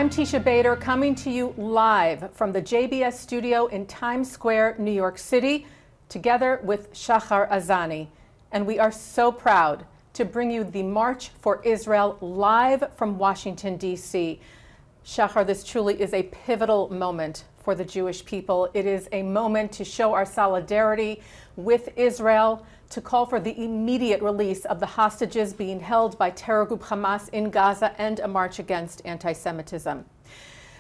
I'm Teisha Bader, coming to you live from the JBS studio in Times Square, New York City, together with Shahar Azani. And we are so proud to bring you the March for Israel live from Washington, D.C. Shahar, this truly is a pivotal moment for the Jewish people. It is a moment to show our solidarity with Israel, to call for the immediate release of the hostages being held by terror group Hamas in Gaza, and a march against anti-Semitism.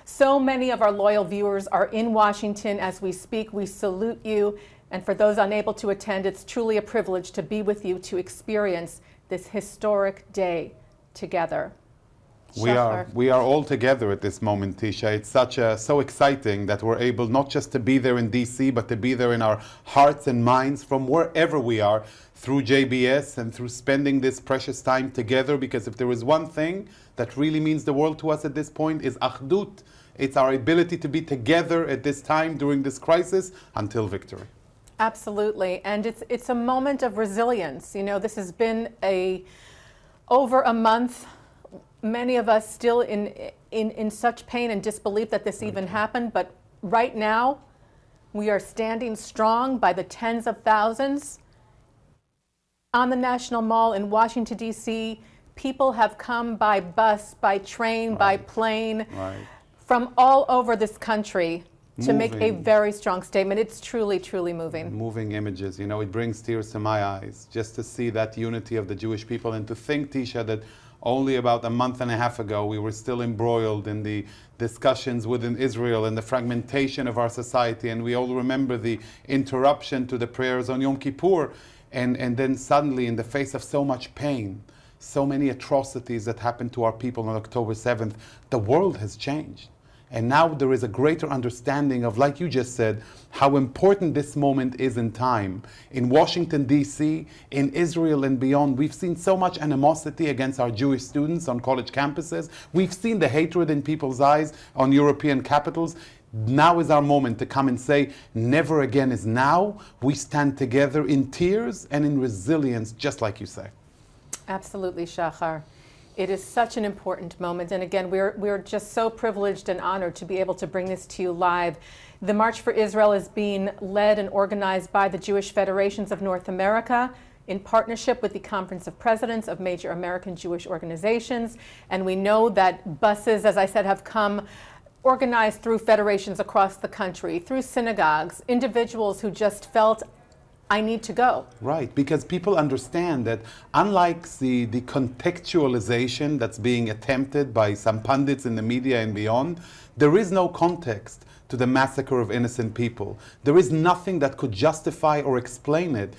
So many of our loyal viewers are in Washington as we speak. We salute you. And for those unable to attend, it's truly a privilege to be with you to experience this historic day together. We are all together at this moment, Teisha. It's so exciting that we're able not just to be there in DC, but to be there in our hearts and minds from wherever we are through JBS and through spending this precious time together. Because if there is one thing that really means the world to us at this point is achdut. It's our ability to be together at this time during this crisis until victory. Absolutely, and it's a moment of resilience. You know, this has been over a month. Many of us still in such pain and disbelief that this even happened, but right now we are standing strong by the tens of thousands. On the National Mall in Washington, D.C., people have come by bus, by train, by plane, from all over this country to make a very strong statement. It's truly, truly moving. Moving images. You know, it brings tears to my eyes just to see that unity of the Jewish people, and to think, Teisha, that only about a month and a half ago, we were still embroiled in the discussions within Israel and the fragmentation of our society. And we all remember the interruption to the prayers on Yom Kippur. And then suddenly, in the face of so much pain, so many atrocities that happened to our people on October 7th, the world has changed. And now there is a greater understanding of, like you just said, how important this moment is in time. In Washington, D.C., in Israel and beyond, we've seen so much animosity against our Jewish students on college campuses. We've seen the hatred in people's eyes on European capitals. Now is our moment to come and say, never again is now. We stand together in tears and in resilience, just like you say. Absolutely, Shahar. It is such an important moment, and again, we're just so privileged and honored to be able to bring this to you live. The March for Israel is being led and organized by the Jewish Federations of North America in partnership with the Conference of Presidents of major American Jewish organizations, and we know that buses, as I said, have come organized through federations across the country, through synagogues, individuals who just felt, I need to go. Right, because people understand that unlike the contextualization that's being attempted by some pundits in the media and beyond, there is no context to the massacre of innocent people. There is nothing that could justify or explain it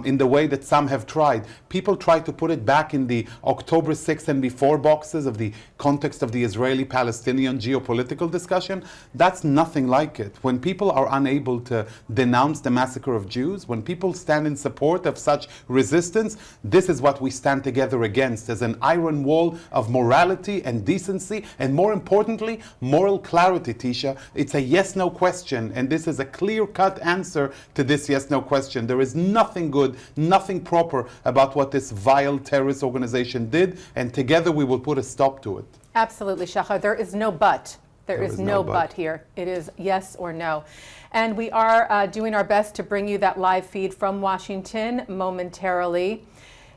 in the way that some have tried. People try to put it back in the October 6th and before boxes of the context of the Israeli-Palestinian geopolitical discussion. That's nothing like it. When people are unable to denounce the massacre of Jews, when people stand in support of such resistance, this is what we stand together against, as an iron wall of morality and decency, and more importantly, moral clarity, Teisha. It's a yes-no question, and this is a clear-cut answer to this yes-no question. There is nothing good, nothing proper about what this vile terrorist organization did, and together we will put a stop to it. Absolutely, Shahar. There is no but. There is no but here. It is yes or no. And we are doing our best to bring you that live feed from Washington momentarily.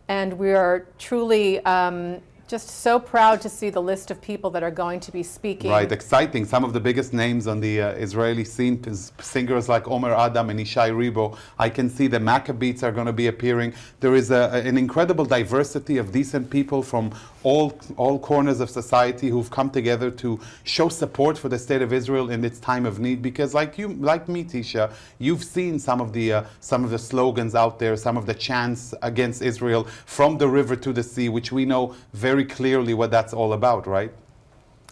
And we are truly just so proud to see the list of people that are going to be speaking. Right, exciting. Some of the biggest names on the Israeli scene, singers like Omer Adam and Ishai Ribo. I can see the Maccabees are going to be appearing. There is an incredible diversity of decent people from all corners of society who've come together to show support for the state of Israel in its time of need. Because like me, Teisha, you've seen some of the slogans out there, some of the chants against Israel, from the river to the sea, which we know very clearly what that's all about, right?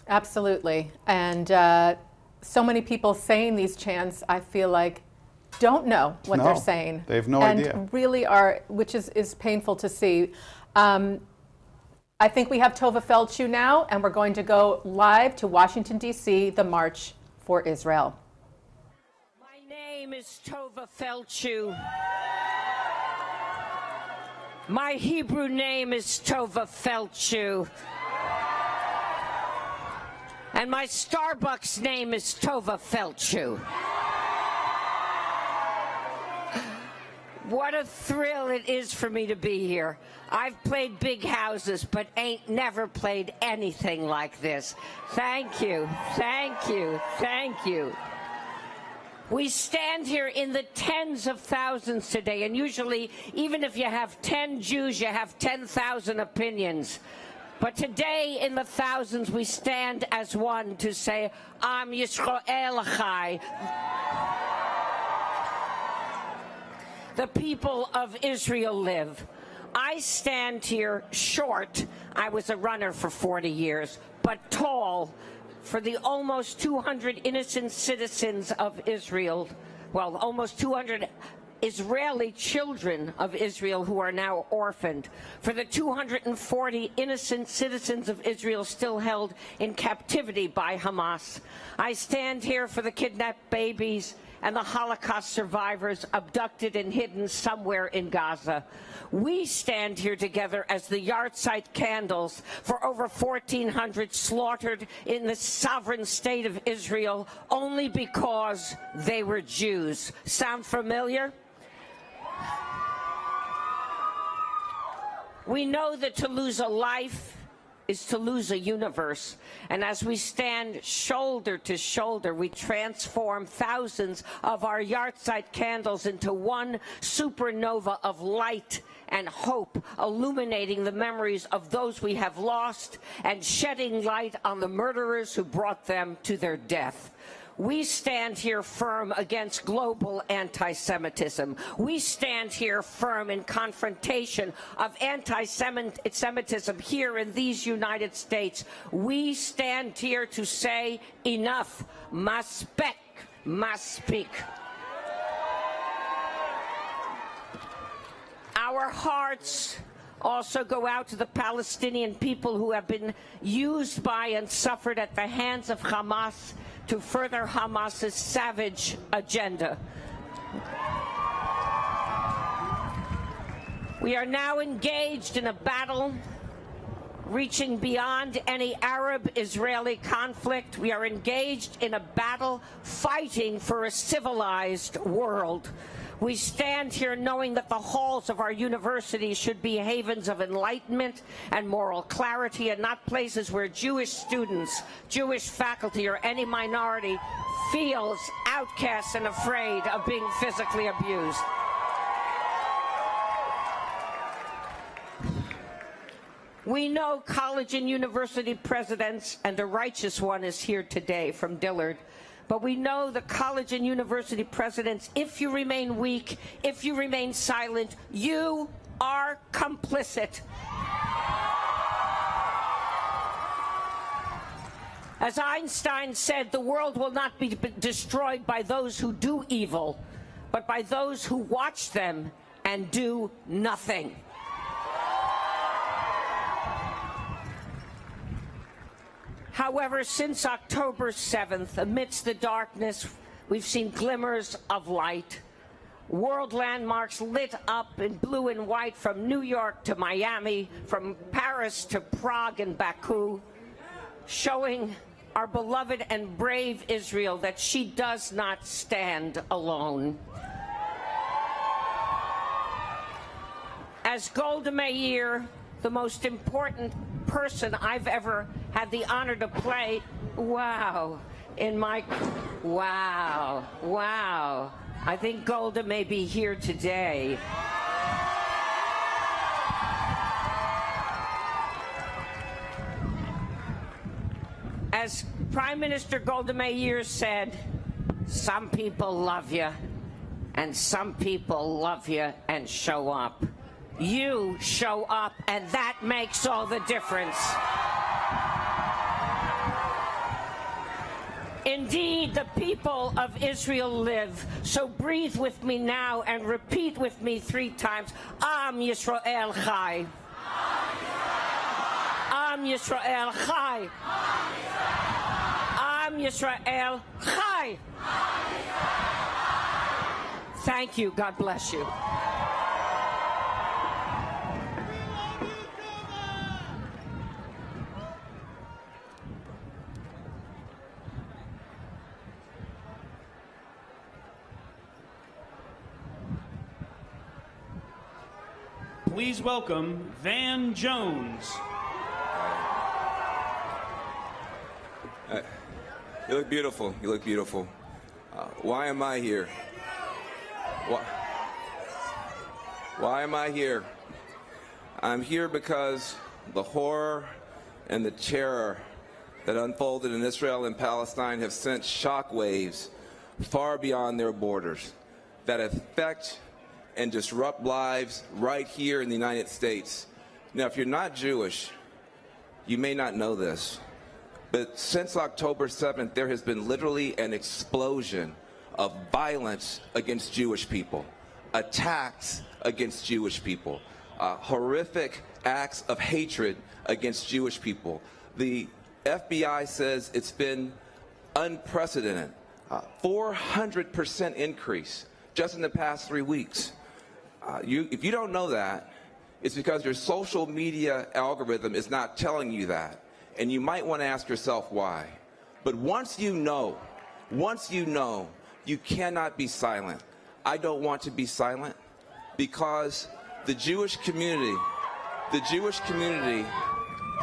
Absolutely. And so many people saying these chants, I feel like, don't know what they're saying. They have no idea. And really are, which is painful to see. I think we have Tova Feldshuh now, and we're going to go live to Washington, D.C., the March for Israel. My name is Tova Feldshuh. My Hebrew name is Tova Feldshuh. And my Starbucks name is Tova Feldshuh. What a thrill it is for me to be here. I've played big houses, but ain't never played anything like this. Thank you, thank you, thank you. We stand here in the tens of thousands today, and usually, even if you have 10 Jews, you have 10,000 opinions. But today, in the thousands, we stand as one to say, Am Yisrael Chai. The people of Israel live. I stand here short. I was a runner for 40 years, but tall for the almost 200 innocent citizens of Israel, well, almost 200 Israeli children of Israel who are now orphaned, for the 240 innocent citizens of Israel still held in captivity by Hamas. I stand here for the kidnapped babies and the Holocaust survivors abducted and hidden somewhere in Gaza. We stand here together as the yahrzeit candles for over 1,400 slaughtered in the sovereign state of Israel only because they were Jews. Sound familiar? We know that to lose a life is to lose a universe. And as we stand shoulder to shoulder, we transform thousands of our yahrzeit candles into one supernova of light and hope, illuminating the memories of those we have lost and shedding light on the murderers who brought them to their death. We stand here firm against global anti-Semitism. We stand here firm in confrontation of anti-Semitism here in these United States. We stand here to say enough. Maspek, maspik. Our hearts also go out to the Palestinian people who have been used by and suffered at the hands of Hamas to further Hamas's savage agenda. We are now engaged in a battle reaching beyond any Arab-Israeli conflict. We are engaged in a battle fighting for a civilized world. We stand here knowing that the halls of our universities should be havens of enlightenment and moral clarity and not places where Jewish students, Jewish faculty, or any minority feels outcast and afraid of being physically abused. We know college and university presidents, and a righteous one is here today from Dillard, but we know the college and university presidents, if you remain weak, if you remain silent, you are complicit. As Einstein said, the world will not be destroyed by those who do evil, but by those who watch them and do nothing. However, since October 7th, amidst the darkness, we've seen glimmers of light. World landmarks lit up in blue and white from New York to Miami, from Paris to Prague and Baku, showing our beloved and brave Israel that she does not stand alone. As Golda Meir, the most important person I've ever had the honor to play, wow, I think Golda may be here today. As Prime Minister Golda Meir said, some people love you, and some people love you and show up. You show up, and that makes all the difference. Indeed, the people of Israel live. So breathe with me now and repeat with me 3 times. Am Yisrael Chai. Am Yisrael Chai. Am Yisrael Chai. Thank you. God bless you. please welcome Van Jones. You look beautiful. You look beautiful. Why am I here? Why am I here? I'm here because the horror and the terror that unfolded in Israel and Palestine have sent shockwaves far beyond their borders that affect and disrupt lives right here in the United States. Now, if you're not Jewish, you may not know this, but since October 7th, there has been literally an explosion of violence against Jewish people, attacks against Jewish people, horrific acts of hatred against Jewish people. The FBI says it's been unprecedented, 400% increase just in the past 3 weeks. If you don't know that, it's because your social media algorithm is not telling you that. And you might want to ask yourself why. But once you know, you cannot be silent. I don't want to be silent because the Jewish community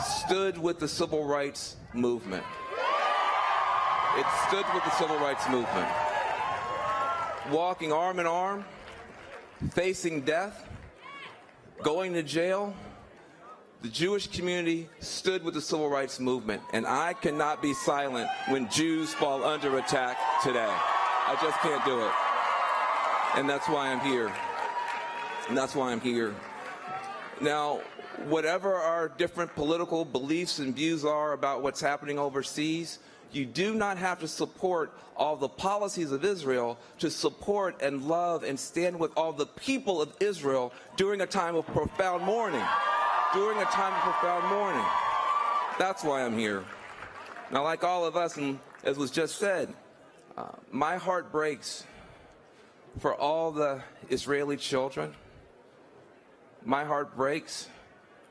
stood with the civil rights movement. It stood with the civil rights movement. Walking arm in arm, facing death, going to jail, the Jewish community stood with the civil rights movement, and I cannot be silent when Jews fall under attack today. I just can't do it. And that's why I'm here. And that's why I'm here. Now, whatever our different political beliefs and views are about what's happening overseas, you do not have to support all the policies of Israel to support and love and stand with all the people of Israel during a time of profound mourning. That's why I'm here. Now, like all of us, and as was just said, my heart breaks for all the Israeli children. My heart breaks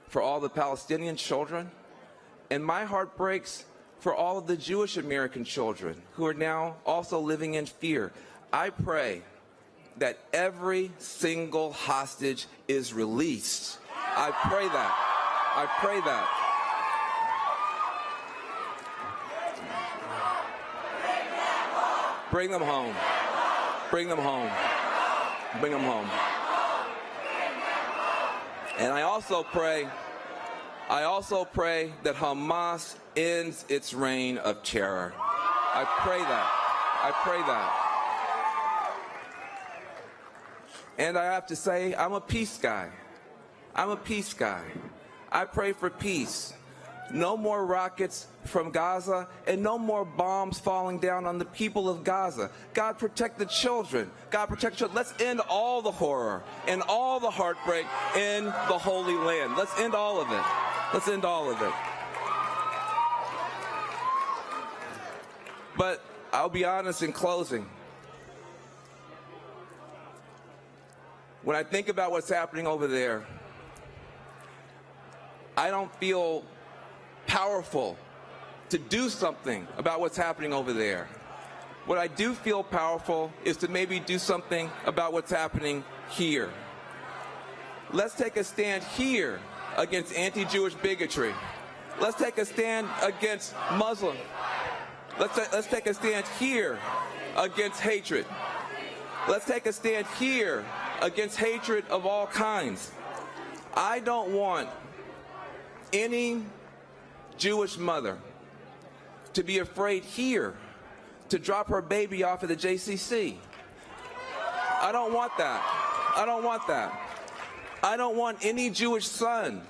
for all the Palestinian children. And my heart breaks for all of the Jewish American children who are now also living in fear. I pray that every single hostage is released. I pray that. Bring them home. And I also pray that Hamas ends its reign of terror. I pray that. And I have to say, I'm a peace guy. I pray for peace. No more rockets from Gaza and no more bombs falling down on the people of Gaza. God protect the children. Let's end all the horror and all the heartbreak in the Holy Land. Let's end all of it. But I'll be honest in closing. When I think about what's happening over there, I don't feel powerful to do something about what's happening over there. What I do feel powerful is to maybe do something about what's happening here. Let's take a stand here against anti-Jewish bigotry. Let's take a stand against Muslim. Let's take a stand here against hatred. Let's take a stand here against hatred of all kinds. I don't want any Jewish mother to be afraid here to drop her baby off at the JCC. I don't want that. I don't want any Jewish son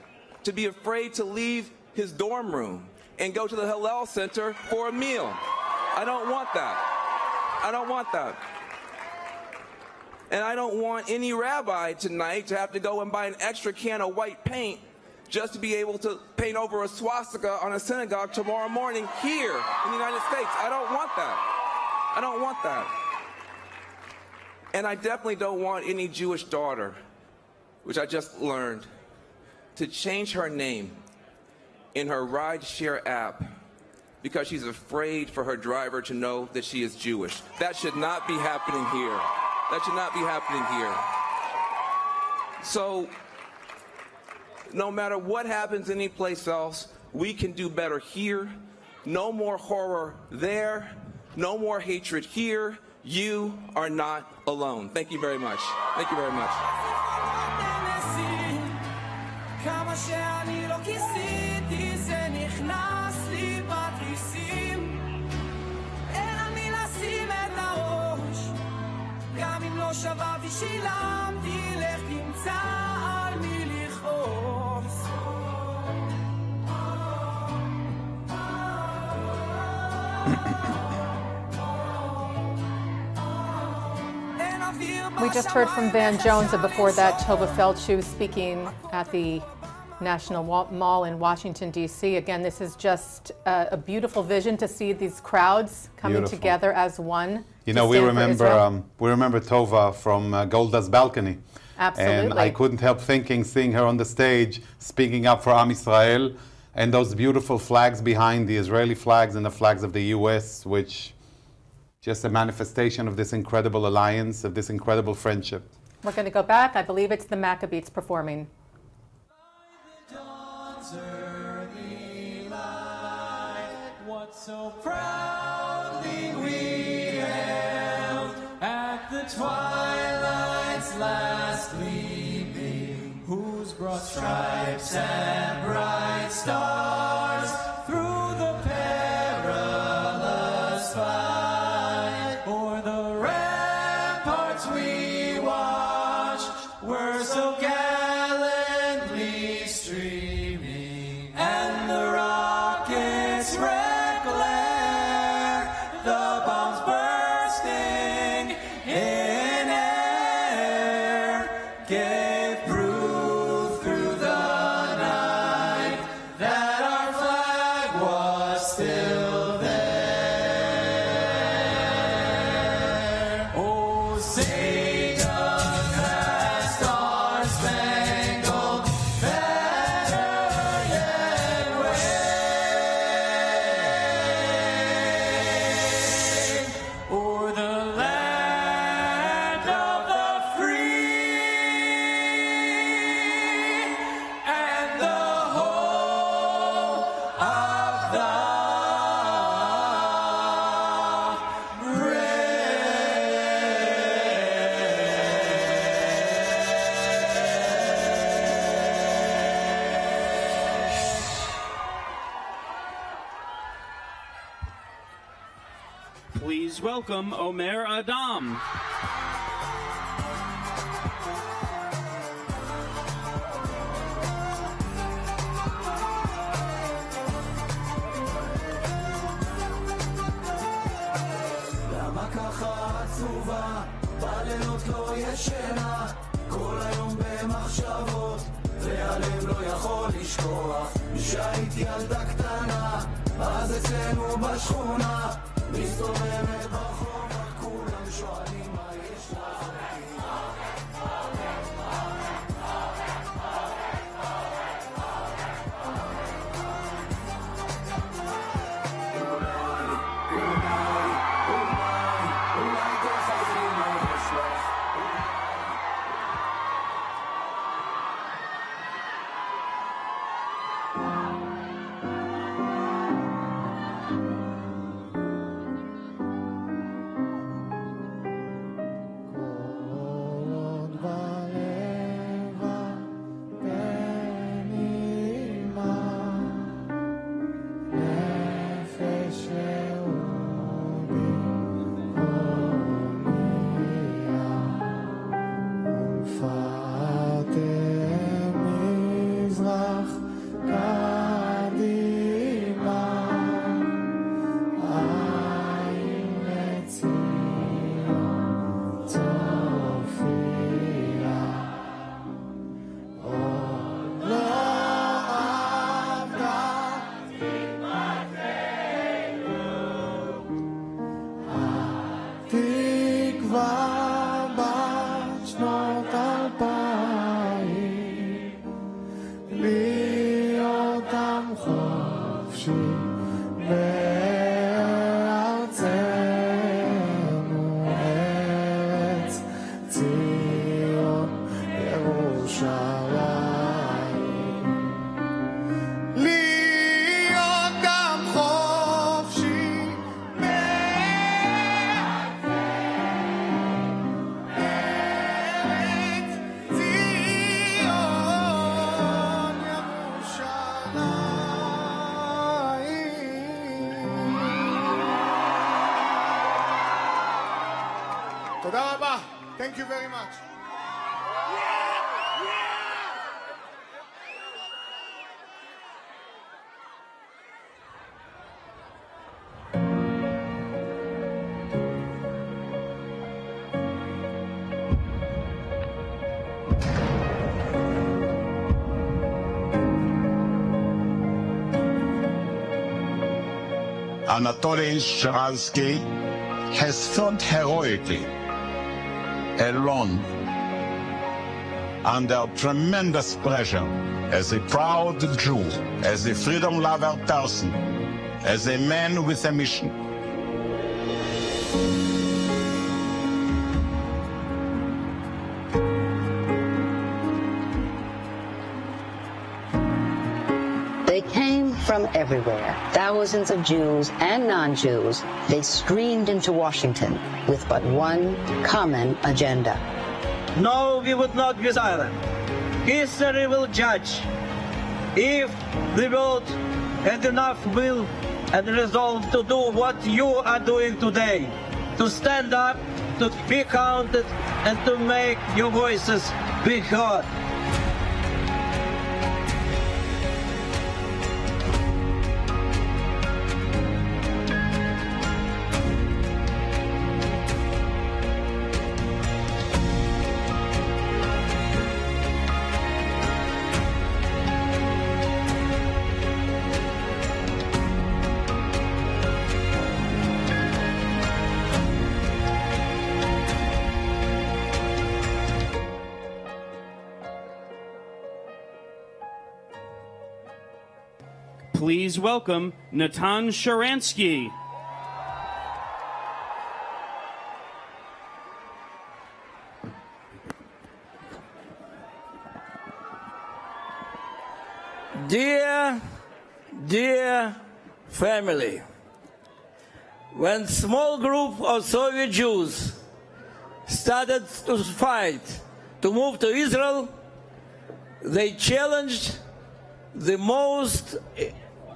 to be afraid to leave his dorm room and go to the Hillel Center for a meal. I don't want that. And I don't want any rabbi tonight to have to go and buy an extra can of white paint just to be able to paint over a swastika on a synagogue tomorrow morning here in the United States. I don't want that. And I definitely don't want any Jewish daughter, which I just learned, to change her name in her rideshare app because she's afraid for her driver to know that she is Jewish. That should not be happening here. So no matter what happens anyplace else, we can do better here. No more horror there. No more hatred here. You are not alone. Thank you very much. Thank you very much. כמה שאני לא כיסיתי זה נכנס לי בתריסים אין על מי לשים את הראש גם אם לא שברתי שילמתי לך תמצא על מי לכעוס We just heard from Van Jones, and before that, Tova Feldshuh speaking at the National Mall in Washington, D.C. Again, this is just a beautiful vision to see these crowds coming together as one. You know, we remember Tova from Golda's balcony. Absolutely. And I couldn't help thinking, seeing her on the stage, speaking up for Am Yisrael, and those beautiful flags behind, the Israeli flags and the flags of the U.S., which just a manifestation of this incredible alliance, of this incredible friendship. We're going to go back. I believe it's the Maccabees performing. What so proudly we hailed at the twilight's last gleaming, whose broad stripes and bright stars through the perilous fight o'er the ramparts we watched were so gallantly streaming, and the rockets red glare, the bombs bursting in air, gave proof through the night that our flag was still there. Oh, Satan has star-spangled banner yet wave o'er the land of the free and the whole of the Please welcome Omer Adam. למה ככה עצובה, בלילות לא ישנה, כל היום במחשבות, והלב לא יכול לשכוח, כשהיית ילדה קטנה, אז אצלנו בשכונה, מסתובבת ברחוב, כולם שואלים מה יש לך. תודה רבה. Thank you very much. Natan Sharansky has fought heroically, alone, under tremendous pressure, as a proud Jew, as a freedom-lover person, as a man with a mission. They came from everywhere. Thousands of Jews and non-Jews. They streamed into Washington with but one common agenda. No, we would not be silent. History will judge. If the world had enough will and resolve to do what you are doing today, to stand up, to be counted, and to make your voices be heard. Please welcome Natan Sharansky. Dear family, when small group of Soviet Jews started to fight to move to Israel, they challenged the most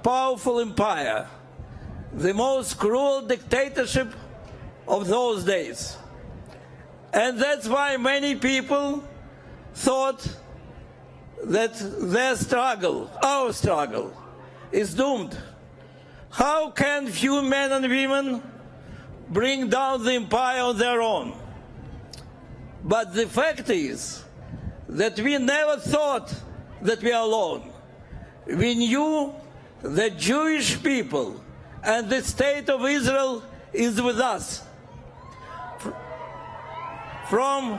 powerful empire, the most cruel dictatorship of those days. And that's why many people thought that their struggle, our struggle, is doomed. How can few men and women bring down the empire on their own? But the fact is that we never thought that we are alone. We knew the Jewish people and the state of Israel is with us. From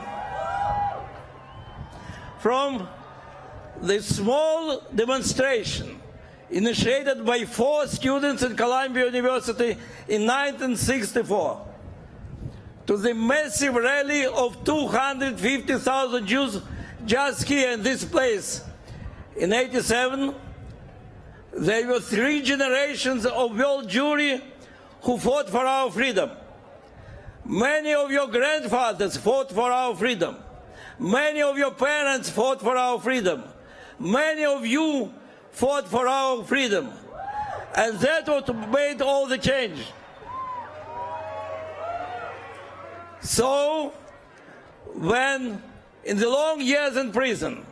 the small demonstration initiated by 4 students at Columbia University in 1964 to the massive rally of 250,000 Jews just here in this place in 87, there were 3 generations of world Jewry who fought for our freedom. Many of your grandfathers fought for our freedom. Many of your parents fought for our freedom. Many of you fought for our freedom. And that's what made all the change. So, when in the long years in prison,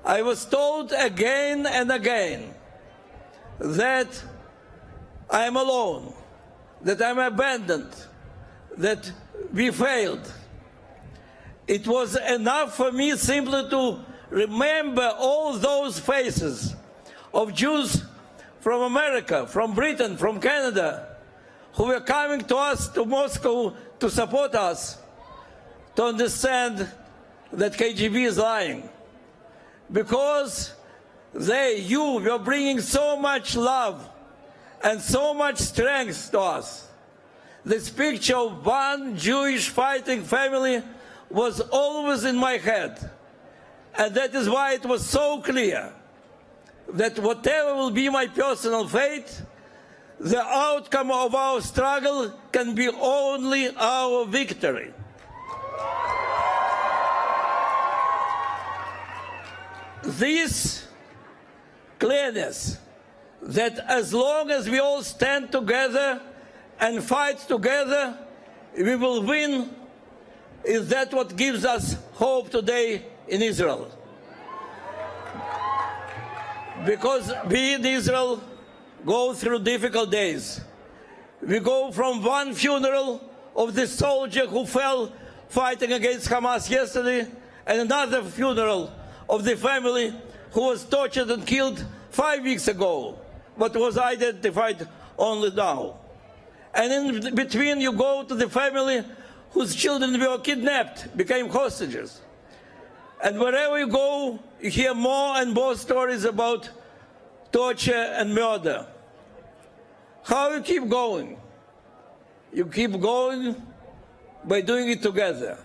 I was told again and again that I am alone, that I'm abandoned, that we failed. It was enough for me simply to remember all those faces of Jews from America, from Britain, from Canada, who were coming to us, to Moscow, to support us, to understand that KGB is lying. Because you were bringing so much love and so much strength to us. This picture of one Jewish fighting family was always in my head. And that is why it was so clear that whatever will be my personal fate, the outcome of our struggle can be only our victory. This clearness that as long as we all stand together and fight together, we will win Is that what gives us hope today in Israel? Because we in Israel go through difficult days. We go from one funeral of the soldier who fell fighting against Hamas yesterday, and another funeral of the family who was tortured and killed 5 weeks ago, but was identified only now. And in between you go to the family whose children were kidnapped, became hostages. And wherever you go, you hear more and more stories about torture and murder. How you keep going? You keep going by doing it together.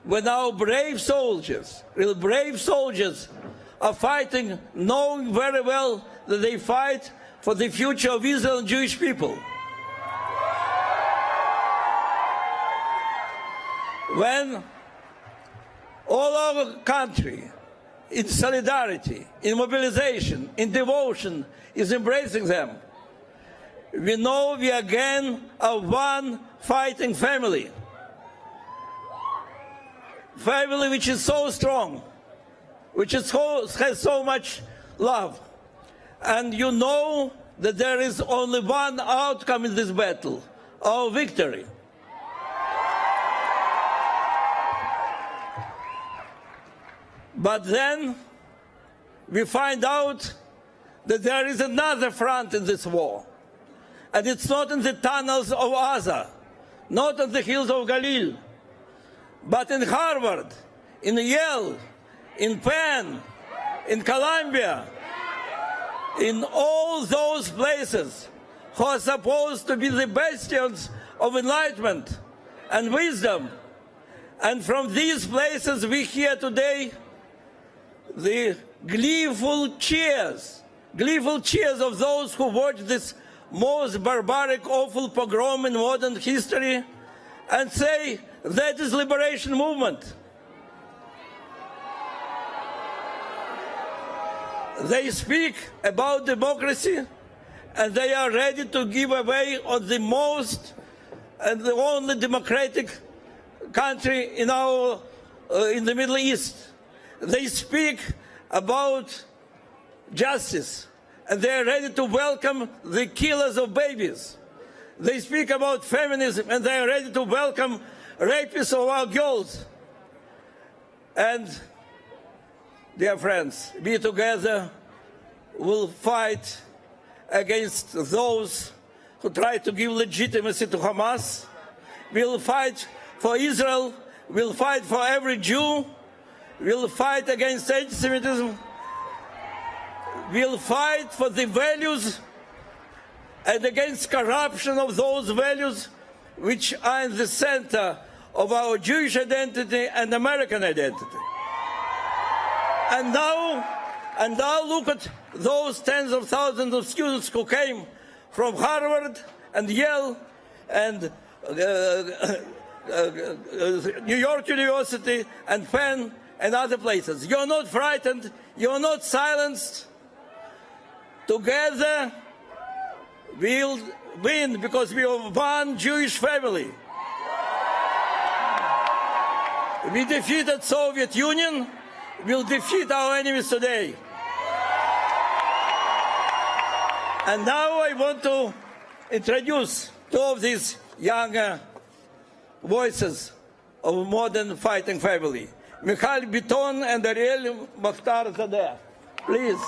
When our brave soldiers, real brave soldiers, are fighting, knowing very well that they fight for the future of Israel and Jewish people. When all our country, in solidarity, in mobilization, in devotion, is embracing them, we know we again are one fighting family. Family which is so strong, which is has so much love. And you know that there is only one outcome in this battle, our victory. But then we find out that there is another front in this war. And it's not in the tunnels of Gaza, not on the hills of Galil, but in Harvard, in Yale, in Penn, in Columbia, in all those places who are supposed to be the bastions of enlightenment and wisdom. And from these places we hear today the gleeful cheers of those who watch this most barbaric, awful pogrom in modern history and say that is liberation movement. They speak about democracy and they are ready to give away on the most and the only democratic country in the Middle East. They speak about justice, and they are ready to welcome the killers of babies. They speak about feminism, and they are ready to welcome rapists of our girls. And, dear friends, we together will fight against those who try to give legitimacy to Hamas. We'll fight for Israel. We'll fight for every Jew. We'll fight against anti-Semitism. We'll fight for the values and against corruption of those values which are in the center of our Jewish identity and American identity. And now look at those tens of thousands of students who came from Harvard and Yale and New York University and Penn and other places. You're not frightened, you're not silenced. Together we'll win because we are one Jewish family. We defeated Soviet Union, we'll defeat our enemies today. And now I want to introduce two of these younger voices of modern fighting family. Michal Biton and Ariel Makhtar Zadeh. Please.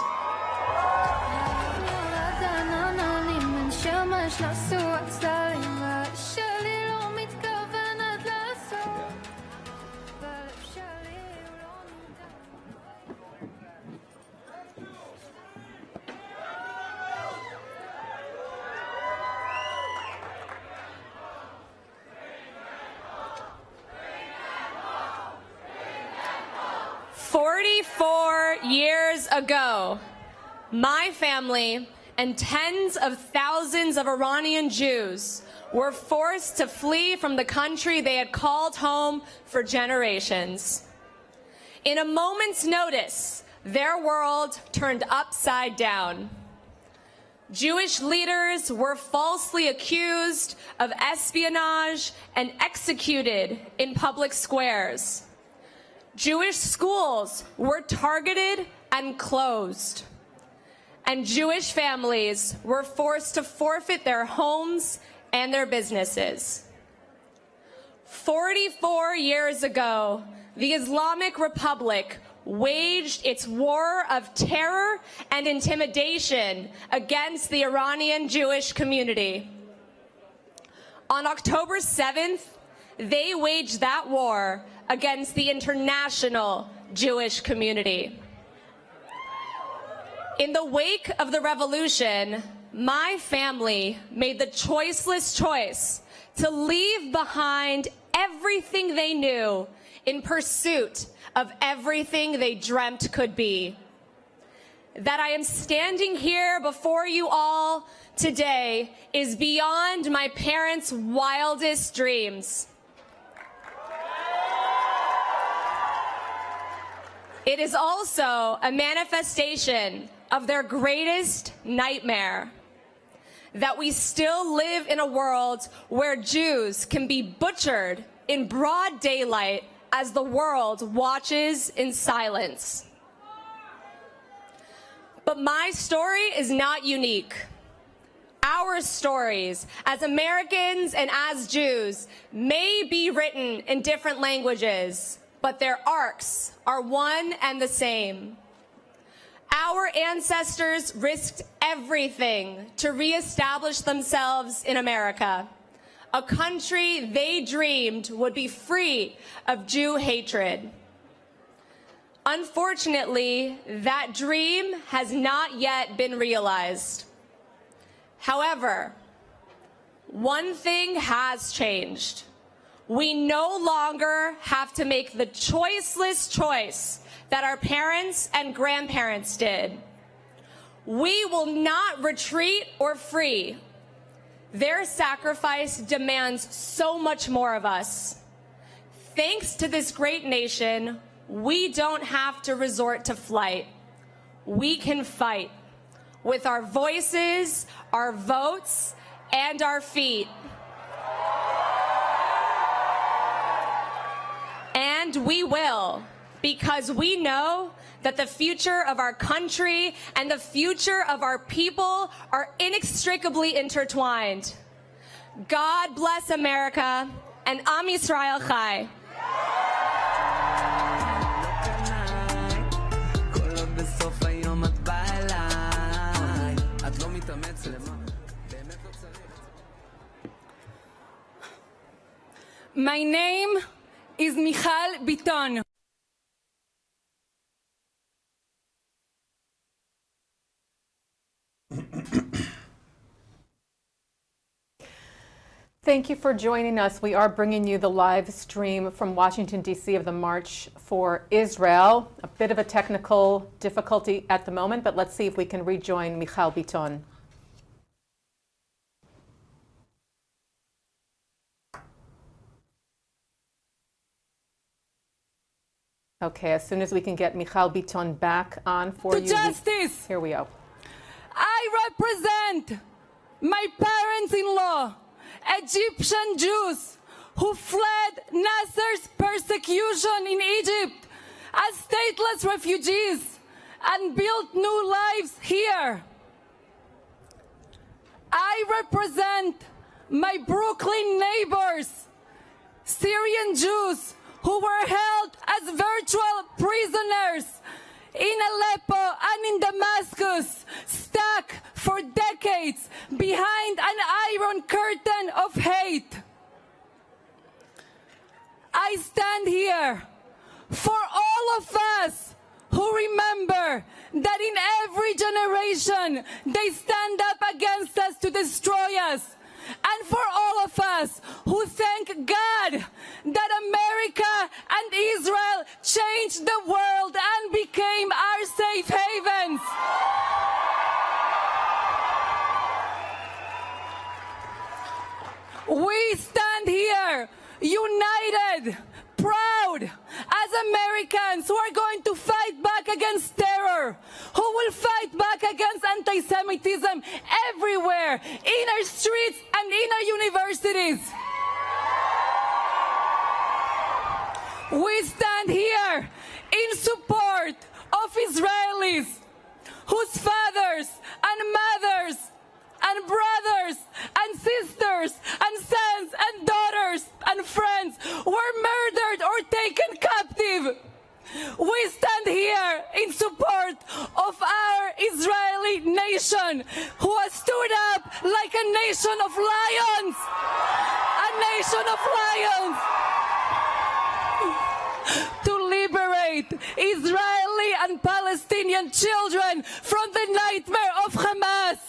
Years ago, my family and tens of thousands of Iranian Jews were forced to flee from the country they had called home for generations. In a moment's notice, their world turned upside down. Jewish leaders were falsely accused of espionage and executed in public squares. Jewish schools were targeted and closed. And Jewish families were forced to forfeit their homes and their businesses. 44 years ago, the Islamic Republic waged its war of terror and intimidation against the Iranian Jewish community. On October 7th, they waged that war against the international Jewish community. In the wake of the revolution, my family made the choiceless choice to leave behind everything they knew in pursuit of everything they dreamt could be. That I am standing here before you all today is beyond my parents' wildest dreams. It is also a manifestation of their greatest nightmare, that we still live in a world where Jews can be butchered in broad daylight as the world watches in silence. But my story is not unique. Our stories as Americans and as Jews may be written in different languages, but their arcs are one and the same. Our ancestors risked everything to reestablish themselves in America, a country they dreamed would be free of Jew hatred. Unfortunately, that dream has not yet been realized. However, one thing has changed. We no longer have to make the choiceless choice that our parents and grandparents did. We will not retreat or flee. Their sacrifice demands so much more of us. Thanks to this great nation, we don't have to resort to flight. We can fight with our voices, our votes, and our feet. And we will, because we know that the future of our country and the future of our people are inextricably intertwined. God bless America, and Am Yisrael Chai. My name is Michal Biton. Thank you for joining us. We are bringing you the live stream from Washington, D.C. of the March for Israel. A bit of a technical difficulty at the moment, but let's see if we can rejoin Michal Biton. Okay, as soon as we can get Michal Biton back on for you. Justice! Here we go. I represent my parents-in-law, Egyptian Jews who fled Nasser's persecution in Egypt as stateless refugees and built new lives here. I represent my Brooklyn neighbors, Syrian Jews who were held as virtual prisoners in Aleppo and in Damascus, stuck for decades behind an iron curtain of hate. I stand here for all of us who remember that in every generation they stand up against us to destroy us. And for all of us who thank God that America and Israel changed the world and became our safe havens. We stand here united, proud as Americans who are going to fight back against terror, who will fight back against anti-Semitism everywhere, in our streets and in our universities. We stand here in support of Israelis whose fathers and mothers and brothers and sisters and sons and daughters and friends were murdered or taken captive. We stand here in support of our Israeli nation, who has stood up like a nation of lions. A nation of lions. To liberate Israeli and Palestinian children from the nightmare of Hamas.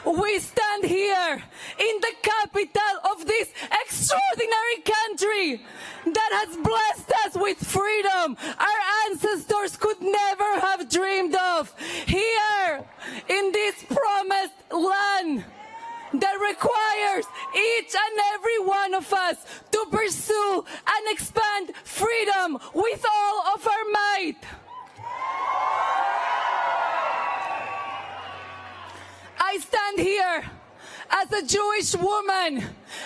We stand here in the capital of this extraordinary country that has blessed us with freedom our ancestors could never have dreamed of. Here in this promised land that requires each and every one of us to pursue and expand freedom with all of our might. I stand here as a Jewish woman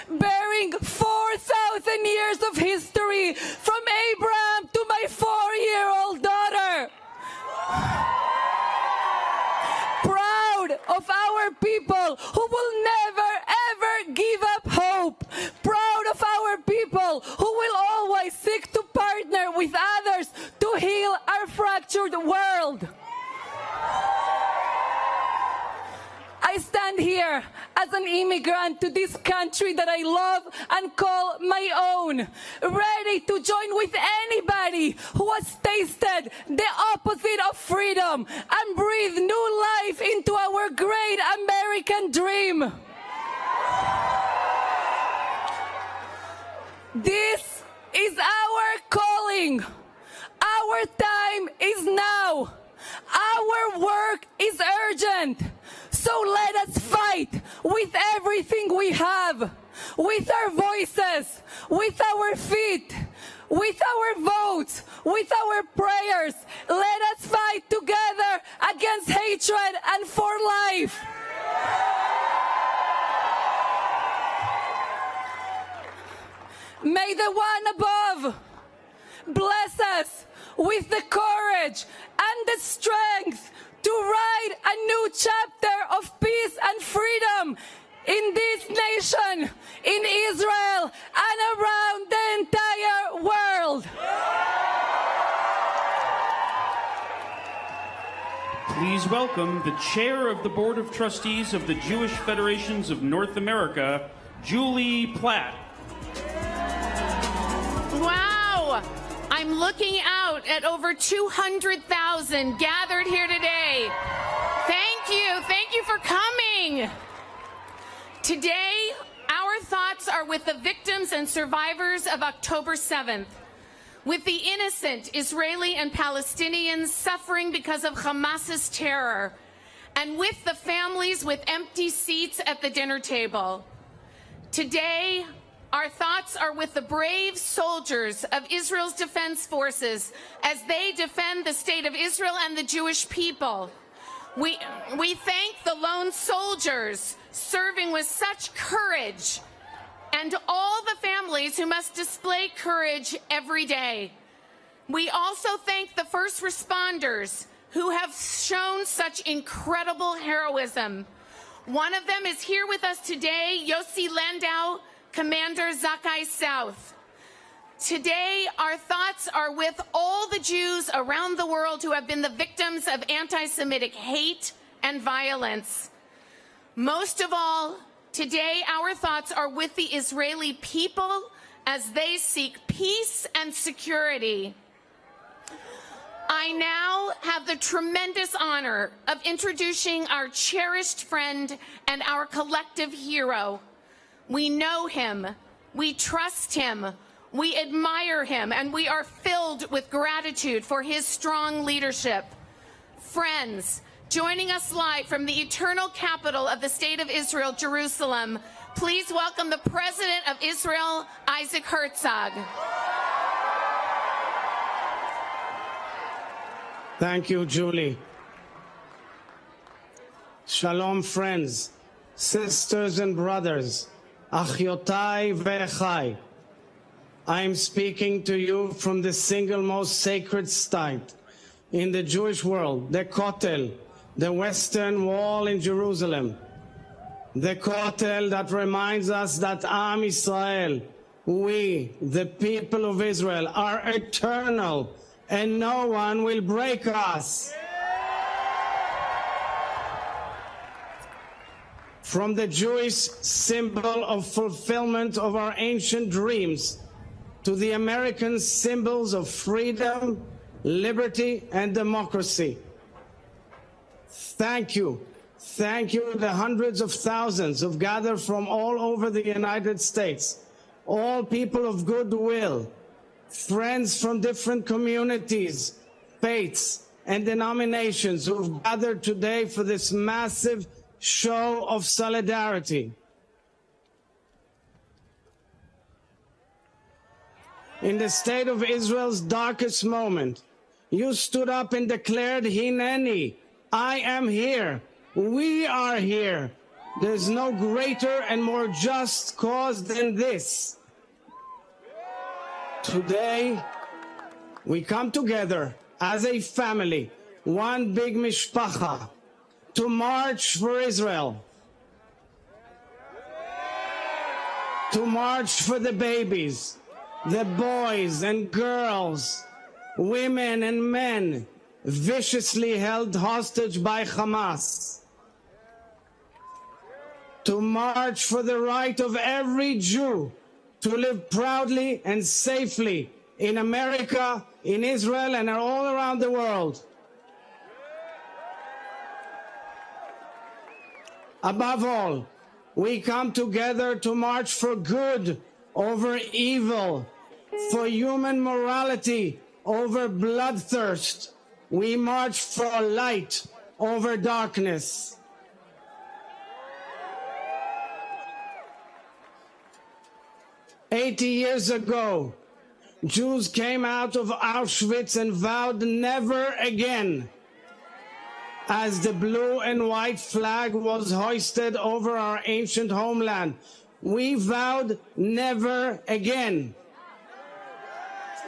bearing 4,000 years of history from Abraham to my 4-year-old daughter. Proud of our people who will never ever give up hope. Proud of our people who will always seek to partner with others to heal our fractured world. I stand here as an immigrant to this country that I love and call my own, ready to join with anybody who has tasted the opposite of freedom and breathe new life into our great American dream. This is our calling. Our time is now. Our work is urgent. So let us fight with everything we have, with our voices, with our feet, with our votes, with our prayers. Let us fight together against hatred and for life. May the one above bless us with the courage and the strength to write a new chapter of peace and freedom in this nation, in Israel, and around the entire world. Please welcome the Chair of the Board of Trustees of the Jewish Federations of North America, Julie Platt. Wow! I'm looking out at over 200,000 gathered here today. Thank you for coming. Today, our thoughts are with the victims and survivors of October 7th, with the innocent Israeli and Palestinians suffering because of Hamas's terror, and with the families with empty seats at the dinner table. Today, our thoughts are with the brave soldiers of Israel's defense forces as they defend the state of Israel and the Jewish people. We thank the lone soldiers serving with such courage and all the families who must display courage every day. We also thank the first responders who have shown such incredible heroism. One of them is here with us today, Yossi Landau, Commander Zakai South. Today, our thoughts are with all the Jews around the world who have been the victims of anti-Semitic hate and violence. Most of all, today our thoughts are with the Israeli people as they seek peace and security. I now have the tremendous honor of introducing our cherished friend and our collective hero. We know him, we trust him, we admire him, and we are filled with gratitude for his strong leadership. Friends, joining us live from the eternal capital of the State of Israel, Jerusalem, please welcome the President of Israel, Isaac Herzog. Thank you, Julie. Shalom, friends, sisters and brothers, Achyotai ve'echai. I am speaking to you from the single most sacred site in the Jewish world, the Kotel, the Western Wall in Jerusalem. The Kotel that reminds us that Am Yisrael, we, the people of Israel, are eternal and no one will break us. From the Jewish symbol of fulfillment of our ancient dreams to the American symbols of freedom, liberty, and democracy. Thank you. Thank you, the hundreds of thousands who've gathered from all over the United States, all people of goodwill, friends from different communities, faiths, and denominations who've gathered today for this massive show of solidarity. In the state of Israel's darkest moment, you stood up and declared, Hineni, I am here. We are here. There's no greater and more just cause than this. Today, we come together as a family, one big mishpacha, to march for Israel, to march for the babies, the boys and girls, women and men viciously held hostage by Hamas, to march for the right of every Jew to live proudly and safely in America, in Israel, and all around the world. Above all, we come together to march for good over evil, for human morality over bloodthirst. We march for light over darkness. "80 years ago, Jews came out of Auschwitz and vowed never again. As the blue and white flag was hoisted over our ancient homeland, we vowed never again.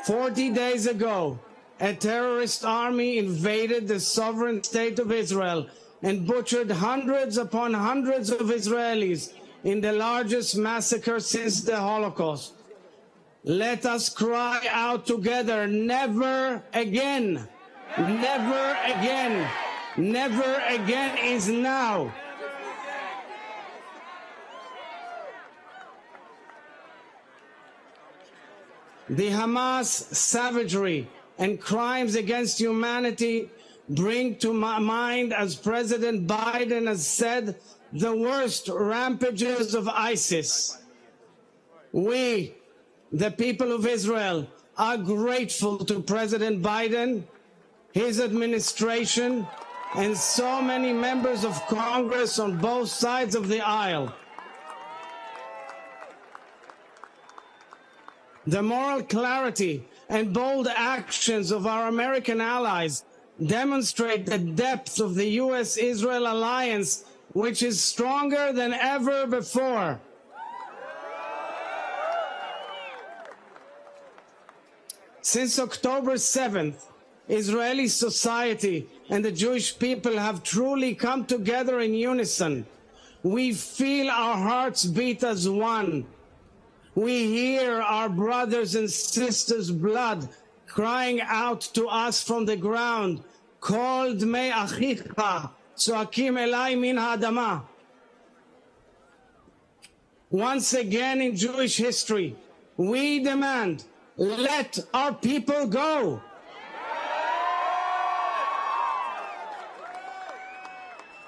40 days ago, a terrorist army invaded the sovereign state of Israel and butchered hundreds upon hundreds of Israelis in the largest massacre since the Holocaust. Let us cry out together, never again, never again, never again is now. The Hamas savagery and crimes against humanity bring to my mind, as President Biden has said, the worst rampages of ISIS. We, the people of Israel, are grateful to President Biden, his administration, and so many members of Congress on both sides of the aisle. The moral clarity and bold actions of our American allies demonstrate the depth of the U.S.-Israel alliance, which is stronger than ever before. Since October 7th, Israeli society and the Jewish people have truly come together in unison. We feel our hearts beat as one. We hear our brothers and sisters' blood crying out to us from the ground, Kol dmei achicha tzoakim elai min ha'adama. Once again in Jewish history, we demand, let our people go.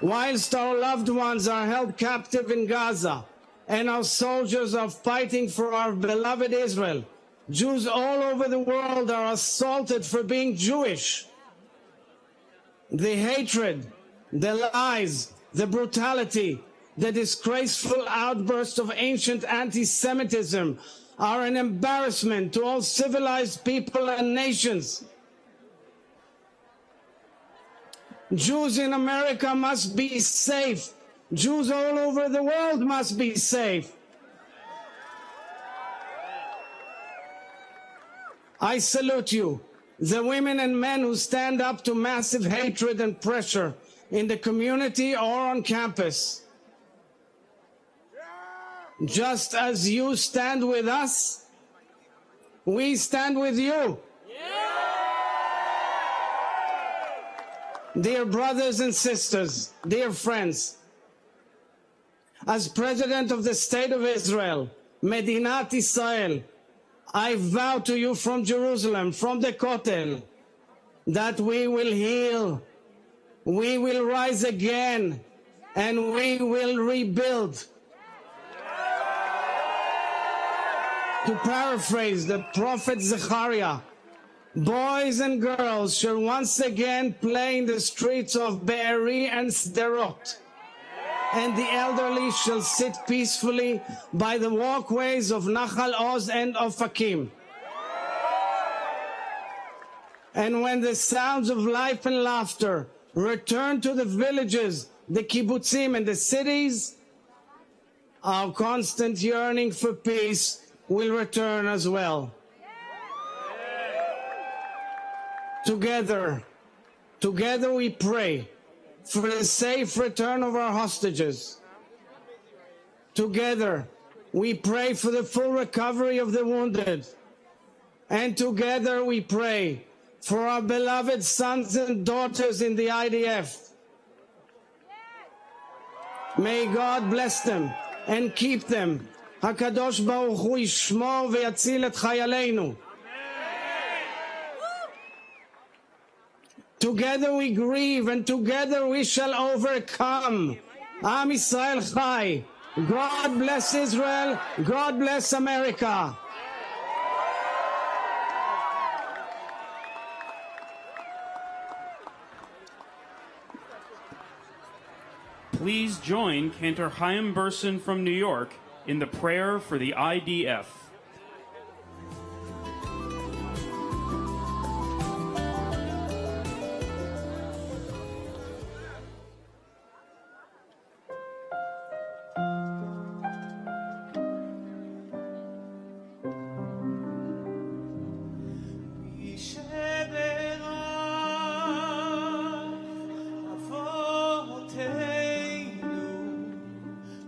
Whilst our loved ones are held captive in Gaza and our soldiers are fighting for our beloved Israel, Jews all over the world are assaulted for being Jewish. The hatred, the lies, the brutality, the disgraceful outburst of ancient anti-Semitism are an embarrassment to all civilized people and nations. Jews in America must be safe. Jews all over the world must be safe. I salute you, the women and men who stand up to massive hatred and pressure in the community or on campus. Just as you stand with us, we stand with you. Dear brothers and sisters, dear friends, as President of the State of Israel, Medinat Israel, I vow to you from Jerusalem, from the Kotel, that we will heal, we will rise again, and we will rebuild. To paraphrase the prophet Zechariah, boys and girls shall once again play in the streets of Be'eri and Sderot, and the elderly shall sit peacefully by the walkways of Nachal Oz and Ofakim. And when the sounds of life and laughter return to the villages, the kibbutzim and the cities, our constant yearning for peace will return as well. Together we pray for the safe return of our hostages. Together we pray for the full recovery of the wounded. And together we pray for our beloved sons and daughters in the IDF. May God bless them and keep them. HaKadosh Baruch Hu yishmor v'yatzil et chayaleinu. Together we grieve and together we shall overcome. Am Yisrael Chai. God bless Israel. God bless America. Please join Cantor Chaim Burson from New York in the prayer for the IDF.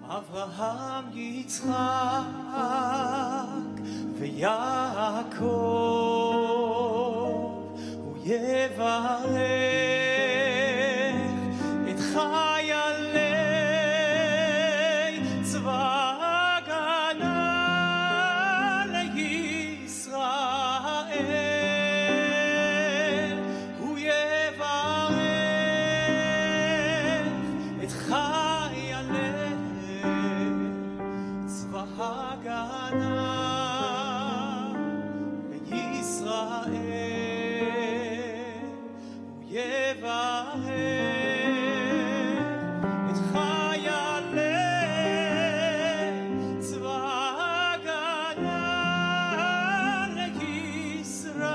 אברהם, יצחק ויעקב, הוא יברך את חיילי צבא ההגנה לישראל, הוא יברך את חיילי הגנה לישראל, הוא יברך את חיילי צבא הגנה לישראל,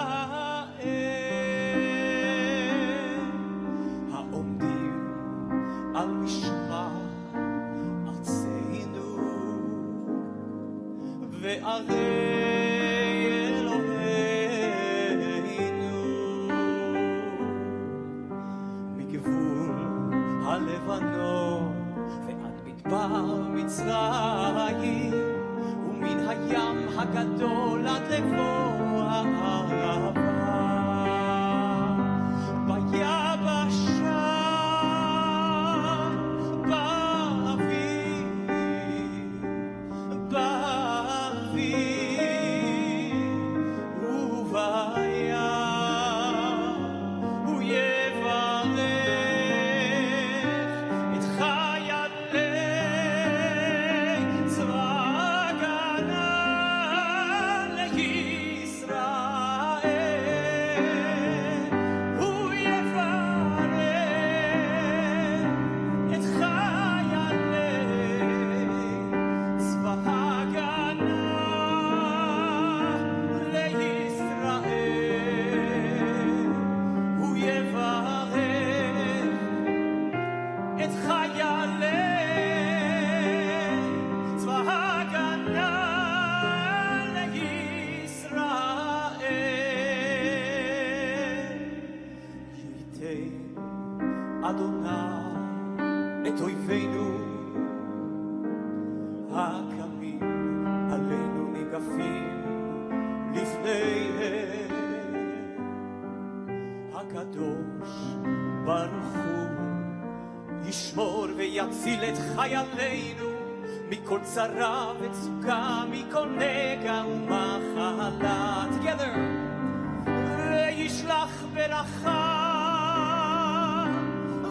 העומדים על משמר וערי אלוהינו, מגבול הלבנון ועד מדבר מצרים, ומן הים הגדול עד לבוא הערבה, ביבשה He יפים לפניהם. הקדוש ברוך הוא ישמור ויציל את חיילינו מכל צרה וצוקה, מכל נגע ומחלה. Together. וישלח ברכה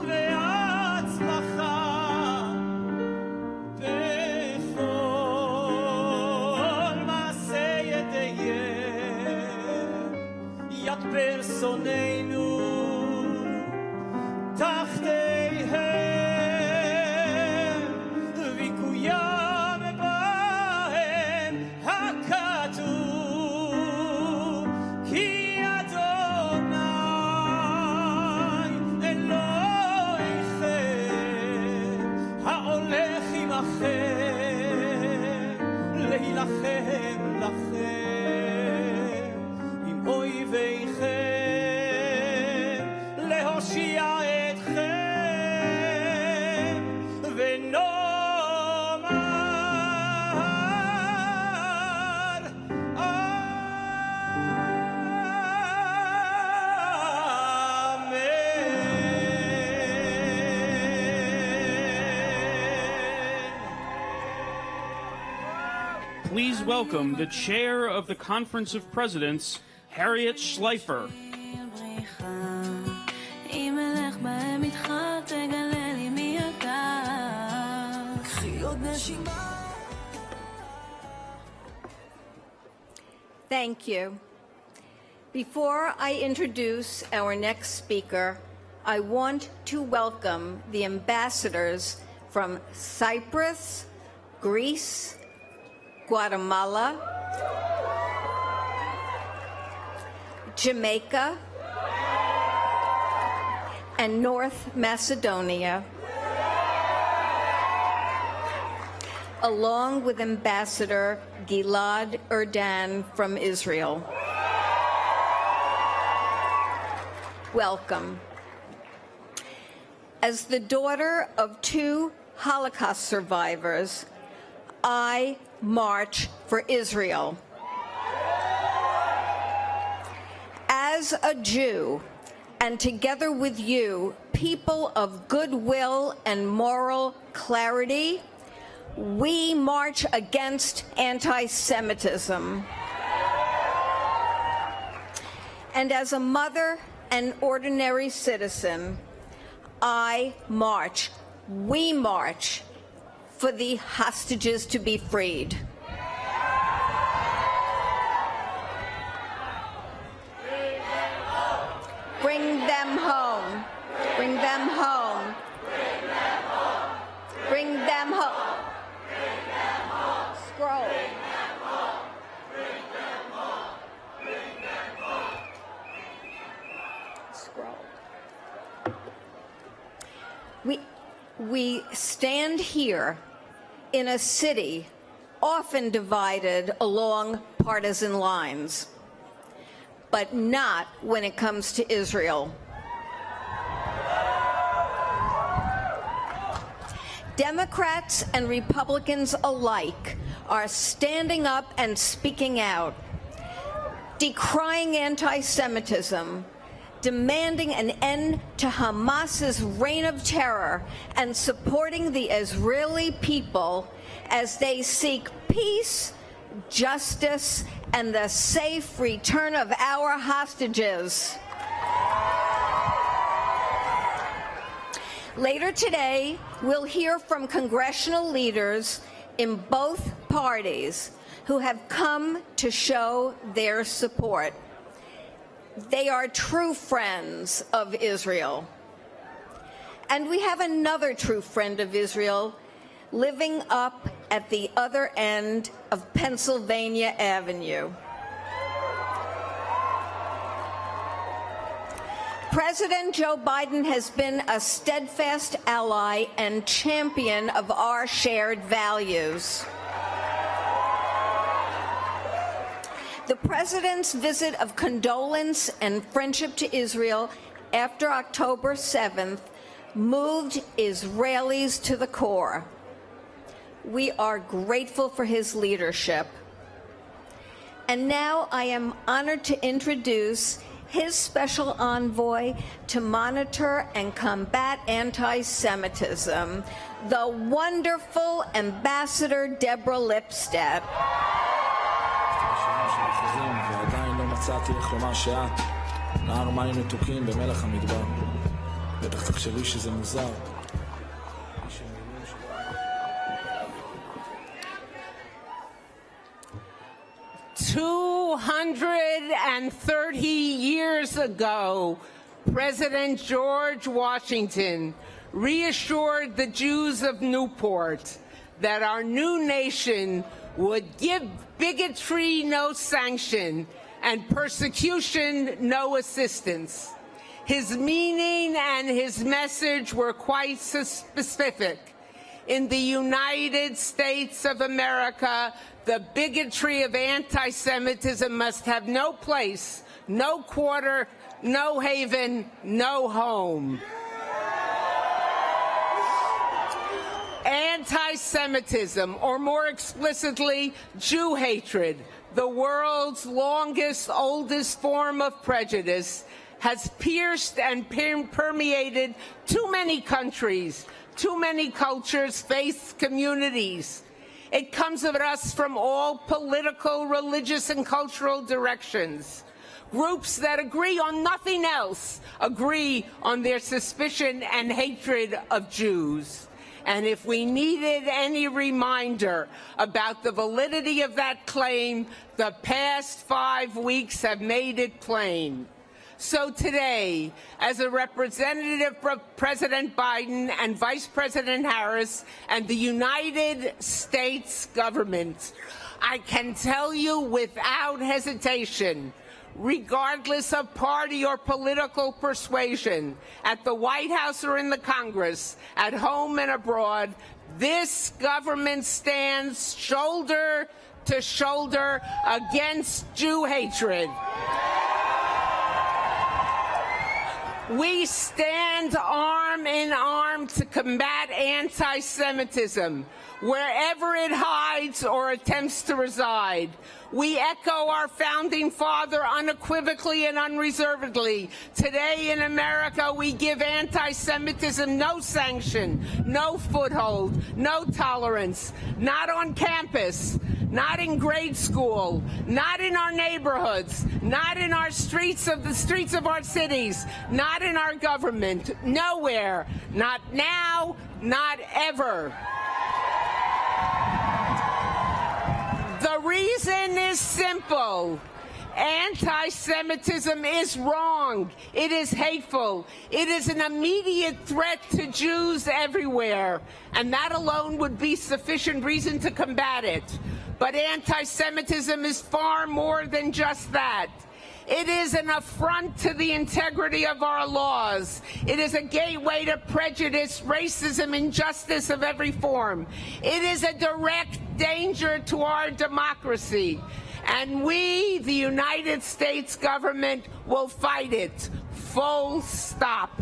והצלחה בכל מעשה ידיהם, ידבר שונאינו תחתיהם, ויקוים בהם הכתוב כי אדוני אלוהיכם ההולך עמכם להילחם לכם עם אויביכם, להושיע אתכם ונאמר Please welcome the chair of the Conference of Presidents, Harriet Schleifer. Thank you. Before I introduce our next speaker, I want to welcome the ambassadors from Cyprus, Greece, Guatemala, Jamaica, and North Macedonia, along with Ambassador Gilad Erdan from Israel. Welcome. As the daughter of two Holocaust survivors, I march for Israel. As a Jew, and together with you, people of goodwill and moral clarity, we march against anti-Semitism. And as a mother and ordinary citizen, I march, we march, for the hostages to be freed. Bring them home. Bring them home. Bring them home. Scroll. Scroll. We stand here in a city often divided along partisan lines, but not when it comes to Israel. Democrats and Republicans alike are standing up and speaking out, decrying anti-Semitism, demanding an end to Hamas's reign of terror, and supporting the Israeli people as they seek peace, justice, and the safe return of our hostages. Later today, we'll hear from congressional leaders in both parties who have come to show their support. They are true friends of Israel. And we have another true friend of Israel living up at the other end of Pennsylvania Avenue. President Joe Biden has been a steadfast ally and champion of our shared values. The president's visit of condolence and friendship to Israel after October 7th moved Israelis to the core. We are grateful for his leadership. And now I am honored to introduce his special envoy to monitor and combat anti-Semitism, the wonderful Ambassador Deborah Lipstadt. ועדיין לא מצאתי איך לומר שאת נהר מים מתוקים במלח המדבר. בטח תחשבי שזה מוזר. 230 years ago, President George Washington reassured the Jews of Newport that our new nation would give bigotry no sanction and persecution no assistance. His meaning and his message were quite specific. In the United States of America, the bigotry of anti-Semitism must have no place, no quarter, no haven, no home. Anti-Semitism, or more explicitly, Jew hatred, the world's longest, oldest form of prejudice, has pierced and permeated too many countries, too many cultures, faiths, communities. It comes at us from all political, religious, and cultural directions. Groups that agree on nothing else agree on their suspicion and hatred of Jews. And if we needed any reminder about the validity of that claim, the past 5 weeks have made it plain. So today, as a representative of President Biden and Vice President Harris and the United States government, I can tell you without hesitation, regardless of party or political persuasion, at the White House or in the Congress, at home and abroad, this government stands shoulder to shoulder against Jew hatred. We stand arm in arm to combat anti-Semitism, wherever it hides or attempts to reside. We echo our founding father unequivocally and unreservedly. Today in America, we give anti-Semitism no sanction, no foothold, no tolerance, not on campus, not in grade school, not in our neighborhoods, not in our streets of our cities, not in our government, nowhere, not now, not ever. The reason is simple. Anti-Semitism is wrong. It is hateful. It is an immediate threat to Jews everywhere, and that alone would be sufficient reason to combat it. But anti-Semitism is far more than just that. It is an affront to the integrity of our laws. It is a gateway to prejudice, racism, injustice of every form. It is a direct danger to our democracy. And we, the United States government, will fight it. Full stop.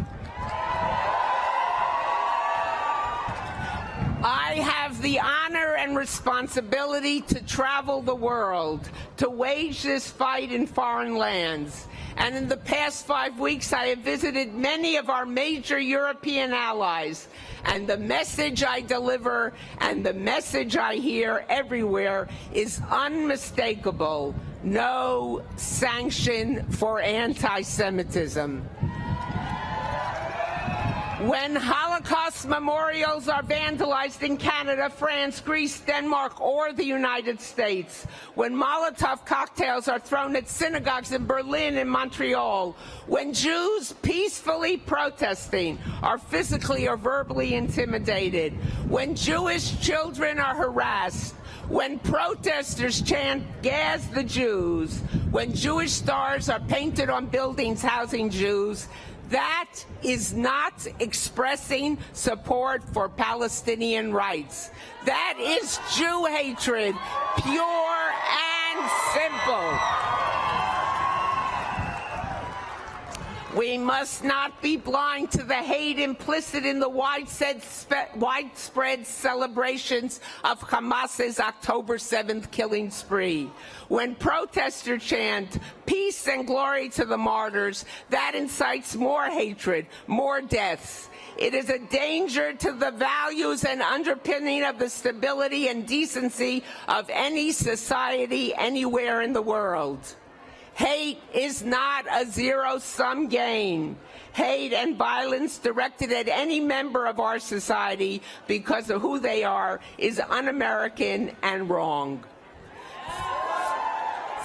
I have the honor and responsibility to travel the world, to wage this fight in foreign lands. And in the past 5 weeks, I have visited many of our major European allies. And the message I deliver and the message I hear everywhere is unmistakable. No sanction for anti-Semitism. When Holocaust memorials are vandalized in Canada, France, Greece, Denmark, or the United States, when Molotov cocktails are thrown at synagogues in Berlin and Montreal, when Jews peacefully protesting are physically or verbally intimidated, when Jewish children are harassed, when protesters chant, "Gas the Jews," when Jewish stars are painted on buildings housing Jews, that is not expressing support for Palestinian rights. That is Jew hatred, pure and simple. We must not be blind to the hate implicit in the widespread celebrations of Hamas's October 7th killing spree. When protesters chant, peace and glory to the martyrs, that incites more hatred, more deaths. It is a danger to the values and underpinning of the stability and decency of any society anywhere in the world. Hate is not a zero-sum game. Hate and violence directed at any member of our society because of who they are is un-American and wrong.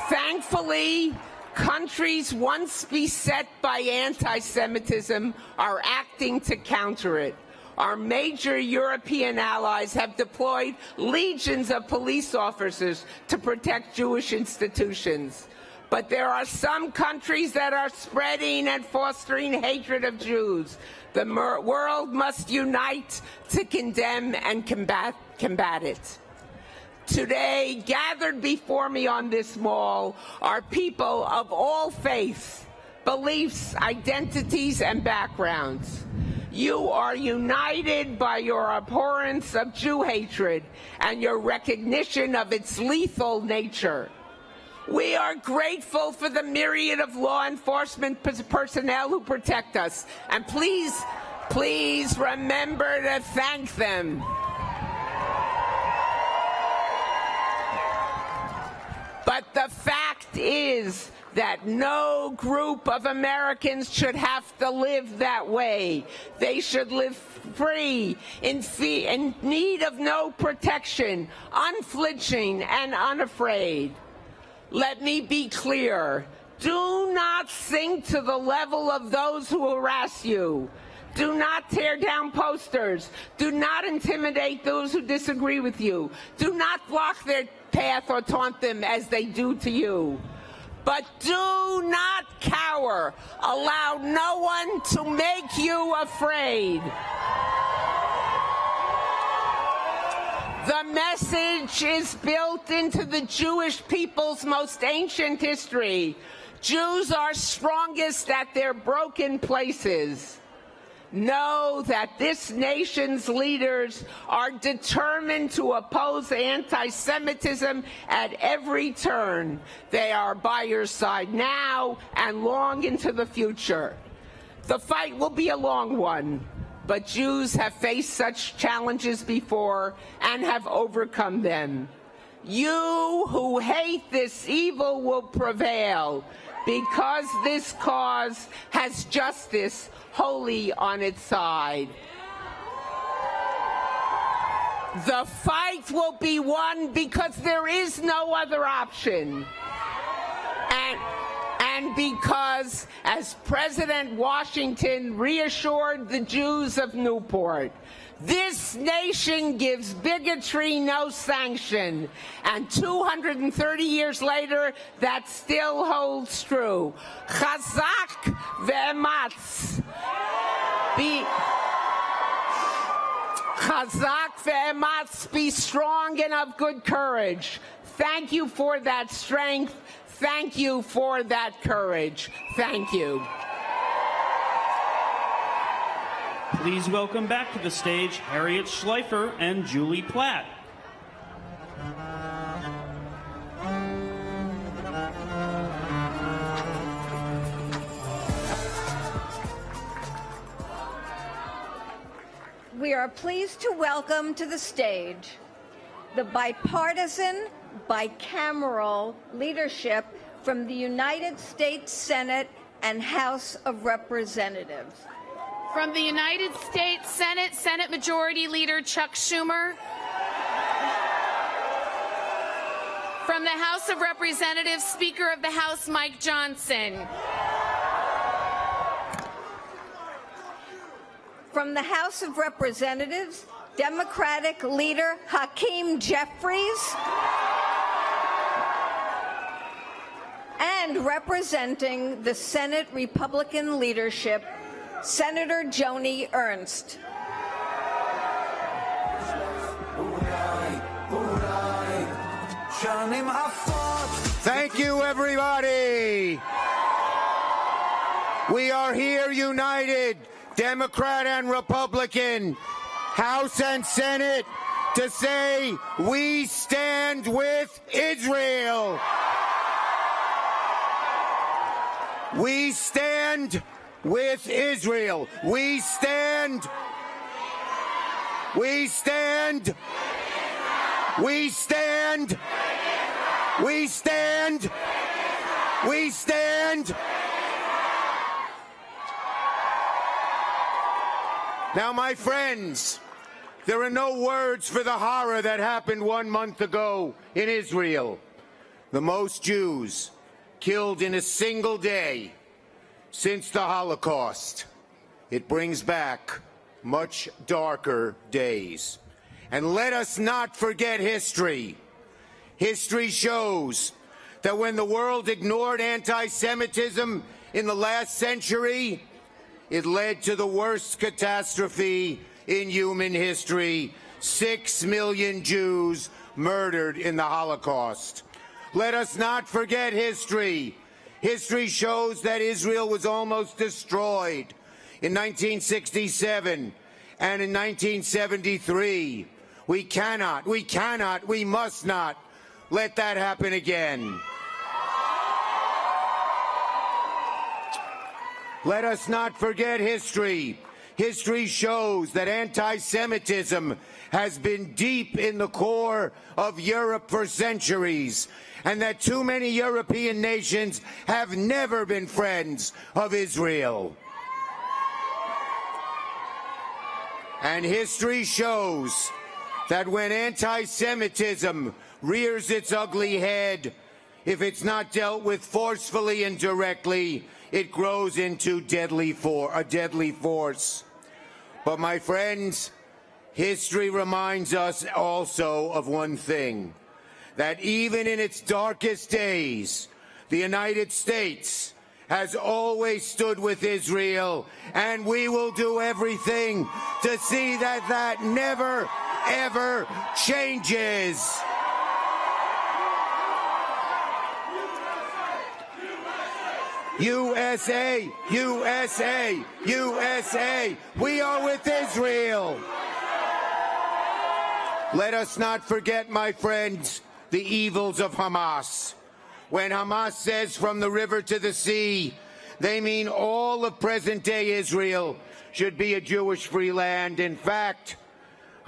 Thankfully, countries once beset by anti-Semitism are acting to counter it. Our major European allies have deployed legions of police officers to protect Jewish institutions. But there are some countries that are spreading and fostering hatred of Jews. The world must unite to condemn and combat it. Today, gathered before me on this mall are people of all faiths, beliefs, identities, and backgrounds. You are united by your abhorrence of Jew hatred and your recognition of its lethal nature. We are grateful for the myriad of law enforcement personnel who protect us, and please remember to thank them. But the fact is that no group of Americans should have to live that way. They should live free, in need of no protection, unflinching and unafraid. Let me be clear. Do not sink to the level of those who harass you. Do not tear down posters. Do not intimidate those who disagree with you. Do not block their path or taunt them as they do to you. But do not cower. Allow no one to make you afraid. The message is built into the Jewish people's most ancient history. Jews are strongest at their broken places. Know that this nation's leaders are determined to oppose anti-Semitism at every turn. They are by your side now and long into the future. The fight will be a long one. But Jews have faced such challenges before and have overcome them. You who hate this evil will prevail because this cause has justice wholly on its side. The fight will be won because there is no other option. And because, as President Washington reassured the Jews of Newport, this nation gives bigotry no sanction. And 230 years later, that still holds true. Chazak ve'ematz. Chazak ve'ematz, be strong and of good courage. Thank you for that strength. Thank you for that courage. Thank you. Please welcome back to the stage Harriet Schleifer and Julie Platt. We are pleased to welcome to the stage the bipartisan, bicameral leadership from the United States Senate and House of Representatives. From the United States Senate, Senate Majority Leader Chuck Schumer. From the House of Representatives, Speaker of the House Mike Johnson. From the House of Representatives, Democratic Leader Hakeem Jeffries. And representing the Senate Republican leadership, Senator Joni Ernst. Thank you, everybody. We are here united, Democrat and Republican, House and Senate, to say we stand with Israel. We stand with Israel. We stand. We stand. We stand. We stand. We stand. Now, my friends, there are no words for the horror that happened 1 month ago in Israel. The most Jews killed in a single day since the Holocaust. It brings back much darker days. And let us not forget history. History shows that when the world ignored anti-Semitism in the last century, it led to the worst catastrophe in human history. 6 million Jews murdered in the Holocaust. Let us not forget history. History shows that Israel was almost destroyed in 1967 and in 1973. We cannot, we must not let that happen again. Let us not forget history. History shows that anti-Semitism has been deep in the core of Europe for centuries, and that too many European nations have never been friends of Israel. And history shows that when anti-Semitism rears its ugly head, if it's not dealt with forcefully and directly, it grows into a deadly force. But my friends, history reminds us also of one thing, that even in its darkest days, the United States has always stood with Israel, and we will do everything to see that that never, ever changes. USA, USA, USA, we are with Israel. Let us not forget, my friends, the evils of Hamas. When Hamas says from the river to the sea, they mean all of present-day Israel should be a Jewish free land. In fact,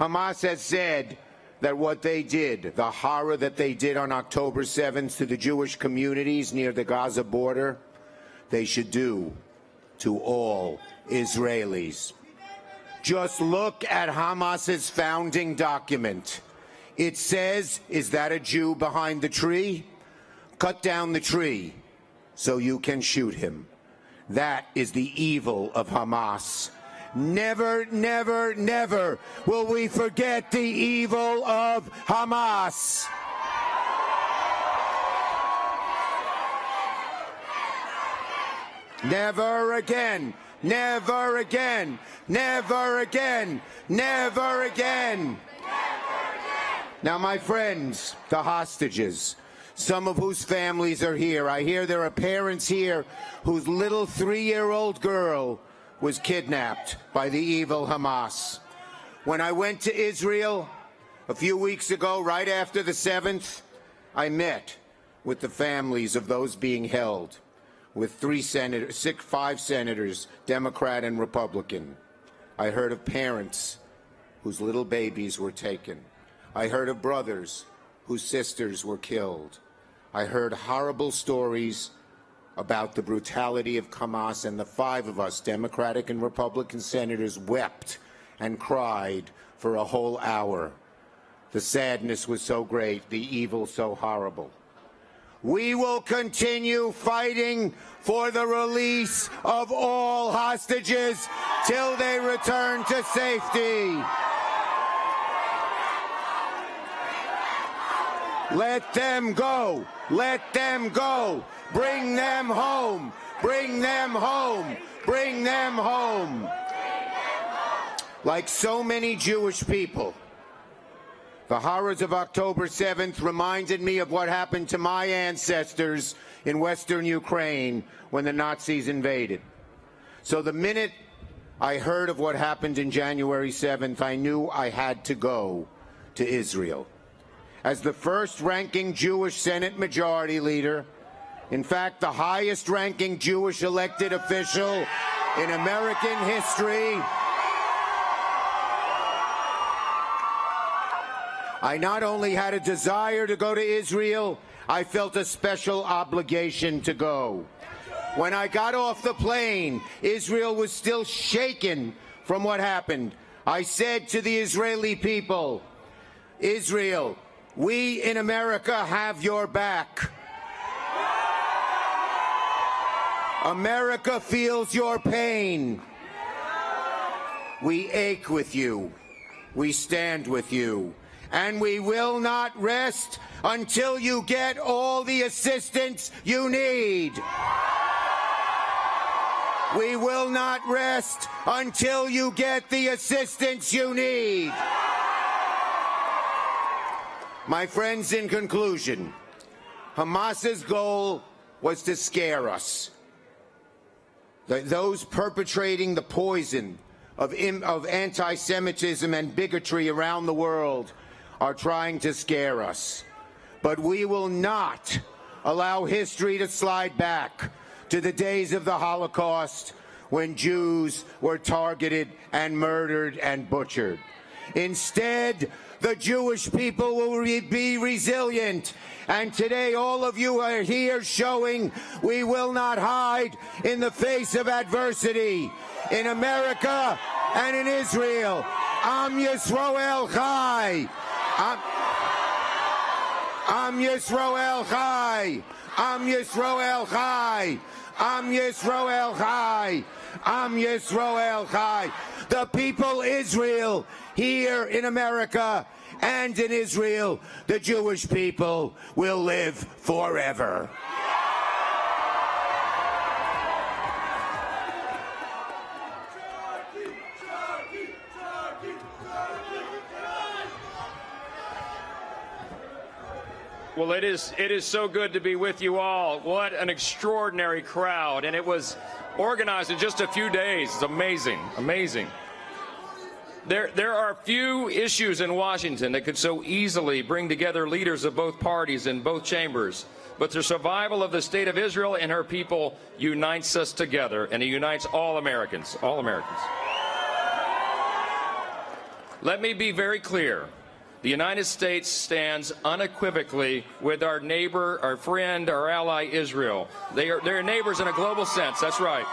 Hamas has said that what they did, the horror that they did on October 7th to the Jewish communities near the Gaza border, they should do to all Israelis. Just look at Hamas's founding document. It says, is that a Jew behind the tree? Cut down the tree so you can shoot him. That is the evil of Hamas. Never, never, never will we forget the evil of Hamas. Never again, never again, never again, never again. Now, my friends, the hostages, some of whose families are here. I hear there are parents here whose little 3-year-old girl was kidnapped by the evil Hamas. When I went to Israel a few weeks ago, right after the 7th, I met with the families of those being held, with 5 senators, Democrat and Republican. I heard of parents whose little babies were taken. I heard of brothers whose sisters were killed. I heard horrible stories about the brutality of Hamas, and the 5 of us, Democratic and Republican senators, wept and cried for a whole hour. The sadness was so great, the evil so horrible. We will continue fighting for the release of all hostages till they return to safety. Let them go. Let them go. Bring them home. Bring them home. Bring them home. Like so many Jewish people, the horrors of October 7th reminded me of what happened to my ancestors in Western Ukraine when the Nazis invaded. So the minute I heard of what happened in January 7th, I knew I had to go to Israel. As the first-ranking Jewish Senate Majority Leader, in fact, the highest-ranking Jewish elected official in American history, I not only had a desire to go to Israel, I felt a special obligation to go. When I got off the plane, Israel was still shaken from what happened. I said to the Israeli people, Israel, we in America have your back. America feels your pain. We ache with you. We stand with you. And we will not rest until you get all the assistance you need. We will not rest until you get the assistance you need. My friends, in conclusion, Hamas's goal was to scare us. Those perpetrating the poison of anti-Semitism and bigotry around the world are trying to scare us. But we will not allow history to slide back to the days of the Holocaust when Jews were targeted and murdered and butchered. Instead, the Jewish people will be resilient. And today, all of you are here showing we will not hide in the face of adversity. In America and in Israel, Am Yisrael Chai. Am Yisrael Chai. Am Yisrael Chai. Am Yisrael Chai. Am Yisrael Chai. The people Israel here in America and in Israel, the Jewish people will live forever. Well, it is so good to be with you all. What an extraordinary crowd. And it was organized in just a few days. It's amazing, amazing. There are few issues in Washington that could so easily bring together leaders of both parties in both chambers. But the survival of the state of Israel and her people unites us together, and it unites all Americans, all Americans. Let me be very clear. The United States stands unequivocally with our neighbor, our friend, our ally, Israel. They're neighbors in a global sense. That's right.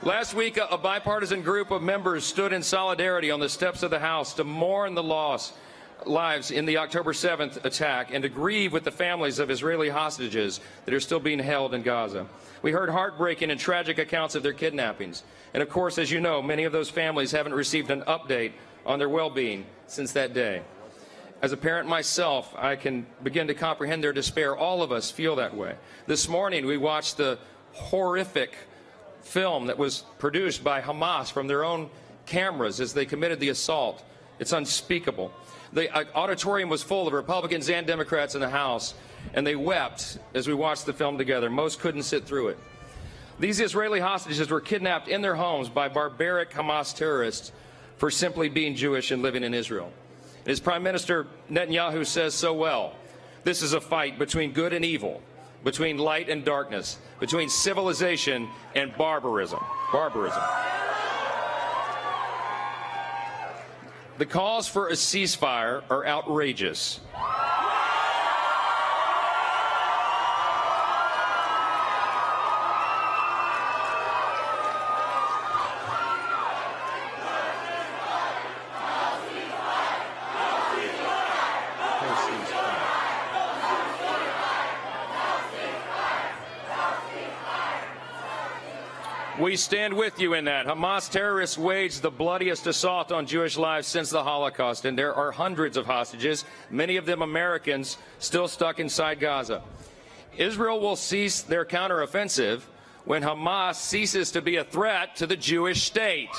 Last week, a bipartisan group of members stood in solidarity on the steps of the House to mourn the lives in the October 7th attack and to grieve with the families of Israeli hostages that are still being held in Gaza. We heard heartbreaking and tragic accounts of their kidnappings. And of course, as you know, many of those families haven't received an update on their well-being since that day. As a parent myself, I can begin to comprehend their despair. All of us feel that way. This morning, we watched the horrific film that was produced by Hamas from their own cameras as they committed the assault. It's unspeakable. The auditorium was full of Republicans and Democrats in the House, and they wept as we watched the film together. Most couldn't sit through it. These Israeli hostages were kidnapped in their homes by barbaric Hamas terrorists for simply being Jewish and living in Israel. And as Prime Minister Netanyahu says so well, this is a fight between good and evil, between light and darkness, between civilization and barbarism. The calls for a ceasefire are outrageous. We stand with you in that. Hamas terrorists waged the bloodiest assault on Jewish lives since the Holocaust, and there are hundreds of hostages, many of them Americans, still stuck inside Gaza. Israel will cease their counteroffensive when Hamas ceases to be a threat to the Jewish state.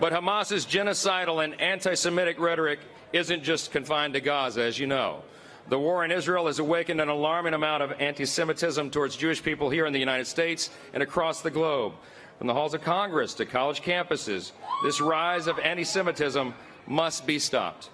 But Hamas's genocidal and anti-Semitic rhetoric isn't just confined to Gaza, as you know. The war in Israel has awakened an alarming amount of anti-Semitism towards Jewish people here in the United States and across the globe. From the halls of Congress to college campuses, this rise of anti-Semitism must be stopped.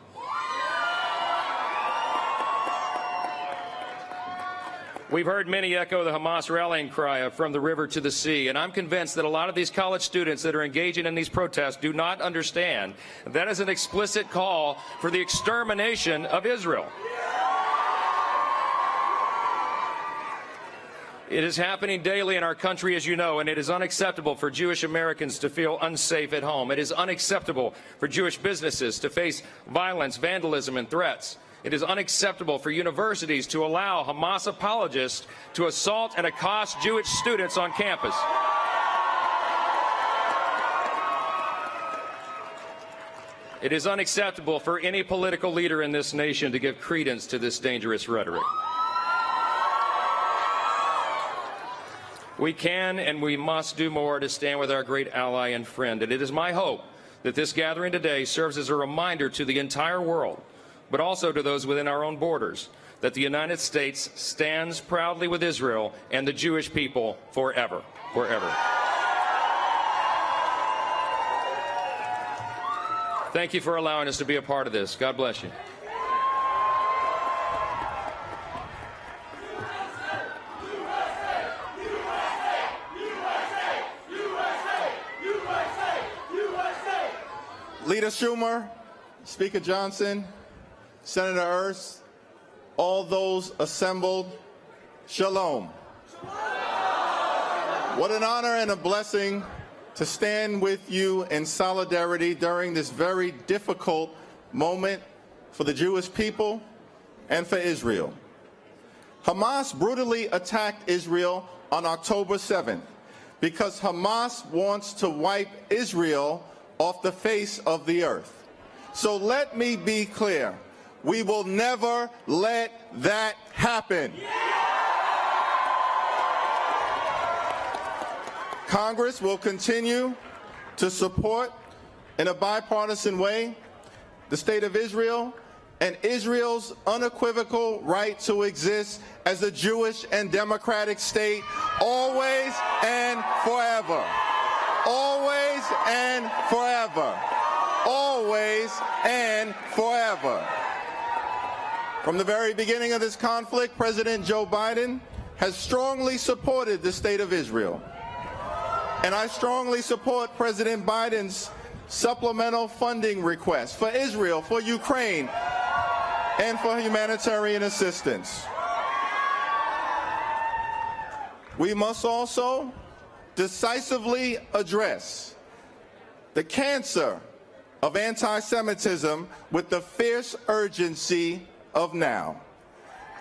We've heard many echo the Hamas rallying cry of "from the river to the sea," and I'm convinced that a lot of these college students that are engaging in these protests do not understand that is an explicit call for the extermination of Israel. It is happening daily in our country, as you know, and it is unacceptable for Jewish Americans to feel unsafe at home. It is unacceptable for Jewish businesses to face violence, vandalism, and threats. It is unacceptable for universities to allow Hamas apologists to assault and accost Jewish students on campus. It is unacceptable for any political leader in this nation to give credence to this dangerous rhetoric. We can and we must do more to stand with our great ally and friend, and it is my hope that this gathering today serves as a reminder to the entire world, but also to those within our own borders, that the United States stands proudly with Israel and the Jewish people forever, forever. Thank you for allowing us to be a part of this. God bless you. Leader Schumer, Speaker Johnson, Senator Ernst, all those assembled, shalom. What an honor and a blessing to stand with you in solidarity during this very difficult moment for the Jewish people and for Israel. Hamas brutally attacked Israel on October 7th because Hamas wants to wipe Israel off the face of the earth. So let me be clear. We will never let that happen. Congress will continue to support, in a bipartisan way, the state of Israel and Israel's unequivocal right to exist as a Jewish and democratic state, always and forever. Always and forever. Always and forever. From the very beginning of this conflict, President Joe Biden has strongly supported the state of Israel. And I strongly support President Biden's supplemental funding request for Israel, for Ukraine, and for humanitarian assistance. We must also decisively address the cancer of anti-Semitism with the fierce urgency of now.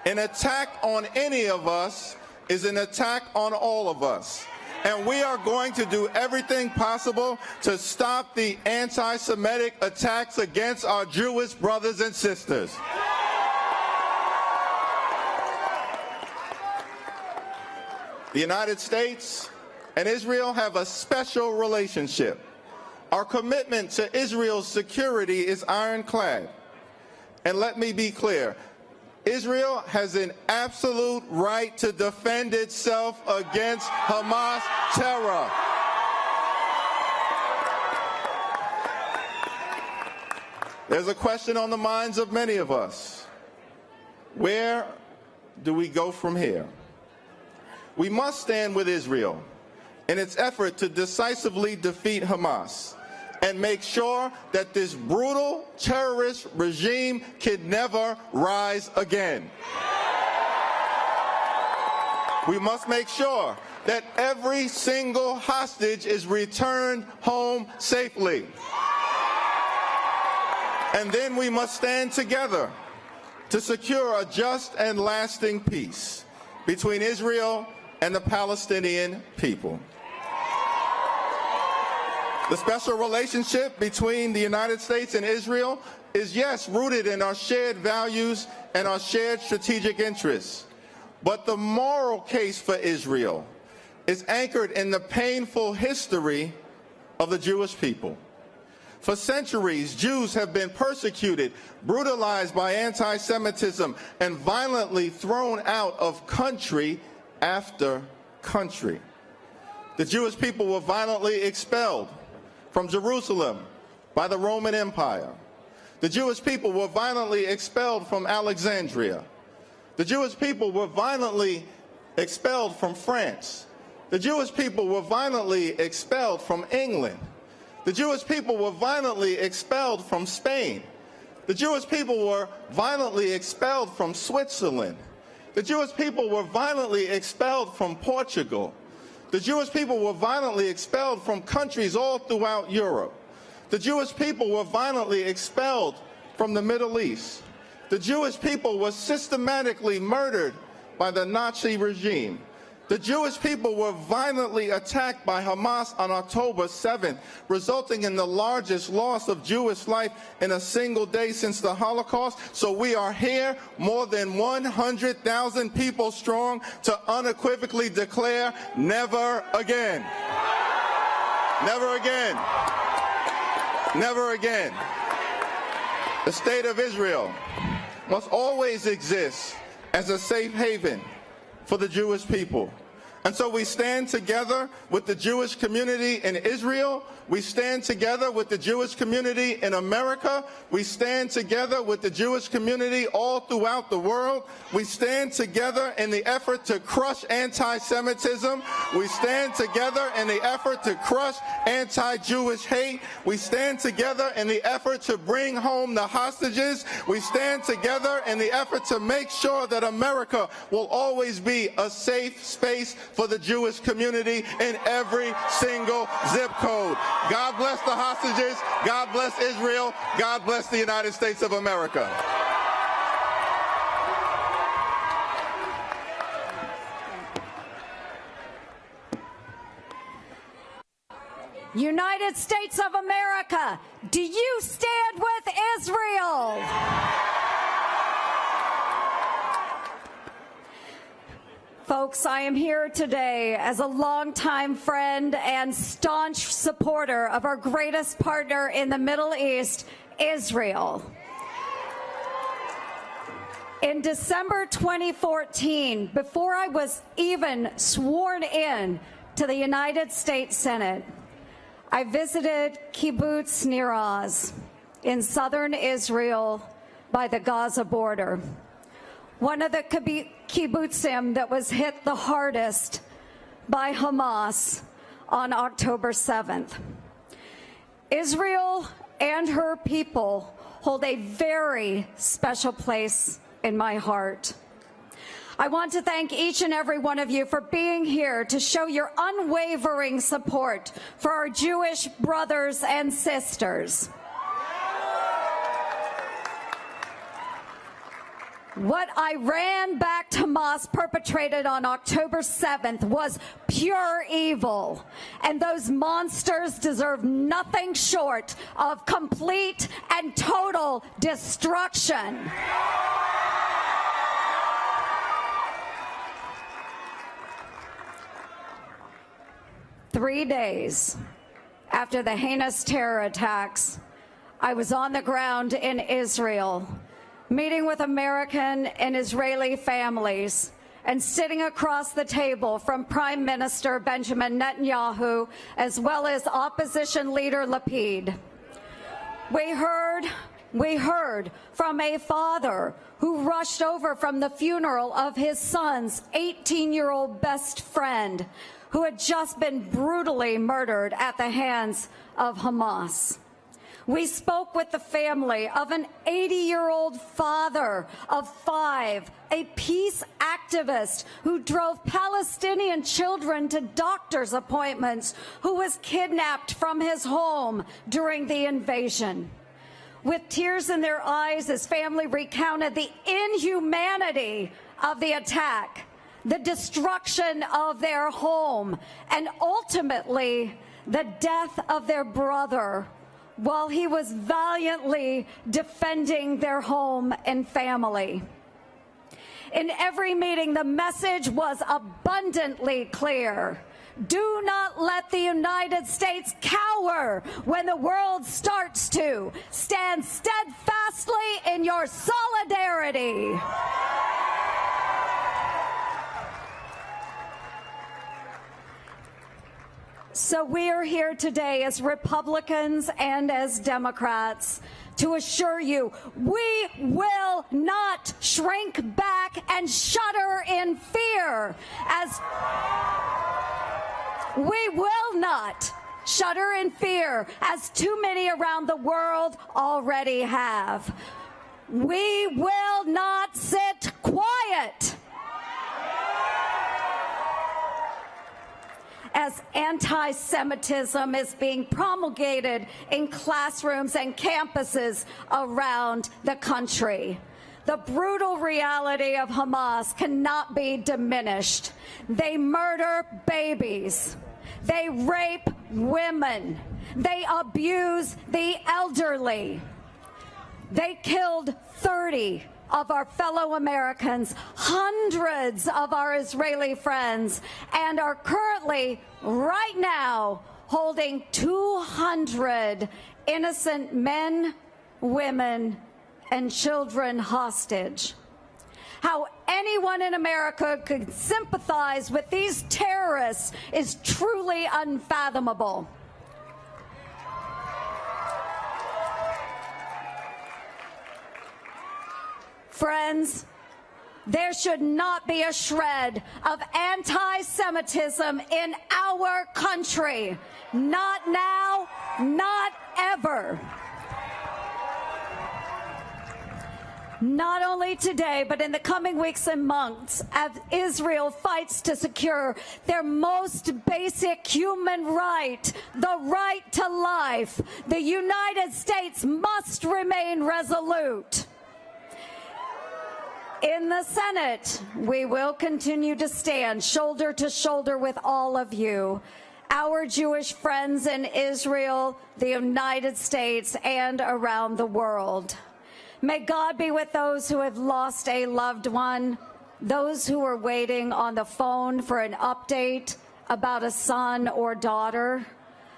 An attack on any of us is an attack on all of us. And we are going to do everything possible to stop the anti-Semitic attacks against our Jewish brothers and sisters. The United States and Israel have a special relationship. Our commitment to Israel's security is ironclad. And let me be clear, Israel has an absolute right to defend itself against Hamas terror. There's a question on the minds of many of us. Where do we go from here? We must stand with Israel in its effort to decisively defeat Hamas and make sure that this brutal terrorist regime can never rise again. We must make sure that every single hostage is returned home safely. And then we must stand together to secure a just and lasting peace between Israel and the Palestinian people. The special relationship between the United States and Israel is, yes, rooted in our shared values and our shared strategic interests. But the moral case for Israel is anchored in the painful history of the Jewish people. For centuries, Jews have been persecuted, brutalized by anti-Semitism, and violently thrown out of country after country. The Jewish people were violently expelled from Jerusalem by the Roman Empire. The Jewish people were violently expelled from Alexandria. The Jewish people were violently expelled from France. The Jewish people were violently expelled from England. The Jewish people were violently expelled from Spain. The Jewish people were violently expelled from Switzerland. The Jewish people were violently expelled from Portugal. The Jewish people were violently expelled from countries all throughout Europe. The Jewish people were violently expelled from the Middle East. The Jewish people were systematically murdered by the Nazi regime. The Jewish people were violently attacked by Hamas on October 7th, resulting in the largest loss of Jewish life in a single day since the Holocaust. So we are here, more than 100,000 people strong, to unequivocally declare never again. Never again. Never again. The state of Israel must always exist as a safe haven for the Jewish people. And so we stand together with the Jewish community in Israel. We stand together with the Jewish community in America. We stand together with the Jewish community all throughout the world. We stand together in the effort to crush anti-Semitism. We stand together in the effort to crush anti-Jewish hate. We stand together in the effort to bring home the hostages. We stand together in the effort to make sure that America will always be a safe space for the Jewish community in every single zip code. God bless the hostages. God bless Israel. God bless the United States of America. United States of America, do you stand with Israel? Folks, I am here today as a longtime friend and staunch supporter of our greatest partner in the Middle East, Israel. In December 2014, before I was even sworn in to the United States Senate, I visited Kibbutz Nir Oz in southern Israel by the Gaza border. One of the kibbutzim that was hit the hardest by Hamas on October 7th. Israel and her people hold a very special place in my heart. I want to thank each and every one of you for being here to show your unwavering support for our Jewish brothers and sisters. What Iran-backed Hamas perpetrated on October 7th was pure evil, and those monsters deserve nothing short of complete and total destruction. Three days after the heinous terror attacks, I was on the ground in Israel, meeting with American and Israeli families and sitting across the table from Prime Minister Benjamin Netanyahu as well as opposition leader Lapid. We heard from a father who rushed over from the funeral of his son's 18-year-old best friend who had just been brutally murdered at the hands of Hamas. We spoke with the family of an 80-year-old father of 5, a peace activist who drove Palestinian children to doctor's appointments, who was kidnapped from his home during the invasion. With tears in their eyes, his family recounted the inhumanity of the attack, the destruction of their home, and ultimately the death of their brother, while he was valiantly defending their home and family. In every meeting, the message was abundantly clear. Do not let the United States cower when the world starts to. Stand steadfastly in your solidarity. So we are here today as Republicans and as Democrats to assure you we will not shrink back and shudder in fear, as we will not shudder in fear as too many around the world already have. We will not sit quiet as anti-Semitism is being promulgated in classrooms and campuses around the country. The brutal reality of Hamas cannot be diminished. They murder babies. They rape women. They abuse the elderly. They killed 30 of our fellow Americans, hundreds of our Israeli friends, and are currently, right now, holding 200 innocent men, women, and children hostage. How anyone in America could sympathize with these terrorists is truly unfathomable. Friends, there should not be a shred of anti-Semitism in our country. Not now, not ever. Not only today, but in the coming weeks and months, as Israel fights to secure their most basic human right, the right to life, the United States must remain resolute. In the Senate, we will continue to stand shoulder to shoulder with all of you, our Jewish friends in Israel, the United States, and around the world. May God be with those who have lost a loved one, those who are waiting on the phone for an update about a son or daughter,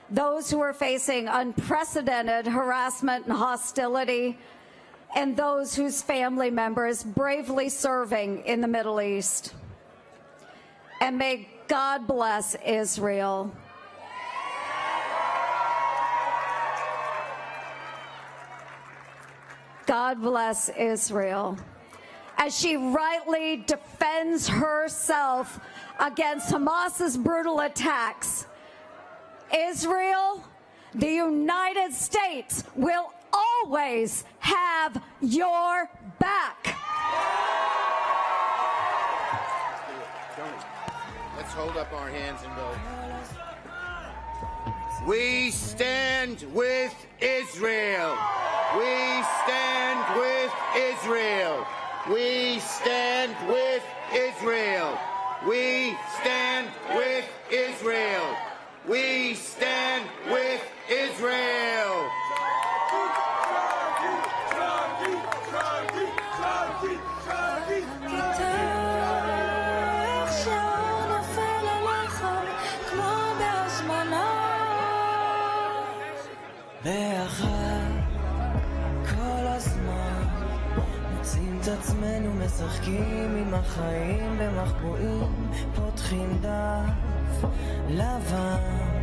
those who are facing unprecedented harassment and hostility, and those whose family members bravely serving in the Middle East. And may God bless Israel. God bless Israel as she rightly defends herself against Hamas's brutal attacks. Israel, the United States will always have your back. Let's hold up our hands and go. We stand with Israel. We stand with Israel. We stand with Israel. We stand with Israel. We stand with Israel. את עצמנו משחקים עם החיים במחבואים, פותחים דף לבן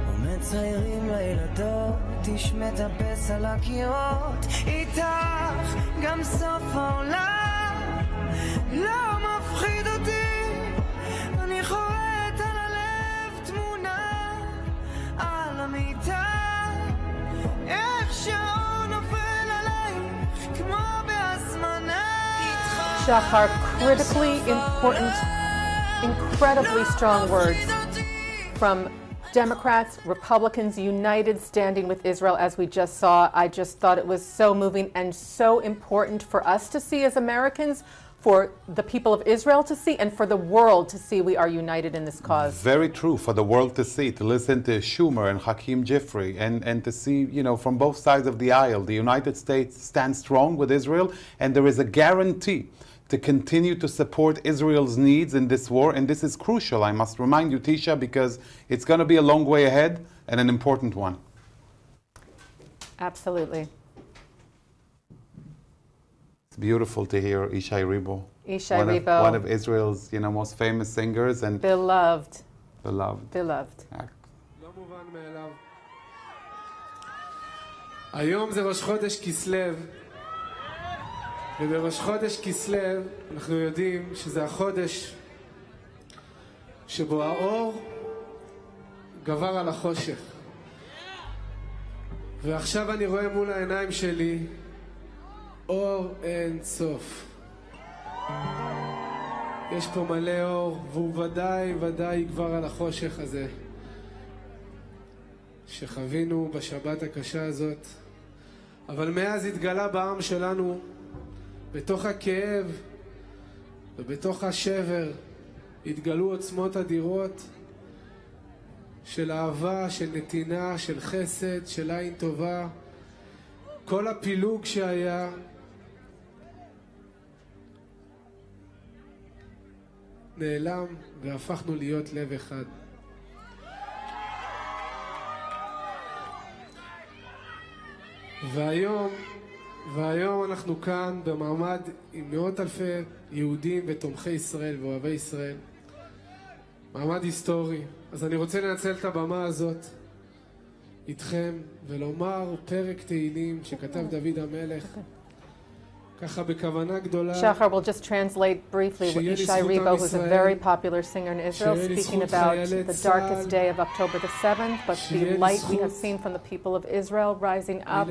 ומציירים לילדות איש מטפס על הקירות. איתך גם סוף העולם לא מפחיד אותי, אני חורט על הלב תמונה על המיטה, איך שעון נופל עלייך כמו Shahar, critically important, incredibly strong words from Democrats, Republicans, united standing with Israel, as we just saw. I just thought it was so moving and so important for us to see as Americans, for the people of Israel to see, and for the world to see we are united in this cause. Very true, for the world to see, to listen to Schumer and Hakeem Jeffrey, and to see, from both sides of the aisle, the United States stands strong with Israel, and there is a guarantee to continue to support Israel's needs in this war, and this is crucial, I must remind you, Teisha, because it's going to be a long way ahead and an important one. Absolutely. It's beautiful to hear Ishai Ribo. Ishai Ribo. One of Israel's, most famous singers and beloved. Beloved. לא מובן מאליו. היום זה ראש חודש כסלו, ובראש חודש כסלו אנחנו יודעים שזה החודש שבו האור גבר על החושך. ועכשיו אני רואה מול העיניים שלי אור אין סוף. יש פה מלא אור, והוא ודאי יגבר על החושך הזה שחווינו בשבת הקשה הזאת. אבל מאז התגלה בעם שלנו, בתוך הכאב ובתוך השבר, התגלו עוצמות אדירות של אהבה, של נתינה, של חסד, של עין טובה. כל הפילוג שהיה נעלם והפכנו להיות לב אחד. והיום אנחנו כאן במעמד עם מאות אלפי יהודים ותומכי ישראל ואוהבי ישראל. מעמד היסטורי. אז אני רוצה לנצל את הבמה הזאת איתכם ולומר פרק תהילים שכתב דוד המלך. Shahar will just translate briefly what Ishai Ribo, who's a very popular singer in Israel, speaking about the darkest day of October the 7th, but the light we have seen from the people of Israel rising up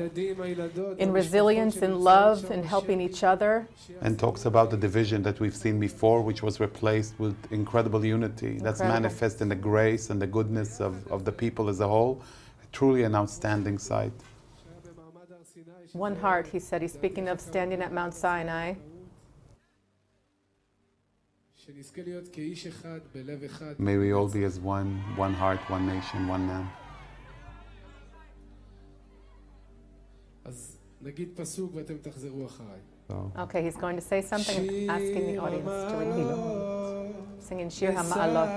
in resilience, in love, in helping each other. And talks about the division that we've seen before, which was replaced with incredible unity. That's manifest in the grace and the goodness of the people as a whole. Truly an outstanding sight. One heart, he said. He's speaking of standing at Mount Sinai. May we all be as one heart, one nation, one man. Okay, he's going to say something and asking the audience to repeat. Singing Shir HaMa'alot.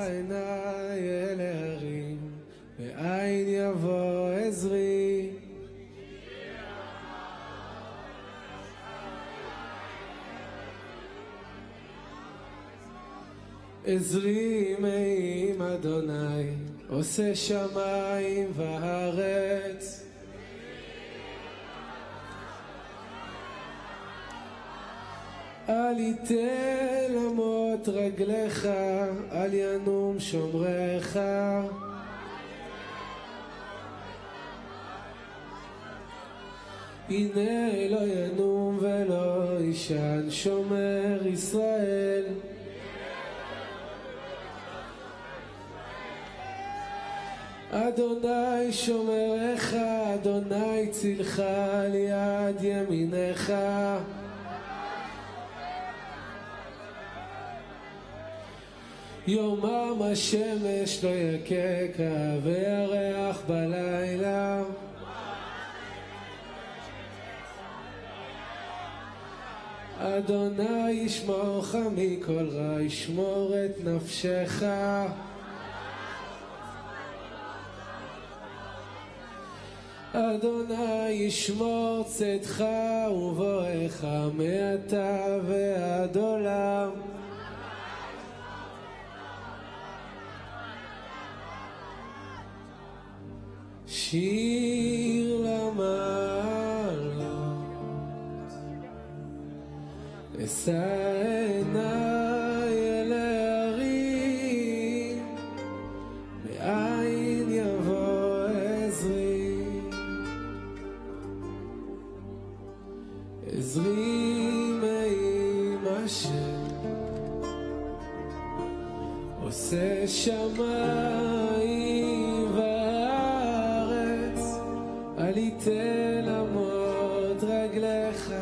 עזרי מעם אדוני, עושה שמיים וארץ. אל ייתן למוט רגליך, אל ינום שומרך. הנה לא ינום ולא ישן שומר ישראל. אדוני שומרך, אדוני צילך על יד ימינך. יומם השמש לא יקקה וירח בלילה. אדוני ישמורך מכל רע, ישמור את נפשך. אדוני ישמור צאתך ובואך מעתה ועד עולם. שיר למעלות, אשא עיניי אל ההרים, מאין יבוא עזרי. עזרי מעם אשר עושה שמיים וארץ. אל ייתן למוט רגליך,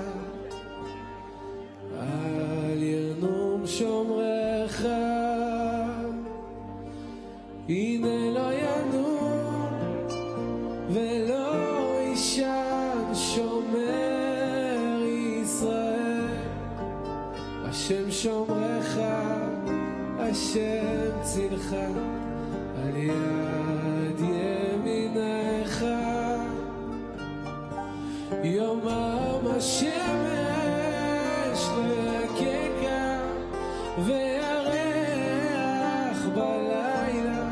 אל ינום שומרך. הנה לא ינום ולא ישן שומר ישראל, השם שומרך, השם צילך, על יד ימינך. יומם השמש לא יככה, וירח בלילה,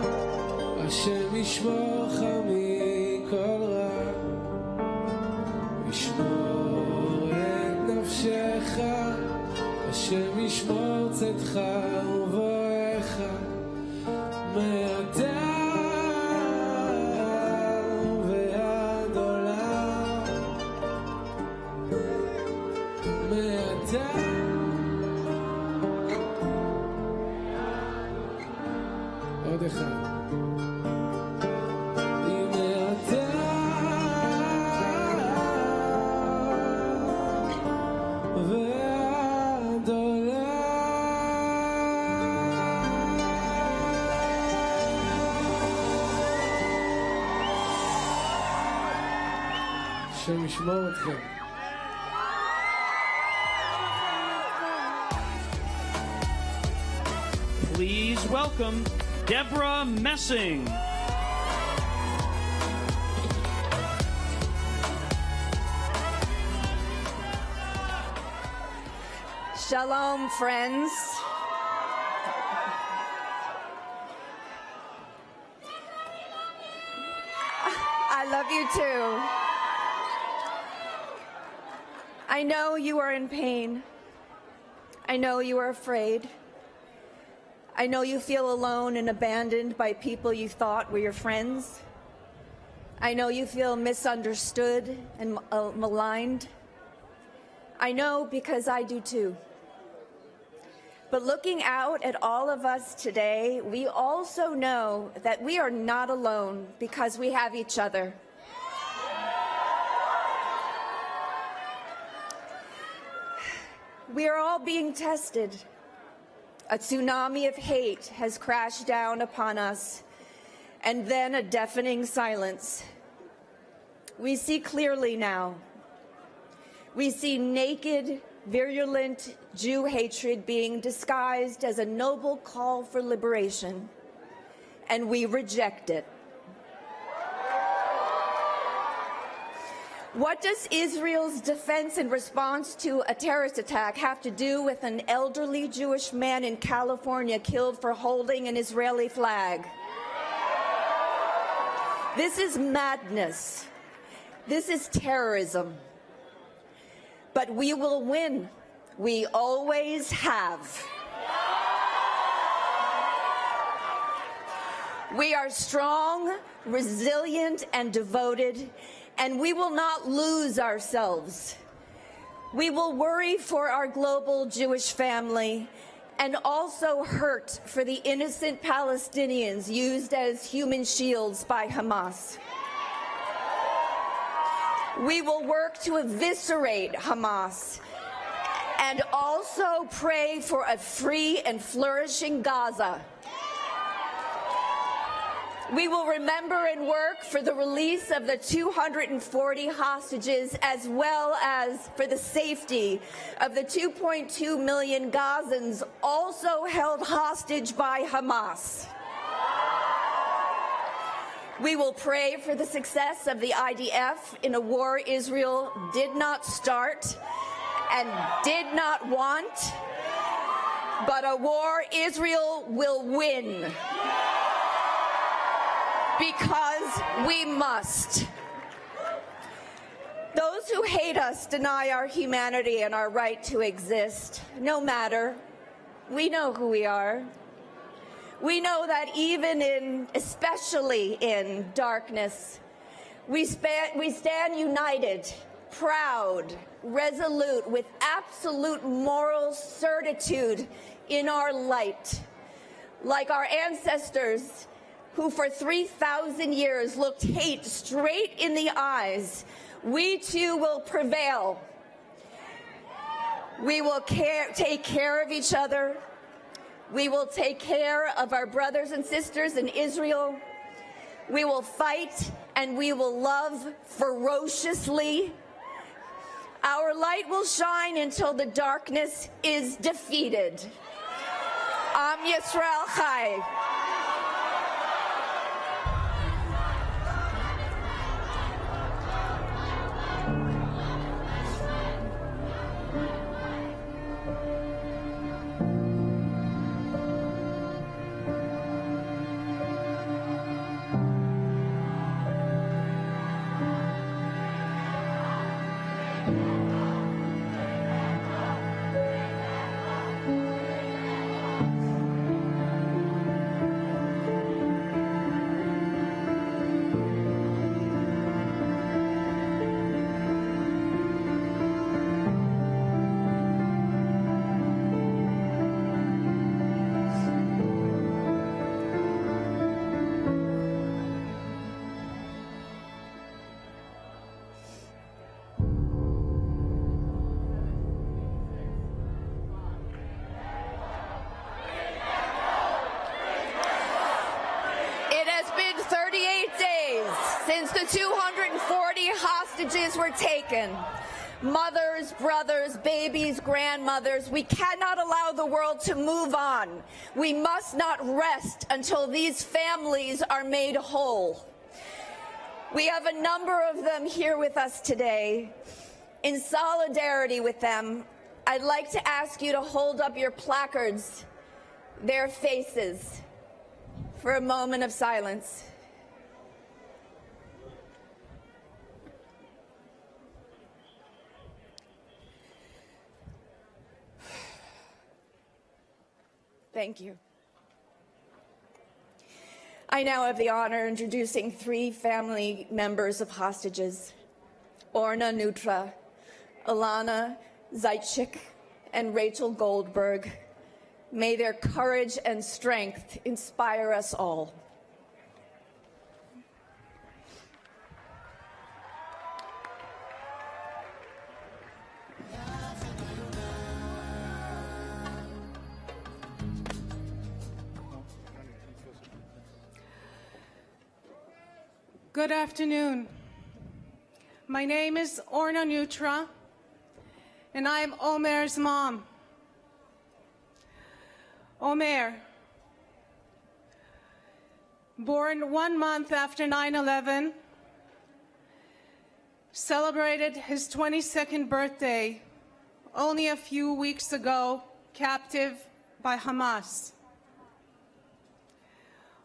השם ישמורך מכל רע, ישמור את נפשך, השם ישמור צאתך ובואך, מעתה ועד עולם, מעתה. עוד אחד. השם ישמור אתכם. Please welcome Deborah Messing. Shalom, friends. I love you too. I know you are in pain. I know you are afraid. I know you feel alone and abandoned by people you thought were your friends. I know you feel misunderstood and maligned. I know because I do too. But looking out at all of us today, we also know that we are not alone because we have each other. We are all being tested. A tsunami of hate has crashed down upon us, and then a deafening silence. We see clearly now. We see naked, virulent Jew hatred being disguised as a noble call for liberation, and we reject it. What does Israel's defense in response to a terrorist attack have to do with an elderly Jewish man in California killed for holding an Israeli flag? This is madness. This is terrorism. But we will win. We always have. We are strong, resilient, and devoted, and we will not lose ourselves. We will worry for our global Jewish family and also hurt for the innocent Palestinians used as human shields by Hamas. We will work to eviscerate Hamas and also pray for a free and flourishing Gaza. We will remember and work for the release of the 240 hostages as well as for the safety of the 2.2 million Gazans also held hostage by Hamas. We will pray for the success of the IDF in a war Israel did not start and did not want, but a war Israel will win. Because we must. Those who hate us deny our humanity and our right to exist. No matter. We know who we are. We know that especially in darkness, we stand united, proud, resolute, with absolute moral certitude in our light. Like our ancestors who for 3,000 years looked hate straight in the eyes, we too will prevail. We will take care of each other. We will take care of our brothers and sisters in Israel. We will fight and we will love ferociously Our light will shine until the darkness is defeated. Am Yisrael Chai. Since the 240 hostages were taken, mothers, brothers, babies, grandmothers, we cannot allow the world to move on. We must not rest until these families are made whole. We have a number of them here with us today. In solidarity with them, I'd like to ask you to hold up your placards, their faces, for a moment of silence. Thank you. I now have the honor of introducing three family members of hostages, Orna Nutra, Alana Zaitchik, and Rachel Goldberg. May their courage and strength inspire us all. Good afternoon. My name is Orna Nutra, and I am Omer's mom. Omer, born 1 month after 9/11, celebrated his 22nd birthday only a few weeks ago, captive by Hamas.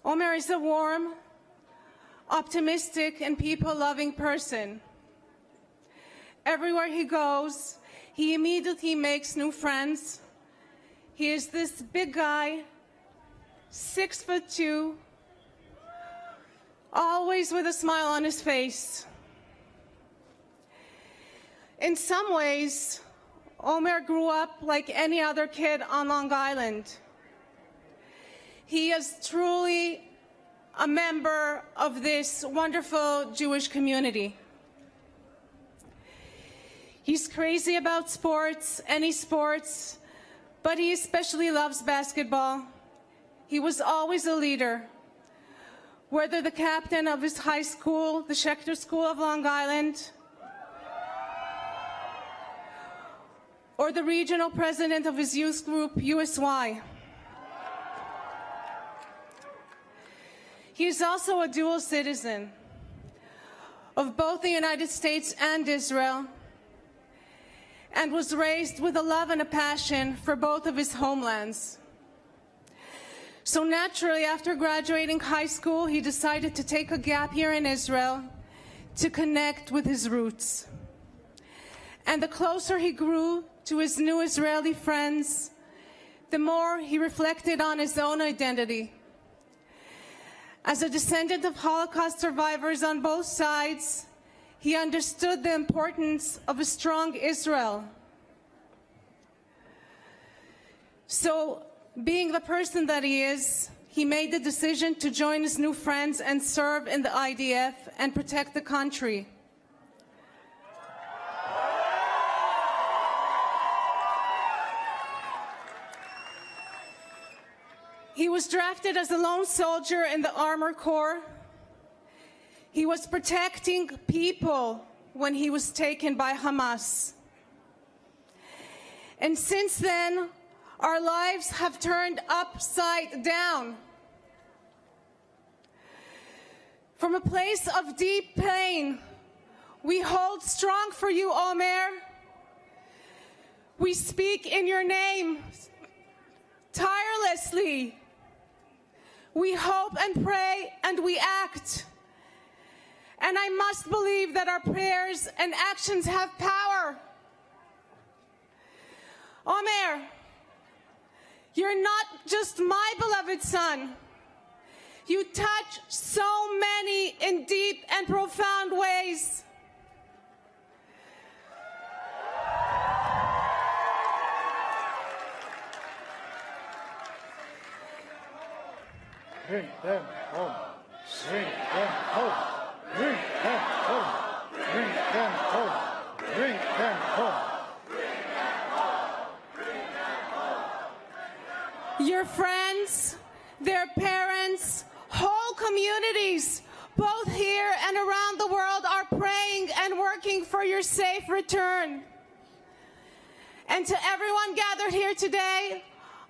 Omer is a warm, optimistic, and people-loving person. Everywhere he goes, he immediately makes new friends. He is this big guy, 6'2", always with a smile on his face. In some ways, Omer grew up like any other kid on Long Island. He is truly a member of this wonderful Jewish community. He's crazy about sports, any sports, but he especially loves basketball. He was always a leader, whether the captain of his high school, the Schechter School of Long Island, or the regional president of his youth group, USY. He is also a dual citizen of both the United States and Israel, and was raised with a love and a passion for both of his homelands. So naturally, after graduating high school, he decided to take a gap year in Israel to connect with his roots. And the closer he grew to his new Israeli friends, the more he reflected on his own identity. As a descendant of Holocaust survivors on both sides, he understood the importance of a strong Israel. So, being the person that he is, he made the decision to join his new friends and serve in the IDF and protect the country. He was drafted as a lone soldier in the Armor Corps. He was protecting people when he was taken by Hamas. And since then, our lives have turned upside down. From a place of deep pain, we hold strong for you, Omer. We speak in your name tirelessly. We hope and pray and we act. And I must believe that our prayers and actions have power. Omer, you're not just my beloved son. You touch so many in deep and profound ways. Bring them home. Bring them home. Bring them home. Bring them home. Bring them home. Your friends, their parents, whole communities, both here and around the world, are praying and working for your safe return. And to everyone gathered here today,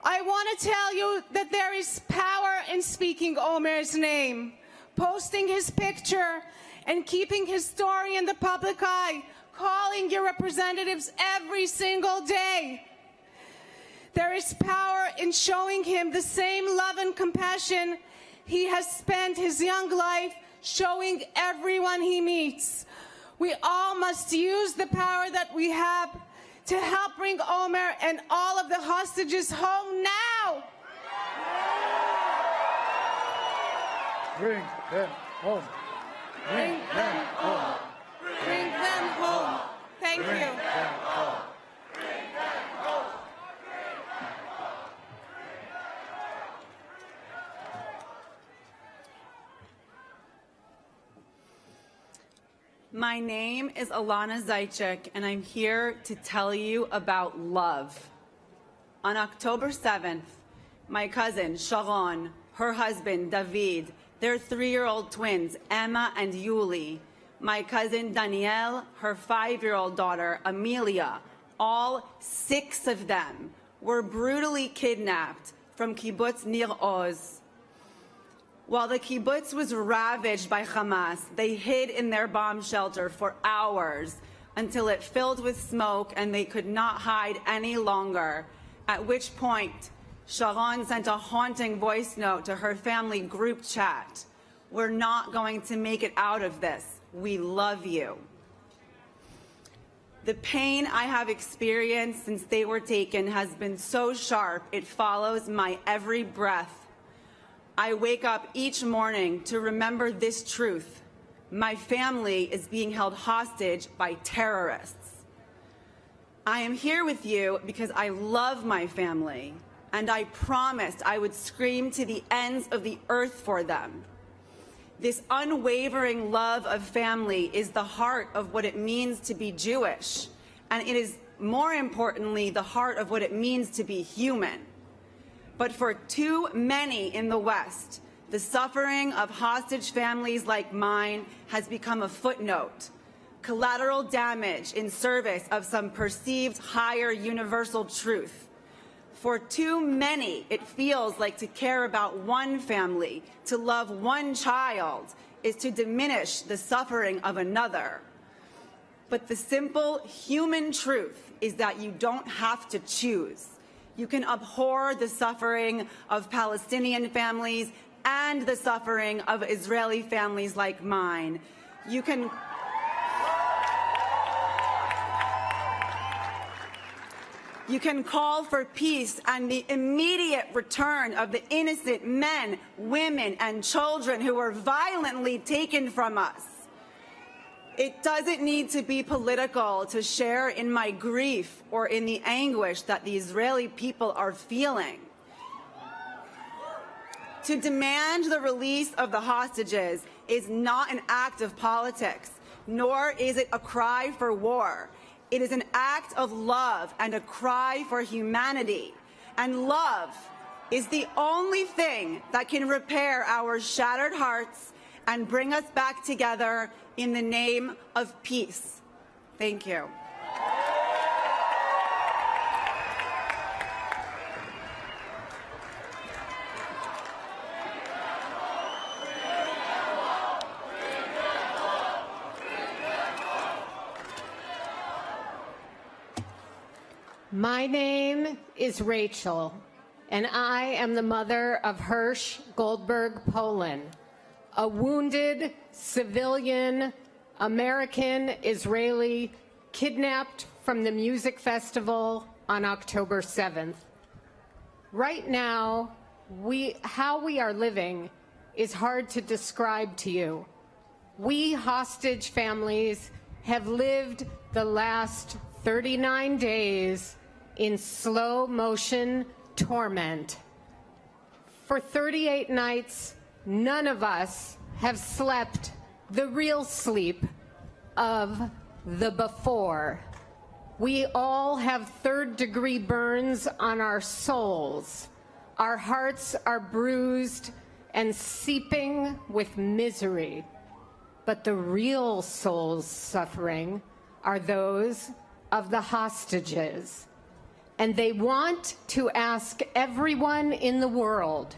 I want to tell you that there is power in speaking Omer's name, posting his picture, and keeping his story in the public eye, calling your representatives every single day. There is power in showing him the same love and compassion he has spent his young life showing everyone he meets. We all must use the power that we have to help bring Omer and all of the hostages home now. Bring them home. Bring them home. Bring them home. Thank you. Bring them home. My name is Alana Zajcik, and I'm here to tell you about love. On October 7th, my cousin, Sharon, her husband, David, their 3-year-old twins, Emma and Yuli, my cousin, Danielle, her 5-year-old daughter, Amelia, all 6 of them were brutally kidnapped from kibbutz Nir Oz. While the kibbutz was ravaged by Hamas, they hid in their bomb shelter for hours until it filled with smoke and they could not hide any longer, at which point Sharon sent a haunting voice note to her family group chat. We're not going to make it out of this. We love you. The pain I have experienced since they were taken has been so sharp it follows my every breath. I wake up each morning to remember this truth. My family is being held hostage by terrorists. I am here with you because I love my family, and I promised I would scream to the ends of the earth for them. This unwavering love of family is the heart of what it means to be Jewish, and it is, more importantly, the heart of what it means to be human. But for too many in the West, the suffering of hostage families like mine has become a footnote, collateral damage in service of some perceived higher universal truth. For too many, it feels like to care about one family, to love one child, is to diminish the suffering of another. But the simple human truth is that you don't have to choose. You can abhor the suffering of Palestinian families and the suffering of Israeli families like mine. You can call for peace and the immediate return of the innocent men, women, and children who were violently taken from us. It doesn't need to be political to share in my grief or in the anguish that the Israeli people are feeling. To demand the release of the hostages is not an act of politics, nor is it a cry for war. It is an act of love and a cry for humanity. And love is the only thing that can repair our shattered hearts and bring us back together in the name of peace. Thank you. My name is Rachel, and I am the mother of Hirsch Goldberg Poland, a wounded civilian American-Israeli kidnapped from the music festival on October 7th. Right now, how we are living is hard to describe to you. We hostage families have lived the last 39 days in slow motion torment. For 38 nights, none of us have slept the real sleep of the before. We all have third-degree burns on our souls. Our hearts are bruised and seeping with misery. But the real souls suffering are those of the hostages. And they want to ask everyone in the world,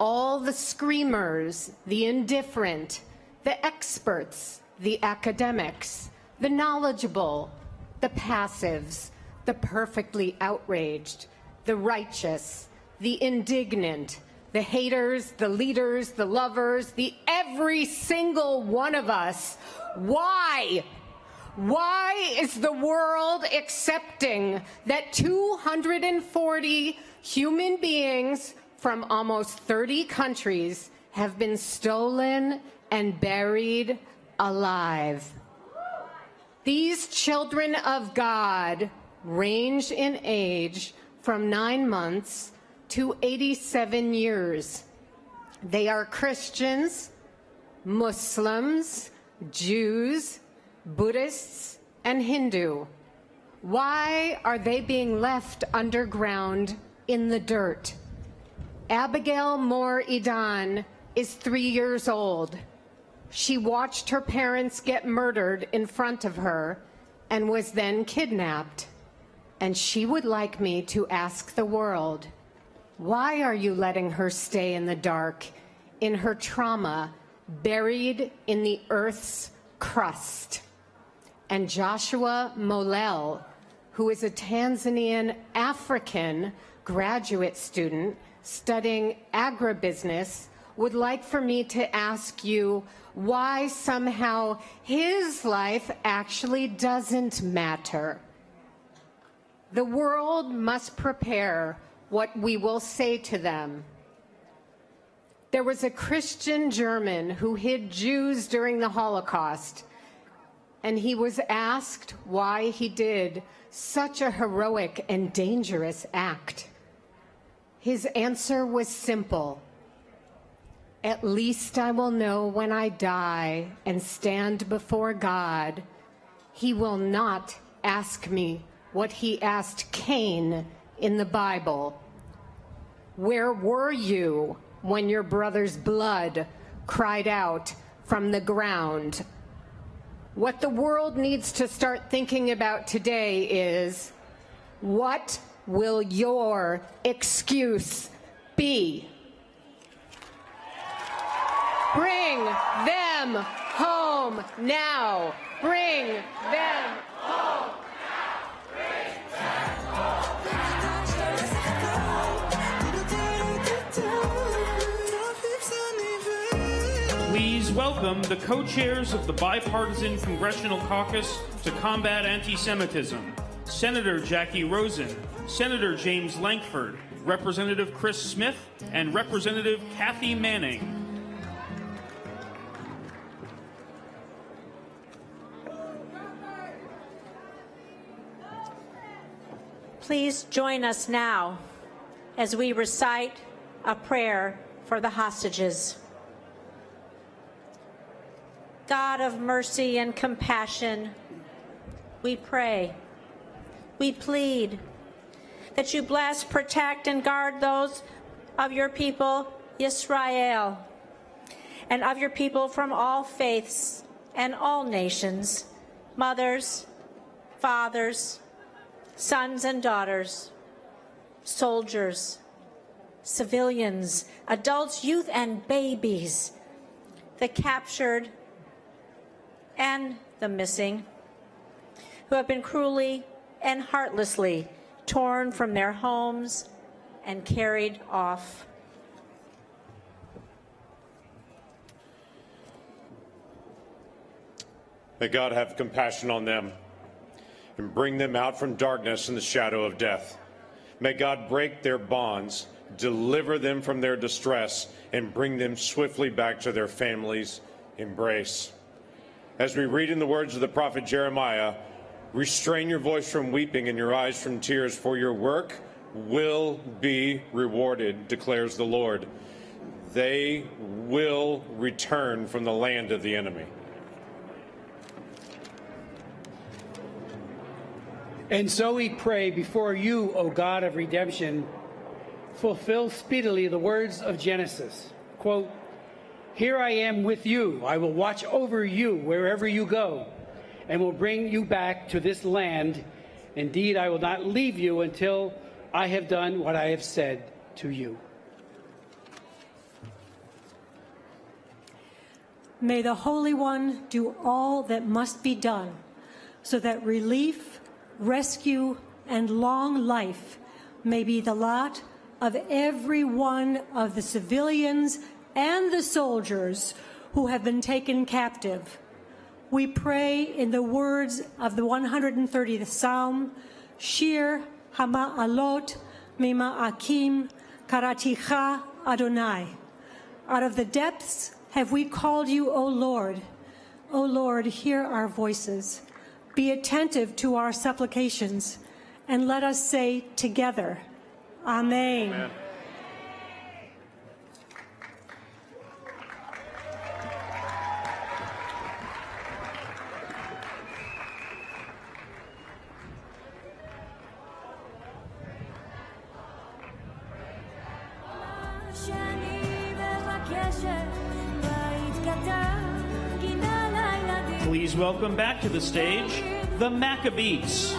all the screamers, the indifferent, the experts, the academics, the knowledgeable, the passives, the perfectly outraged, the righteous, the indignant, the haters, the leaders, the lovers, the every single one of us. Why? Why is the world accepting that 240 human beings from almost 30 countries have been stolen and buried alive? These children of God range in age from 9 months to 87 years. They are Christians, Muslims, Jews, Buddhists, and Hindu. Why are they being left underground in the dirt? Abigail Moore Idan is 3 years old. She watched her parents get murdered in front of her and was then kidnapped. And she would like me to ask the world, why are you letting her stay in the dark, in her trauma, buried in the earth's crust? And Joshua Molel, who is a Tanzanian African graduate student studying agribusiness, would like for me to ask you why somehow his life actually doesn't matter. The world must prepare what we will say to them. There was a Christian German who hid Jews during the Holocaust, and he was asked why he did such a heroic and dangerous act. His answer was simple: at least I will know when I die and stand before God, he will not ask me what he asked Cain in the Bible. Where were you when your brother's blood cried out from the ground? What the world needs to start thinking about today is, what will your excuse be? Bring them home now. Bring them home. Please welcome the co-chairs of the Bipartisan Congressional Caucus to Combat Anti-Semitism, Senator Jackie Rosen, Senator James Lankford, Representative Chris Smith, and Representative Kathy Manning. Please join us now as we recite a prayer for the hostages. God of mercy and compassion, we pray, we plead that you bless, protect, and guard those of your people, Israel, and of your people from all faiths and all nations, mothers, fathers, sons and daughters, soldiers, civilians, adults, youth, and babies, the captured and the missing, who have been cruelly and heartlessly torn from their homes and carried off. May God have compassion on them and bring them out from darkness and the shadow of death. May God break their bonds, deliver them from their distress, and bring them swiftly back to their families' embrace. As we read in the words of the prophet Jeremiah, restrain your voice from weeping and your eyes from tears, for your work will be rewarded, declares the Lord. They will return from the land of the enemy. And so we pray before you, O God of redemption, fulfill speedily the words of Genesis. Quote, "Here I am with you. I will watch over you wherever you go, and will bring you back to this land. Indeed, I will not leave you until I have done what I have said to you." May the Holy One do all that must be done, so that relief, rescue, and long life may be the lot of every one of the civilians and the soldiers who have been taken captive. We pray in the words of the 130th Psalm, Shir Hama'alot Mima'akim Karaticha Adonai. Out of the depths have we called you, O Lord. O Lord, hear our voices. Be attentive to our supplications, and let us say together, Amen. Amen. Please welcome back to the stage the Maccabees.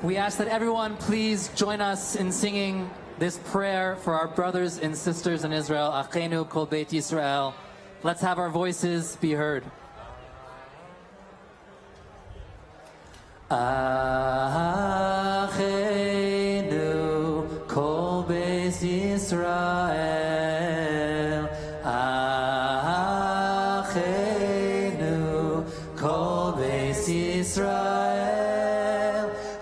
We ask that everyone please join us in singing this prayer for our brothers and sisters in Israel, Achenu Kol Beit Yisrael. Let's have our voices be heard. Achenu Kol Beit Yisrael, Achenu Kol Beit Yisrael,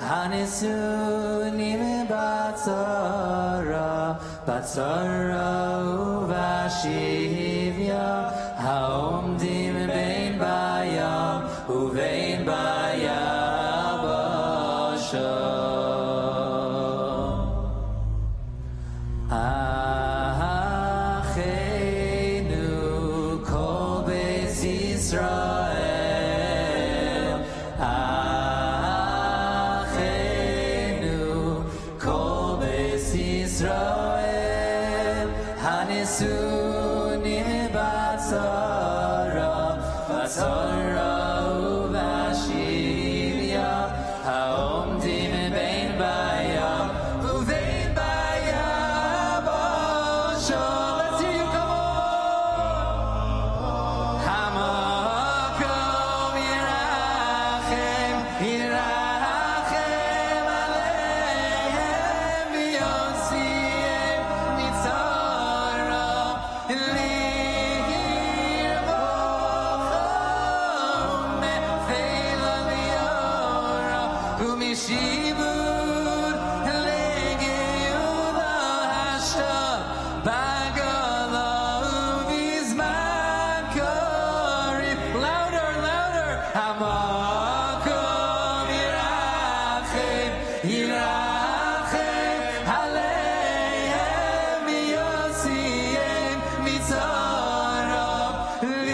Hanisunim Batzara, Batzara Uvashivya, Haomdim Bein Bayam Uvein Bayabasha. Achenu Kol Beit Yisrael, Achenu Kol Beit Yisrael, Hanisunim Batzara, Batzara Uvashivya, Haomdim Bein Bayam Uvein Bayabasha. Let's hear you, come on. Hamakom Yirachem, Yirachem Aleichem, V'yotzihem Mitzara, Lirvochom Mefela Liora, Umishibur Legeula Hashem, Bagala Uvizman Karim. Louder, louder. Hamakom Yirachem, Yirachem Aleichem, V'yotzihem Mitzara, Lirvochom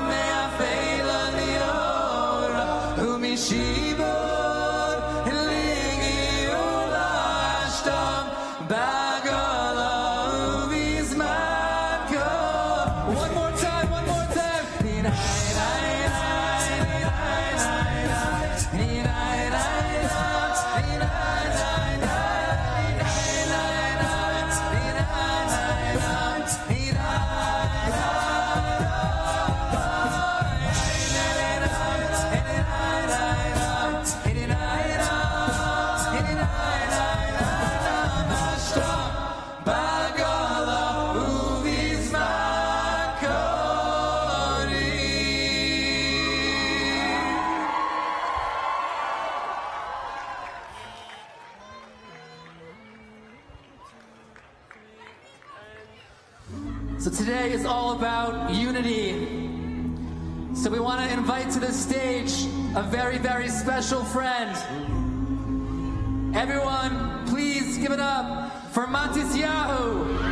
Mefela Liora, Umishibur Legeula Hashem, Bagala Uvizman Karim. One more time, one more time. So today is all about unity. So we want to invite to the stage a very, very special friend. Everyone, please give it up for Matisyahu.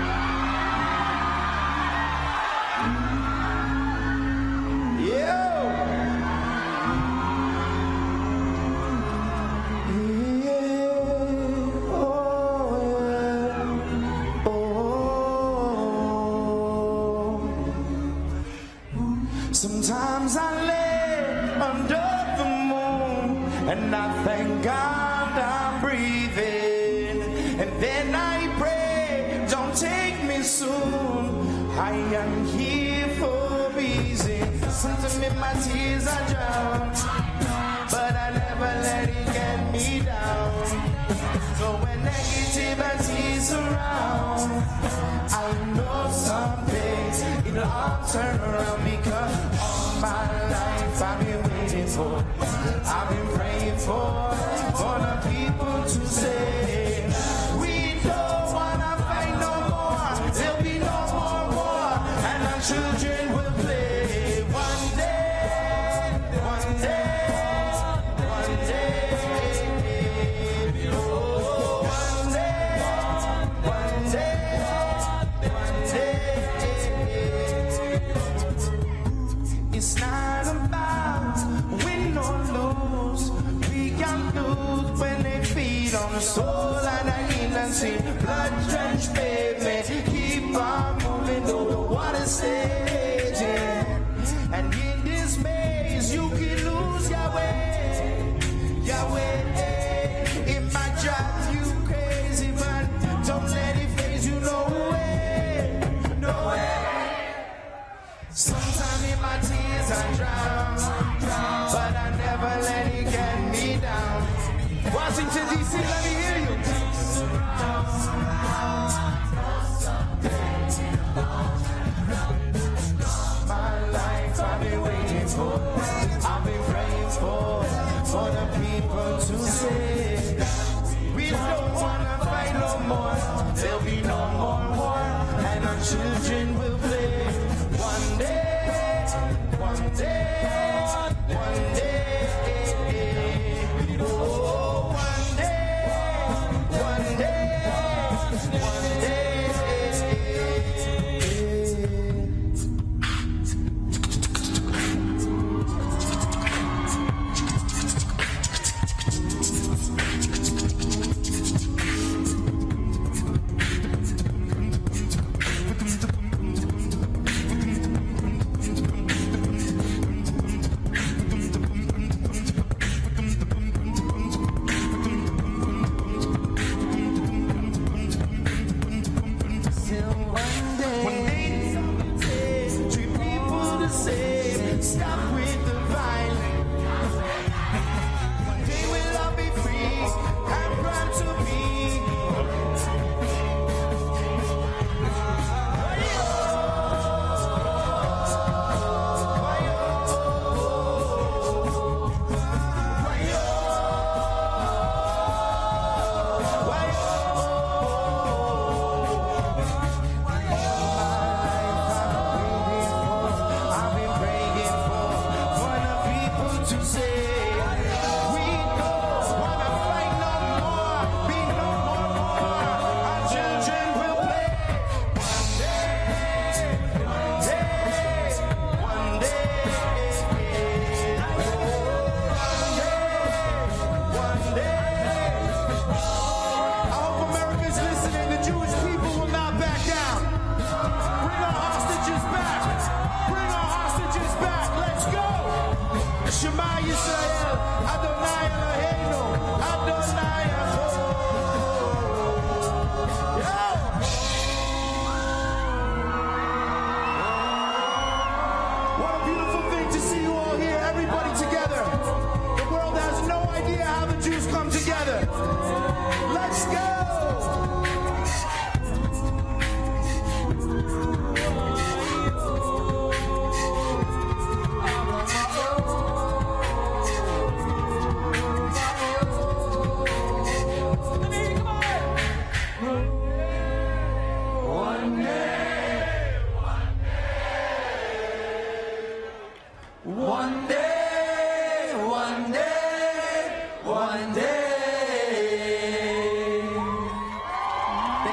Sometimes I lay under the moon and I thank God I'm breathing. And then I pray, don't take me soon. I am here for a reason. Sometimes my tears I drown, but I never let it get me down. So when negativity surround, I know someday it'll all turn around, because all my life I've been waiting for, I've been praying for the people to say, we don't wanna fight no more, there'll be no more war, and our children will play. One day, one day, one day, oh, one day, one day, one day. It's not about win or lose. We can lose when they feed on the soul and I innocent blood-drenched pavement. Keep on moving though the water's staging. And in this maze you can lose your way. Your way. It might drive you crazy, but don't let it phase you. No way. No way. Sometimes in my tears I drown, but I never let it get me down. Washington, D.C., let me hear you. My life I've been waiting for, I've been praying for the people to say, we don't wanna fight no more, there'll be no more war, and our children will play. One day, one day, one day, oh, one day, one day, one day.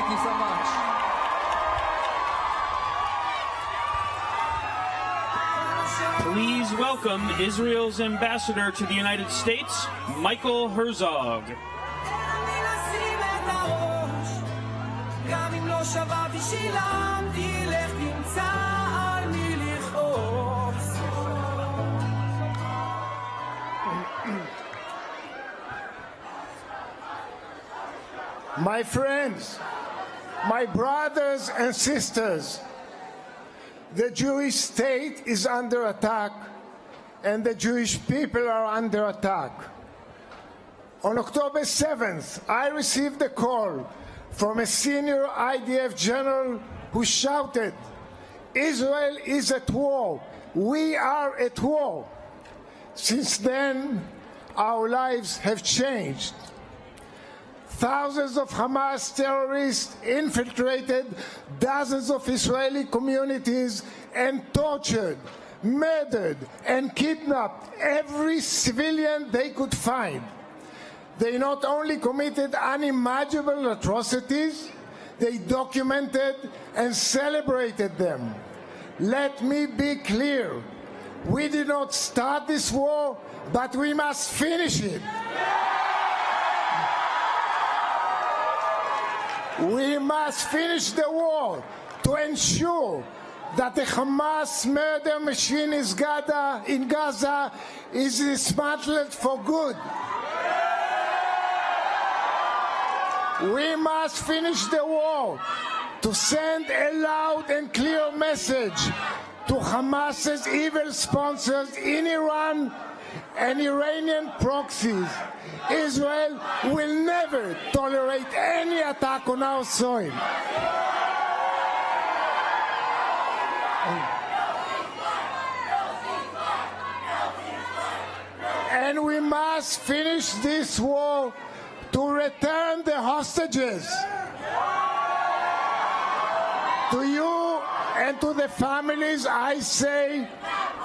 Thank you so much. Please welcome Israel's ambassador to the United States, Michael Herzog. My friends, my brothers and sisters, the Jewish state is under attack and the Jewish people are under attack. On October 7th, I received a call from a senior IDF general who shouted, "Israel is at war. We are at war." Since then, our lives have changed. Thousands of Hamas terrorists infiltrated dozens of Israeli communities and tortured, murdered, and kidnapped every civilian they could find. They not only committed unimaginable atrocities, they documented and celebrated them. Let me be clear. We did not start this war, but we must finish it. We must finish the war to ensure that the Hamas murder machine in Gaza is dismantled for good. We must finish the war to send a loud and clear message to Hamas's evil sponsors in Iran and Iranian proxies. Israel will never tolerate any attack on our soil. And we must finish this war to return the hostages. To you and to the families, I say,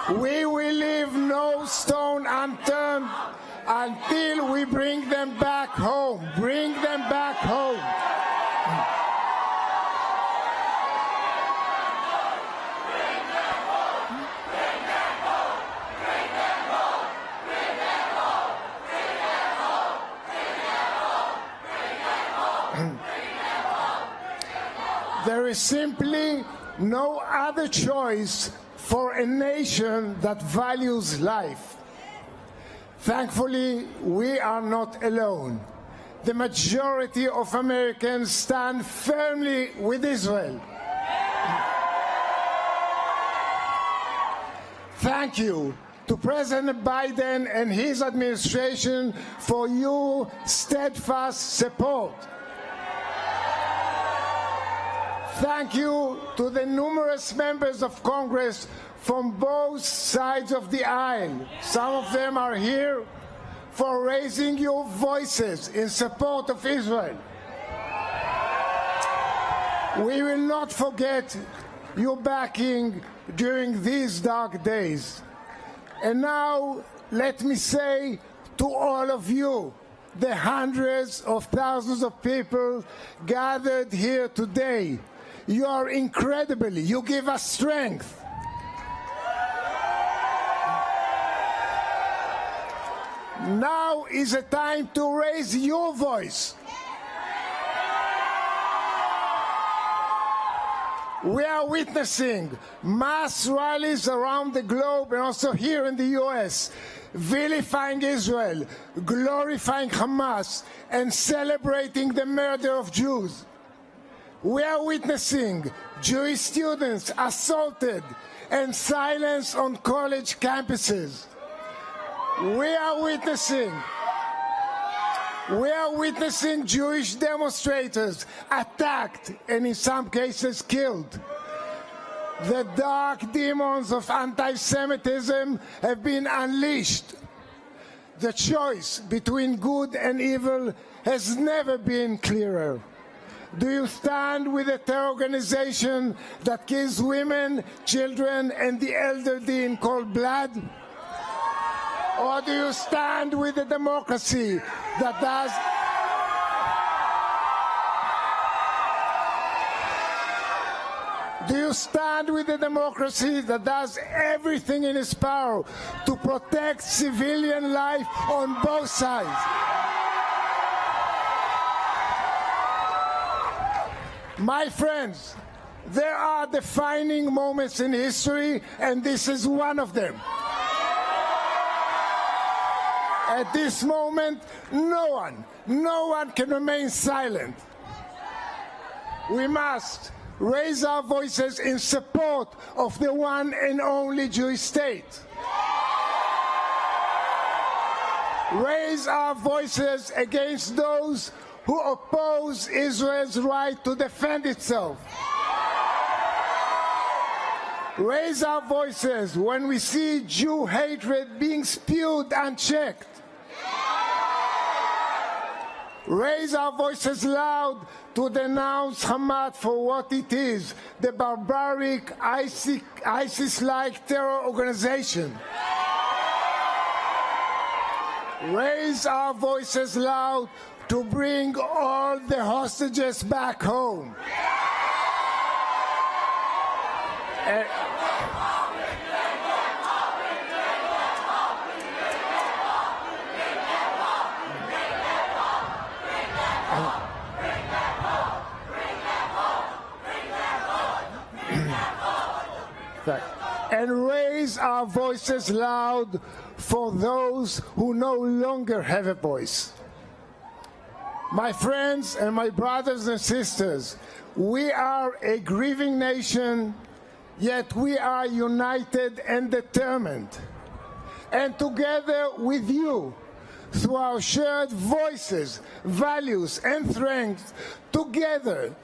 we will leave no stone unturned until we bring them back home. Bring them back home. There is simply no other choice for a nation that values life. Thankfully, we are not alone. The majority of Americans stand firmly with Israel. Thank you to President Biden and his administration for your steadfast support. Thank you to the numerous members of Congress from both sides of the aisle. Some of them are here for raising your voices in support of Israel. We will not forget your backing during these dark days. And now, let me say to all of you, the hundreds of thousands of people gathered here today, you are incredible. You give us strength. Now is a time to raise your voice. We are witnessing mass rallies around the globe and also here in the US, vilifying Israel, glorifying Hamas, and celebrating the murder of Jews. We are witnessing Jewish students assaulted and silenced on college campuses. We are witnessing Jewish demonstrators attacked and in some cases killed. The dark demons of anti-Semitism have been unleashed. The choice between good and evil has never been clearer. Do you stand with a terror organization that kills women, children, and the elderly in cold blood? Or do you stand with a democracy that does... Do you stand with a democracy that does everything in its power to protect civilian life on both sides? My friends, there are defining moments in history, and this is one of them. At this moment, no one can remain silent. We must raise our voices in support of the one and only Jewish state. Raise our voices against those who oppose Israel's right to defend itself. Raise our voices when we see Jew hatred being spewed unchecked. Raise our voices loud to denounce Hamas for what it is, the barbaric ISIS-like terror organization. Raise our voices loud to bring all the hostages back home. And raise our voices loud for those who no longer have a voice. My friends and my brothers and sisters, we are a grieving nation, yet we are united and determined. And together with you, through our shared voices, values, and strength, together,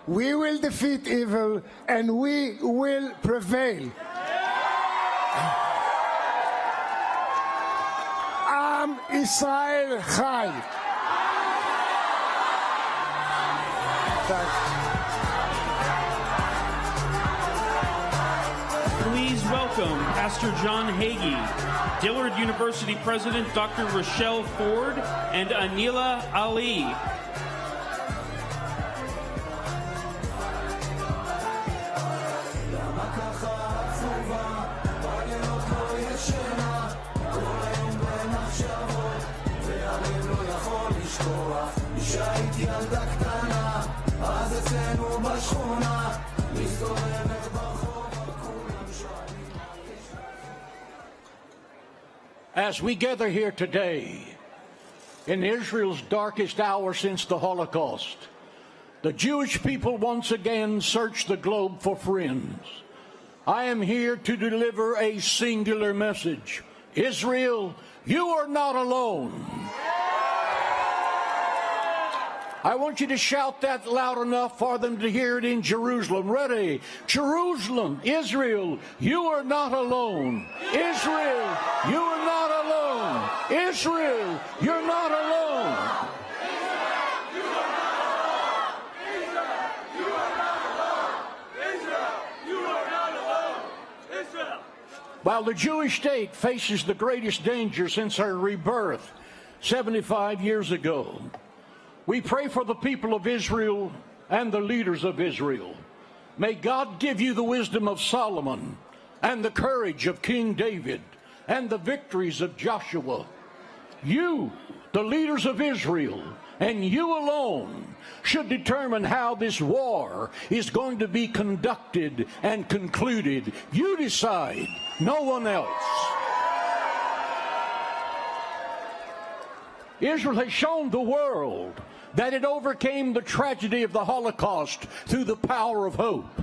we will defeat evil and we will prevail. Am Israel Chai. Please welcome Pastor John Hagee, Dillard University President Dr. Rochelle Ford, and Anila Ali. As we gather here today, in Israel's darkest hour since the Holocaust, the Jewish people once again search the globe for friends. I am here to deliver a singular message. Israel, you are not alone. I want you to shout that loud enough for them to hear it in Jerusalem. Ready? Jerusalem, Israel, you are not alone. Israel, you are not alone. Israel, you're not alone. While the Jewish state faces the greatest danger since her rebirth 75 years ago, we pray for the people of Israel and the leaders of Israel. May God give you the wisdom of Solomon and the courage of King David and the victories of Joshua. You, the leaders of Israel, and you alone should determine how this war is going to be conducted and concluded. You decide, no one else. Israel has shown the world that it overcame the tragedy of the Holocaust through the power of hope.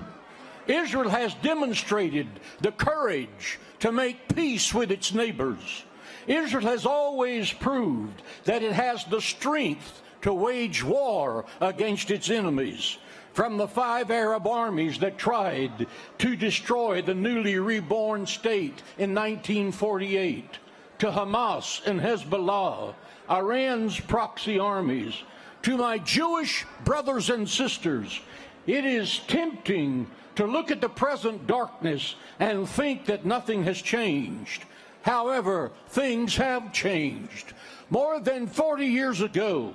Israel has demonstrated the courage to make peace with its neighbors. Israel has always proved that it has the strength to wage war against its enemies. From the 5 Arab armies that tried to destroy the newly reborn state in 1948, to Hamas and Hezbollah, Iran's proxy armies, to my Jewish brothers and sisters, it is tempting to look at the present darkness and think that nothing has changed. However, things have changed. More than 40 years ago,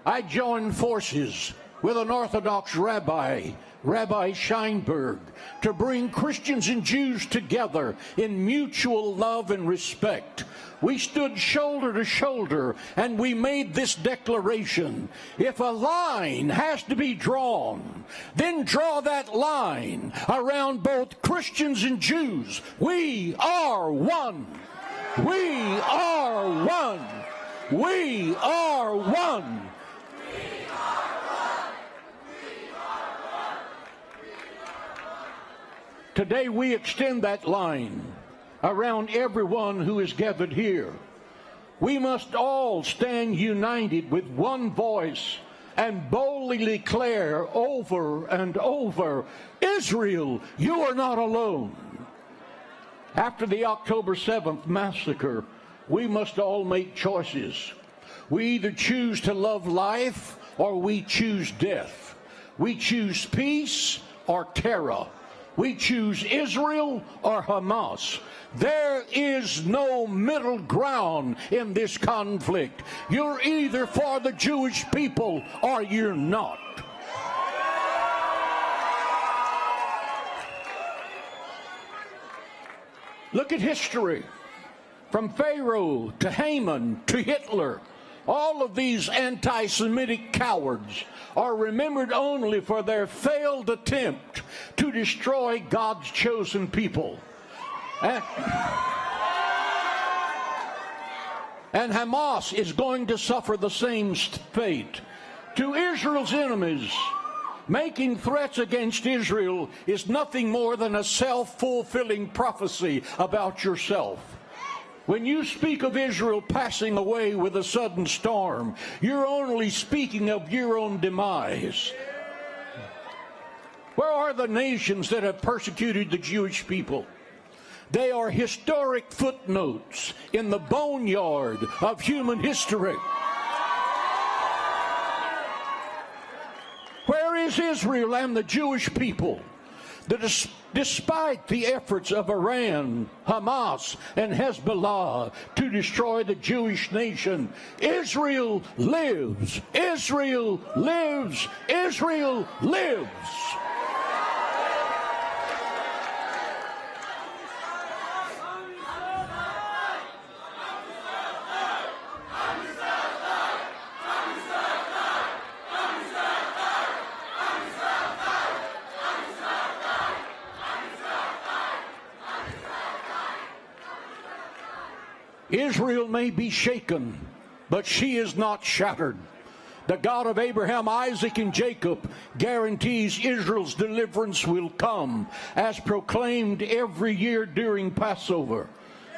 I joined forces with an Orthodox rabbi, Rabbi Scheinberg, to bring Christians and Jews together in mutual love and respect. We stood shoulder to shoulder and we made this declaration. If a line has to be drawn, then draw that line around both Christians and Jews. We are one. We are one. We are one. Today we extend that line around everyone who is gathered here. We must all stand united with one voice and boldly declare over and over, Israel, you are not alone. After the October 7th massacre, we must all make choices. We either choose to love life or we choose death. We choose peace or terror. We choose Israel or Hamas. There is no middle ground in this conflict. You're either for the Jewish people or you're not. Look at history. From Pharaoh to Haman to Hitler, all of these anti-Semitic cowards are remembered only for their failed attempt to destroy God's chosen people. And Hamas is going to suffer the same fate. To Israel's enemies, making threats against Israel is nothing more than a self-fulfilling prophecy about yourself. When you speak of Israel passing away with a sudden storm, you're only speaking of your own demise. Where are the nations that have persecuted the Jewish people? They are historic footnotes in the boneyard of human history. Where is Israel and the Jewish people? Despite the efforts of Iran, Hamas, and Hezbollah to destroy the Jewish nation, Israel lives. Israel lives. Israel lives. Israel may be shaken, but she is not shattered. The God of Abraham, Isaac, and Jacob guarantees Israel's deliverance will come, as proclaimed every year during Passover.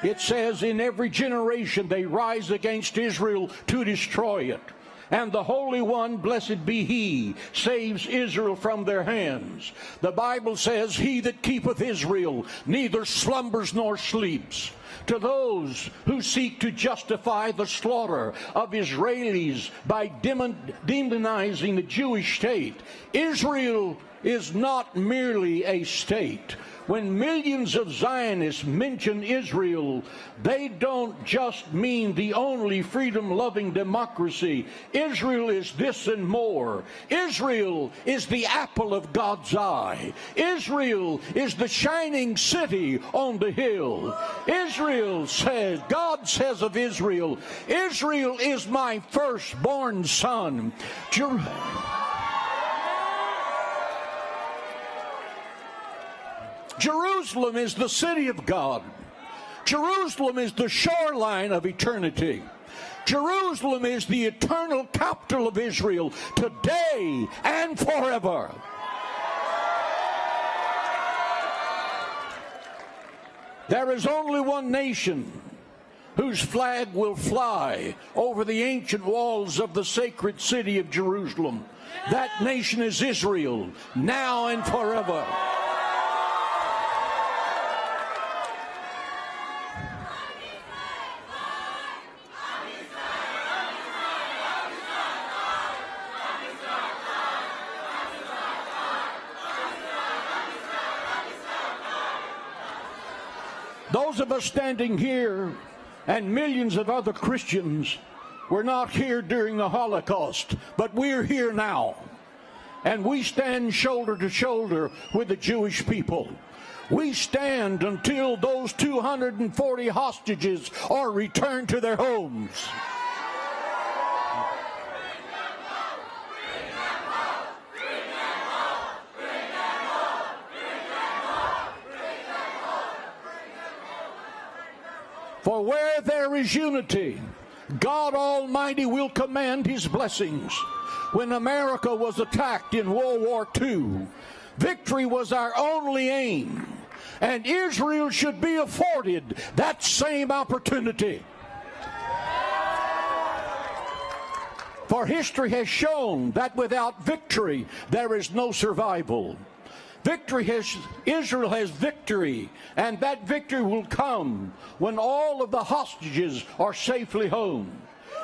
It says, in every generation they rise against Israel to destroy it. And the Holy One, blessed be He, saves Israel from their hands. The Bible says, He that keepeth Israel neither slumbers nor sleeps. To those who seek to justify the slaughter of Israelis by demonizing the Jewish state, Israel is not merely a state. When millions of Zionists mention Israel, they don't just mean the only freedom-loving democracy. Israel is this and more. Israel is the apple of God's eye. Israel is the shining city on the hill. Israel says, God says of Israel, Israel is my firstborn son. Jerusalem is the city of God. Jerusalem is the shoreline of eternity. Jerusalem is the eternal capital of Israel today and forever. There is only one nation whose flag will fly over the ancient walls of the sacred city of Jerusalem. That nation is Israel, now and forever. Those of us standing here and millions of other Christians were not here during the Holocaust, but we're here now. and we stand shoulder to shoulder with the Jewish people. We stand until those 240 hostages are returned to their homes. For where there is unity, God Almighty will command His blessings. When America was attacked in World War II, victory was our only aim, and Israel should be afforded that same opportunity. For history has shown that without victory, there is no survival. Israel has victory, and that victory will come when all of the hostages are safely home.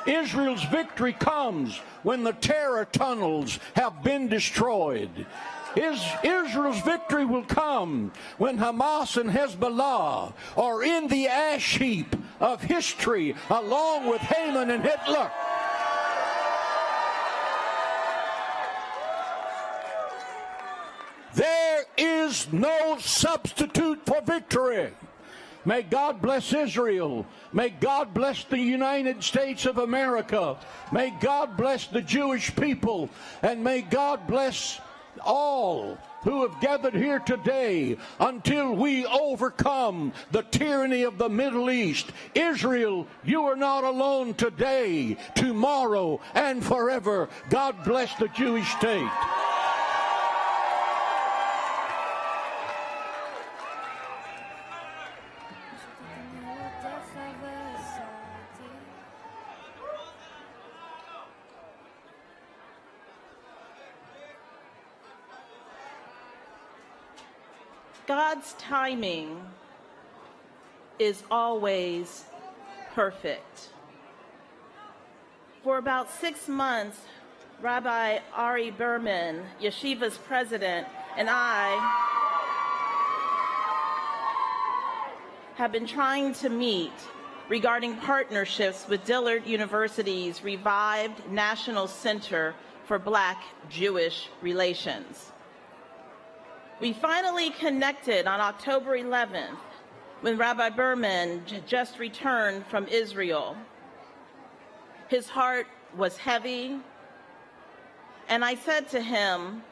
Israel's victory comes when the terror tunnels have been destroyed. Israel's victory will come when Hamas and Hezbollah are in the ash heap of history along with Haman and Hitler. There is no substitute for victory. May God bless Israel. May God bless the United States of America. May God bless the Jewish people. And may God bless all who have gathered here today until we overcome the tyranny of the Middle East. Israel, you are not alone today, tomorrow, and forever. God bless the Jewish state. God's timing is always perfect. For about 6 months, Rabbi Ari Berman, Yeshiva's president, and I have been trying to meet regarding partnerships with Dillard University's revived National Center for Black-Jewish Relations. We finally connected on October 11th when Rabbi Berman just returned from Israel. His heart was heavy, and I said to him,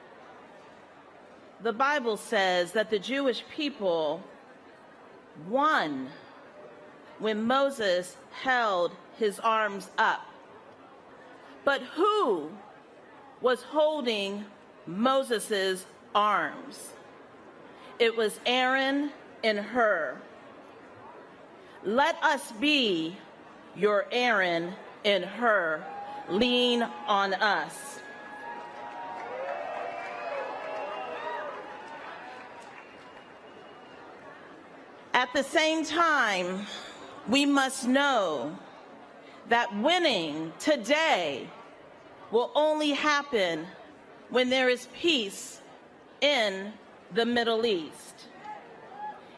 the Bible says that the Jewish people won when Moses held his arms up. But who was holding Moses's arms? It was Aaron and Hur. Let us be your Aaron and Hur. Lean on us. At the same time, we must know that winning today will only happen when there is peace in the Middle East,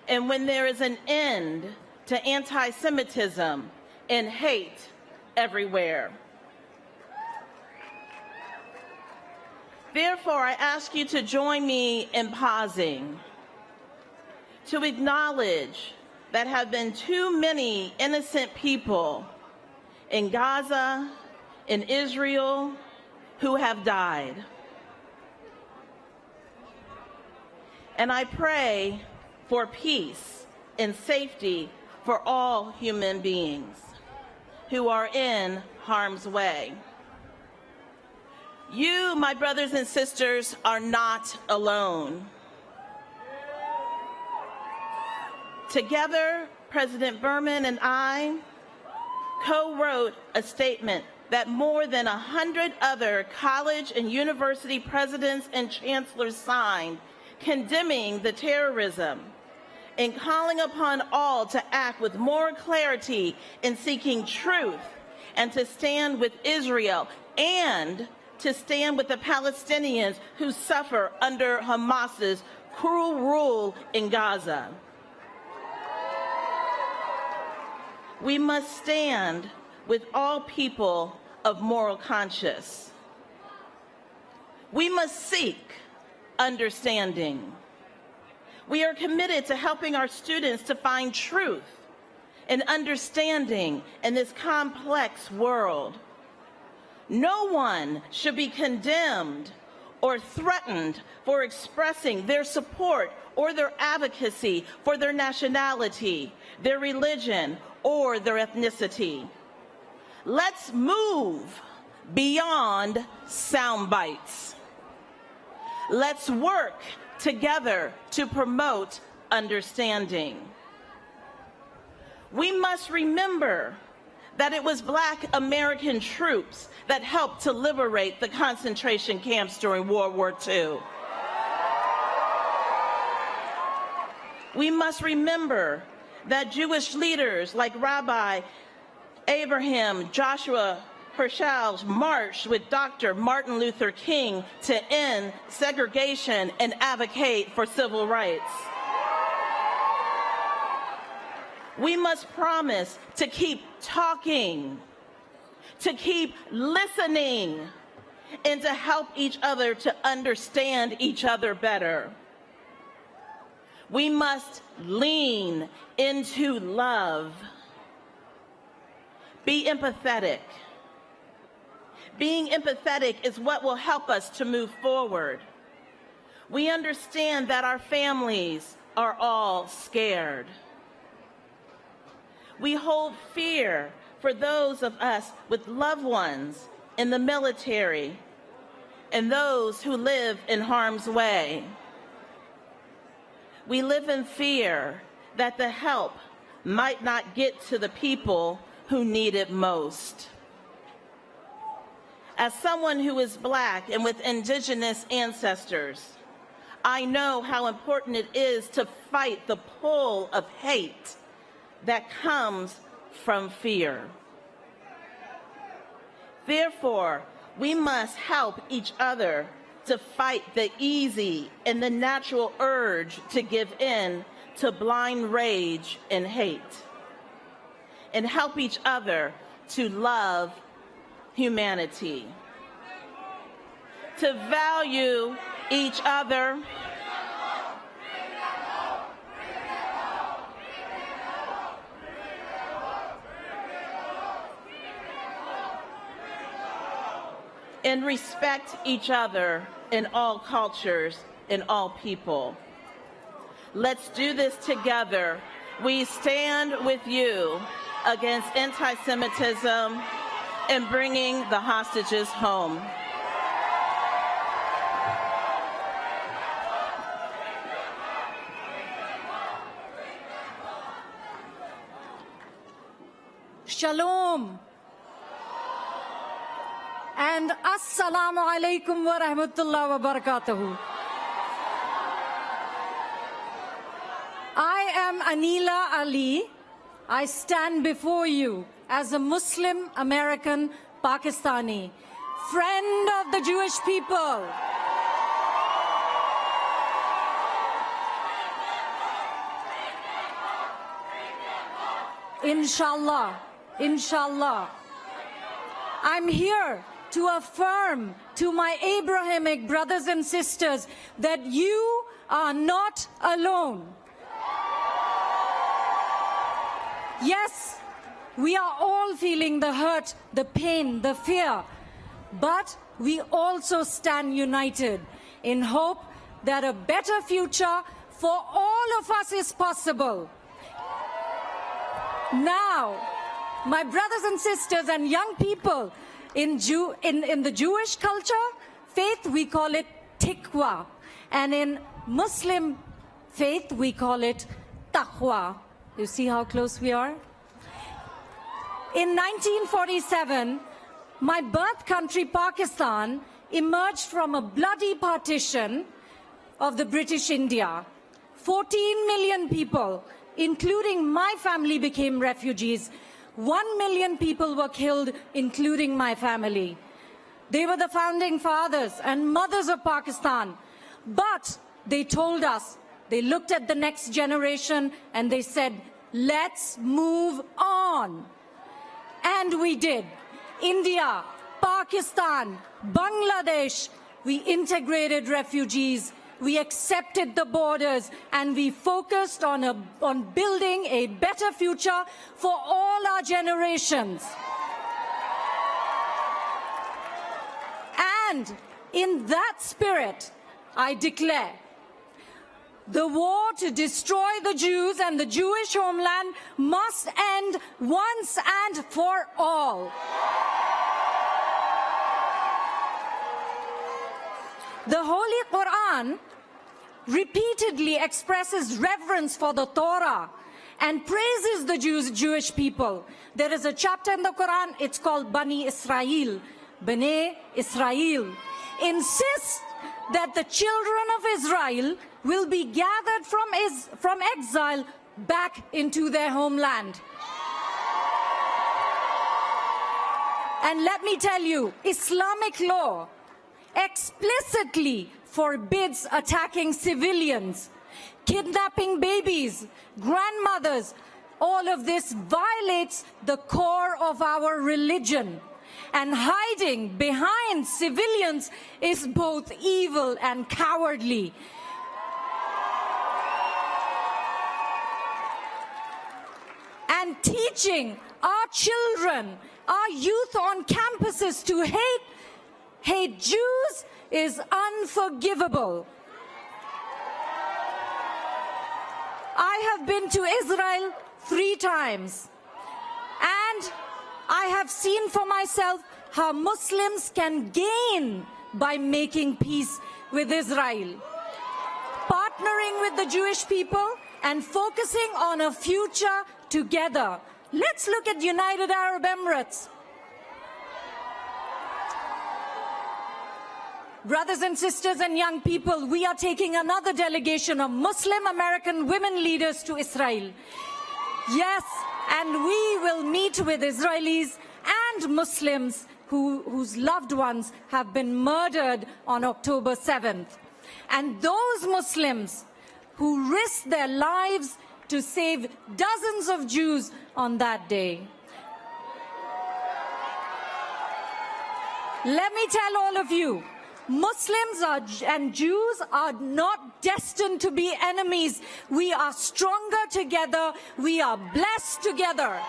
and when there is an end to anti-Semitism and hate everywhere. Therefore, I ask you to join me in pausing to acknowledge that have been too many innocent people in Gaza, in Israel, who have died. And I pray for peace and safety for all human beings who are in harm's way. You, my brothers and sisters, are not alone. Together, President Berman and I co-wrote a statement that more than 100 other college and university presidents and chancellors signed, condemning the terrorism and calling upon all to act with more clarity in seeking truth and to stand with Israel and to stand with the Palestinians who suffer under Hamas's cruel rule in Gaza. We must stand with all people of moral conscience. We must seek understanding. We are committed to helping our students to find truth and understanding in this complex world. No one should be condemned or threatened for expressing their support or their advocacy for their nationality, their religion, or their ethnicity. Let's move beyond sound bites. Let's work together to promote understanding. We must remember that it was Black American troops that helped to liberate the concentration camps during World War II. We must remember that Jewish leaders like Rabbi Abraham Joshua Herzog marched with Dr. Martin Luther King to end segregation and advocate for civil rights. We must promise to keep talking, to keep listening, and to help each other to understand each other better. We must lean into love. Be empathetic. Being empathetic is what will help us to move forward. We understand that our families are all scared. We hold fear for those of us with loved ones in the military and those who live in harm's way. We live in fear that the help might not get to the people who need it most. As someone who is Black and with indigenous ancestors, I know how important it is to fight the pull of hate that comes from fear. Therefore, we must help each other to fight the easy and the natural urge to give in to blind rage and hate, and help each other to love humanity, to value each other, and respect each other in all cultures and all people. Let's do this together. We stand with you against anti-Semitism and bringing the hostages home. Shalom and Assalamu alaikum wa rahmatullahi wa barakatuhu. I am Anila Ali. I stand before you as a Muslim American Pakistani, friend of the Jewish people. Inshallah, inshallah. I'm here to affirm to my Abrahamic brothers and sisters that you are not alone. Yes, we are all feeling the hurt, the pain, the fear, but we also stand united in hope that a better future for all of us is possible. Now, my brothers and sisters and young people, in the Jewish culture, faith, we call it tikwa, and in Muslim faith, we call it taqwa. You see how close we are? In 1947, my birth country, Pakistan, emerged from a bloody partition of the British India. 14 million people, including my family, became refugees. 1 million people were killed, including my family. They were the founding fathers and mothers of Pakistan. But they told us, they looked at the next generation and they said, let's move on. And we did. India, Pakistan, Bangladesh, we integrated refugees, we accepted the borders, and we focused on building a better future for all our generations. And in that spirit, I declare the war to destroy the Jews and the Jewish homeland must end once and for all. The Holy Quran repeatedly expresses reverence for the Torah and praises the Jewish people. There is a chapter in the Quran, it's called Bani Israel. Bnei Israel insists that the children of Israel will be gathered from exile back into their homeland. And let me tell you, Islamic law explicitly forbids attacking civilians, kidnapping babies, grandmothers. All of this violates the core of our religion. And hiding behind civilians is both evil and cowardly. And teaching our children, our youth on campuses to hate Jews is unforgivable. I have been to Israel 3 times, and I have seen for myself how Muslims can gain by making peace with Israel, partnering with the Jewish people and focusing on a future together. Let's look at United Arab Emirates. Brothers and sisters and young people, we are taking another delegation of Muslim American women leaders to Israel. Yes, and we will meet with Israelis and Muslims whose loved ones have been murdered on October 7th. And those Muslims who risked their lives to save dozens of Jews on that day. Let me tell all of you, Muslims and Jews are not destined to be enemies. We are stronger together. We are blessed together.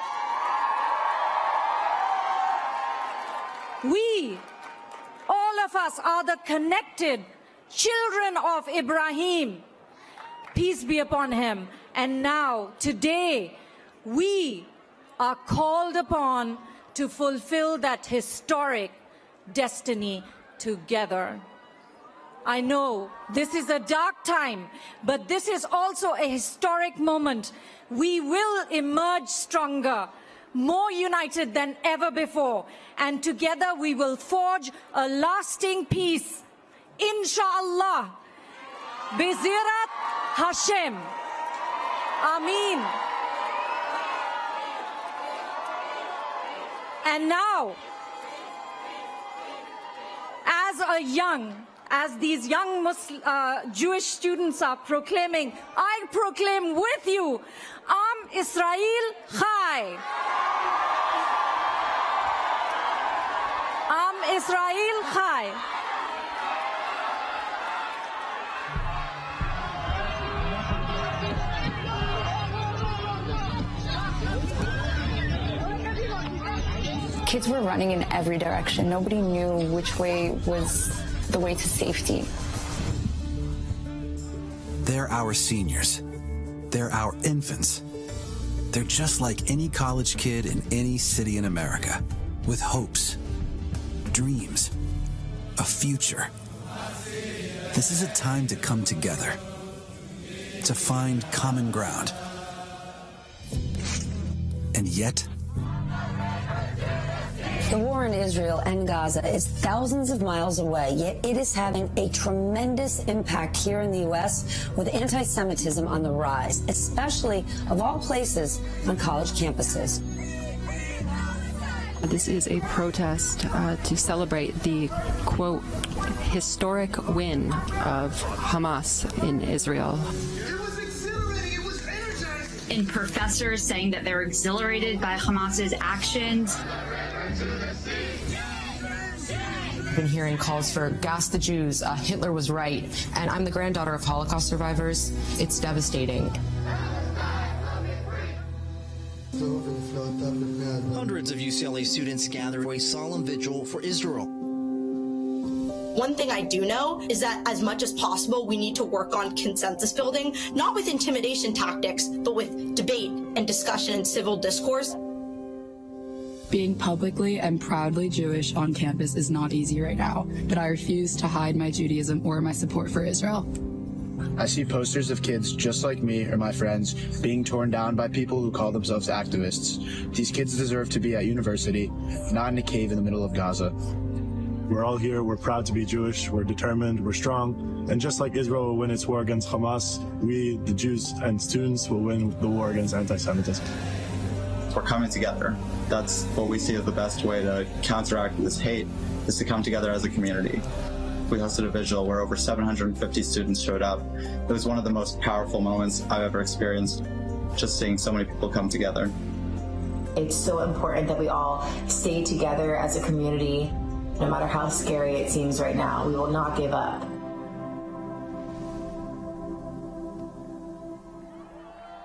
We, all of us, are the connected children of Ibrahim. Peace be upon him. And now, today, we are called upon to fulfill that historic destiny together. I know this is a dark time, but this is also a historic moment. We will emerge stronger, more united than ever before, and together we will forge a lasting peace. Inshallah. Bezirat Hashem. Amin. And now, as these young Jewish students are proclaiming, I proclaim with you, Am Israel Chai. Am Israel Chai. Kids were running in every direction. Nobody knew which way was the way to safety. They're our seniors. They're our infants. They're just like any college kid in any city in America, with hopes, dreams, a future. This is a time to come together, to find common ground. And yet, the war in Israel and Gaza is thousands of miles away, yet it is having a tremendous impact here in the U.S. with anti-Semitism on the rise, especially, of all places, on college campuses. This is a protest to celebrate the, quote, historic win of Hamas in Israel. And professors saying that they're exhilarated by Hamas's actions. been hearing calls for gas the Jews, Hitler was right, and I'm the granddaughter of Holocaust survivors. It's devastating. Hundreds of UCLA students gather for a solemn vigil for Israel. One thing I do know is that as much as possible, we need to work on consensus building, not with intimidation tactics, but with debate and discussion and civil discourse. Being publicly and proudly Jewish on campus is not easy right now, but I refuse to hide my Judaism or my support for Israel. I see posters of kids just like me or my friends being torn down by people who call themselves activists. These kids deserve to be at university, not in a cave in the middle of Gaza. We're all here, we're proud to be Jewish, we're determined, we're strong, and just like Israel will win its war against Hamas, we, the Jews and students, will win the war against anti-Semitism. We're coming together. That's what we see as the best way to counteract this hate, is to come together as a community. We hosted a vigil where over 750 students showed up. It was one of the most powerful moments I've ever experienced, just seeing so many people come together. It's so important that we all stay together as a community. No matter how scary it seems right now, we will not give up.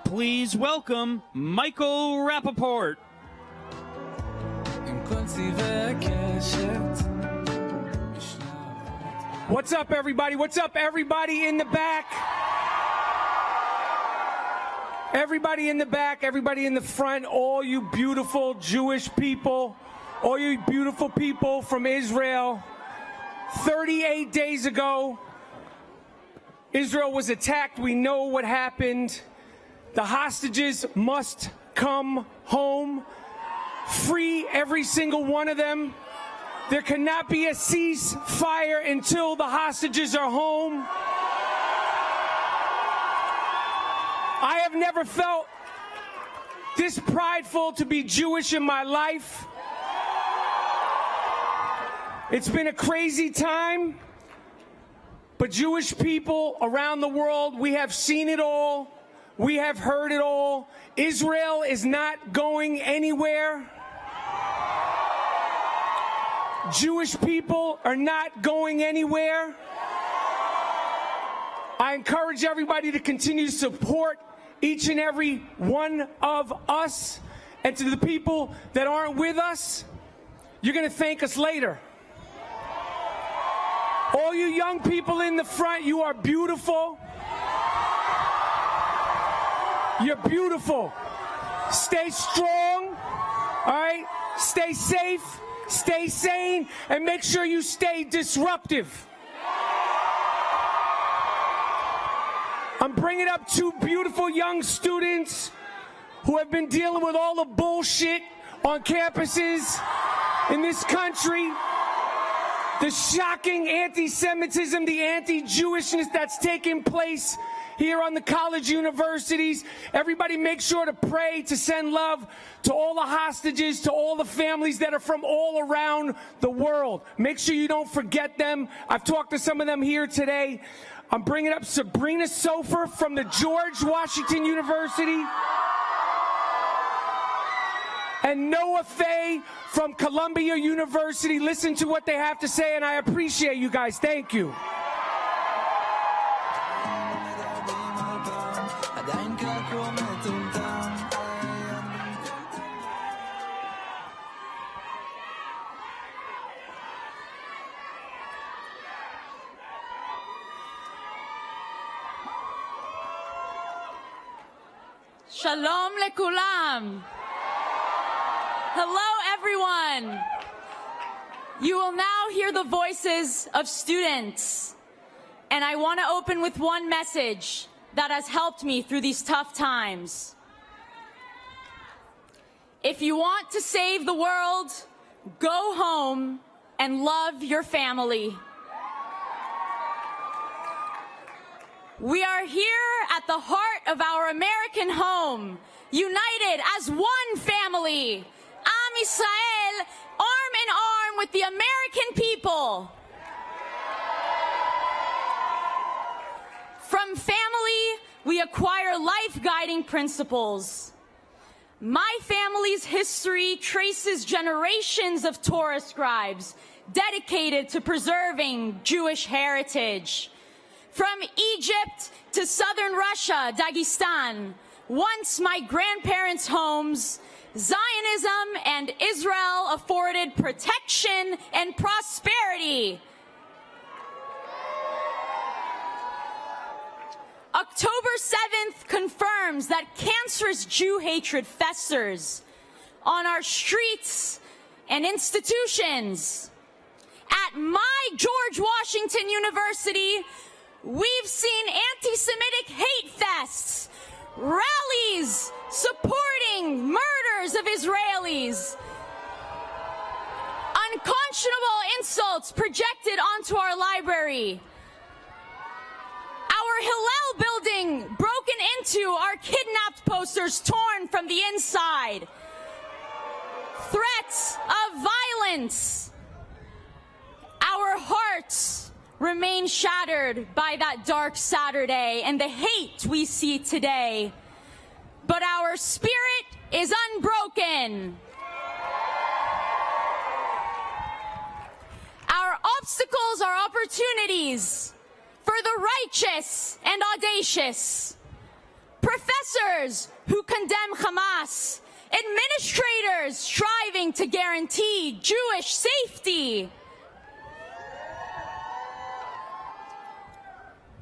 Please welcome Michael Rappaport. What's up, everybody? What's up, everybody in the back? Everybody in the back, everybody in the front, all you beautiful Jewish people, all you beautiful people from Israel. 38 days ago, Israel was attacked. We know what happened. The hostages must come home. Free every single one of them. There cannot be a ceasefire until the hostages are home. I have never felt this prideful to be Jewish in my life. It's been a crazy time, but Jewish people around the world, we have seen it all. We have heard it all. Israel is not going anywhere. Jewish people are not going anywhere. I encourage everybody to continue to support each and every one of us. And to the people that aren't with us, you're going to thank us later. All you young people in the front, you are beautiful. You're beautiful. Stay strong, all right? Stay safe, stay sane, and make sure you stay disruptive. I'm bringing up two beautiful young students who have been dealing with all the bullshit on campuses in this country. The shocking anti-Semitism, the anti-Jewishness that's taking place here on the college universities. Everybody make sure to pray, to send love to all the hostages, to all the families that are from all around the world. Make sure you don't forget them. I've talked to some of them here today. I'm bringing up Sabrina Sofer from the George Washington University. And Noah Fay from Columbia University. Listen to what they have to say, and I appreciate you guys. Thank you. Shalom lekulam. Hello, everyone. You will now hear the voices of students. And I want to open with one message that has helped me through these tough times. If you want to save the world, go home and love your family. We are here at the heart of our American home, united as one family. Am Yisrael, arm in arm with the American people. From family, we acquire life-guiding principles. My family's history traces generations of Torah scribes dedicated to preserving Jewish heritage. From Egypt to southern Russia, Dagestan, once my grandparents' homes, Zionism and Israel afforded protection and prosperity. October 7th confirms that cancerous Jew hatred festers on our streets and institutions. At my George Washington University, we've seen anti-Semitic hate fests, rallies supporting murders of Israelis, unconscionable insults projected onto our library, our Hillel building broken into, our kidnapped posters torn from the inside, threats of violence. Our hearts remain shattered by that dark Saturday and the hate we see today. But our spirit is unbroken. Our obstacles are opportunities for the righteous and audacious. Professors who condemn Hamas, administrators striving to guarantee Jewish safety.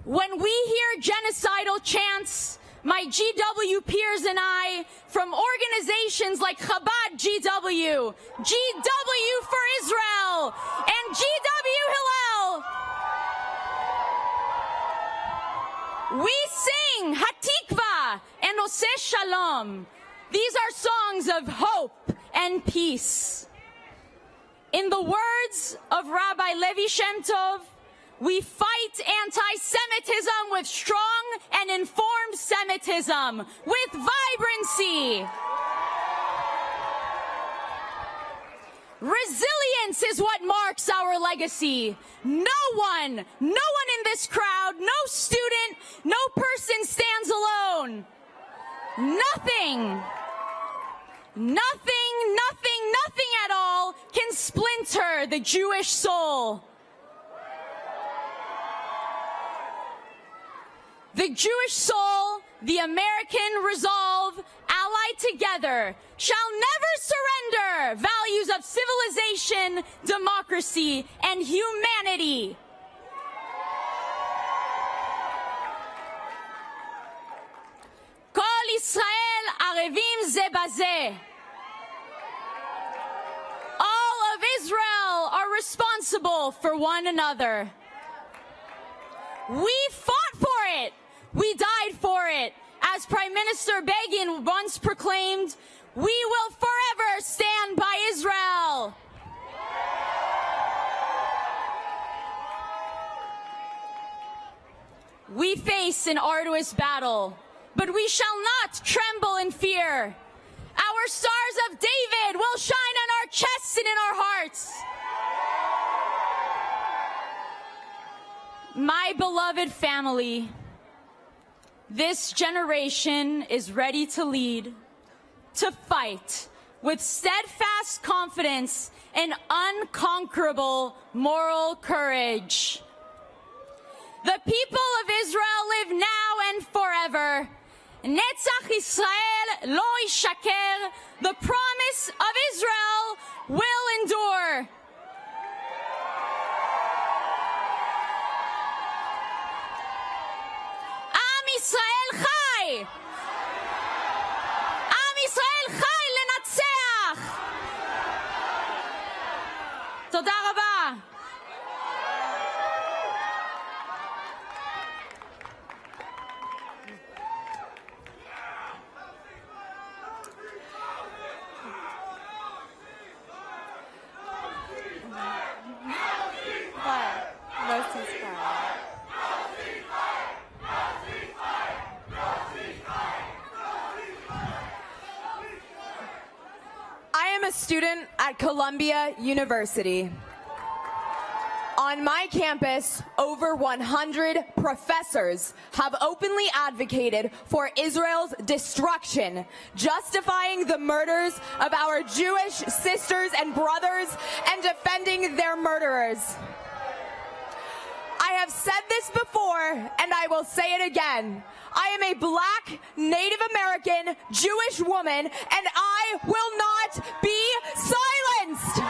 When we hear genocidal chants, my GW peers and I, from organizations like Chabad GW, GW for Israel, and GW Hillel, we sing Hatikva and Oseh Shalom. These are songs of hope and peace. In the words of Rabbi Levi Shem Tov, we fight anti-Semitism with strong and informed Semitism, with vibrancy. Resilience is what marks our legacy. No one in this crowd, no student, no person stands alone. Nothing at all can splinter the Jewish soul. The Jewish soul, the American resolve, allied together, shall never surrender values of civilization, democracy, and humanity. Kol Israel arevim ze bazeh. All of Israel are responsible for one another. We fought for it. We died for it. As Prime Minister Begin once proclaimed, we will forever stand by Israel. We face an arduous battle, but we shall not tremble in fear. Our stars of David will shine on our chests and in our hearts. My beloved family, this generation is ready to lead, to fight with steadfast confidence and unconquerable moral courage. The people of Israel live now and forever. Netzach Israel lo yishaker. The promise of Israel will endure. Israel chai! Am Israel chai lenatzach! Toda raba. Student at Columbia University. On my campus, over 100 professors have openly advocated for Israel's destruction, justifying the murders of our Jewish sisters and brothers and defending their murderers. I have said this before, and I will say it again. I am a Black, Native American, Jewish woman, and I will not be silenced.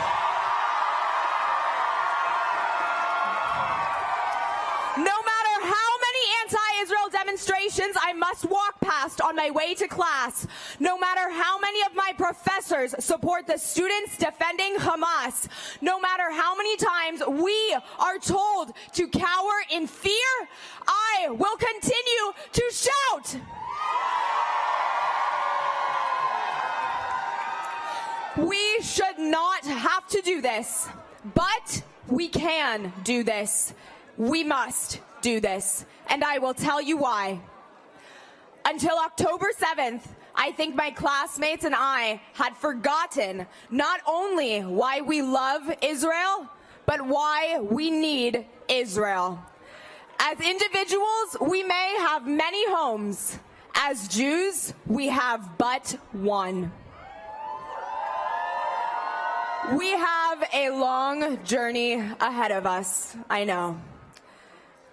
No matter how many anti-Israel demonstrations I must walk past on my way to class, no matter how many of my professors support the students defending Hamas, no matter how many times we are told to cower in fear, I will continue to shout. We should not have to do this, but we can do this. We must do this, and I will tell you why. Until October 7th, I think my classmates and I had forgotten not only why we love Israel, but why we need Israel. As individuals, we may have many homes. As Jews, we have but one. We have a long journey ahead of us, I know.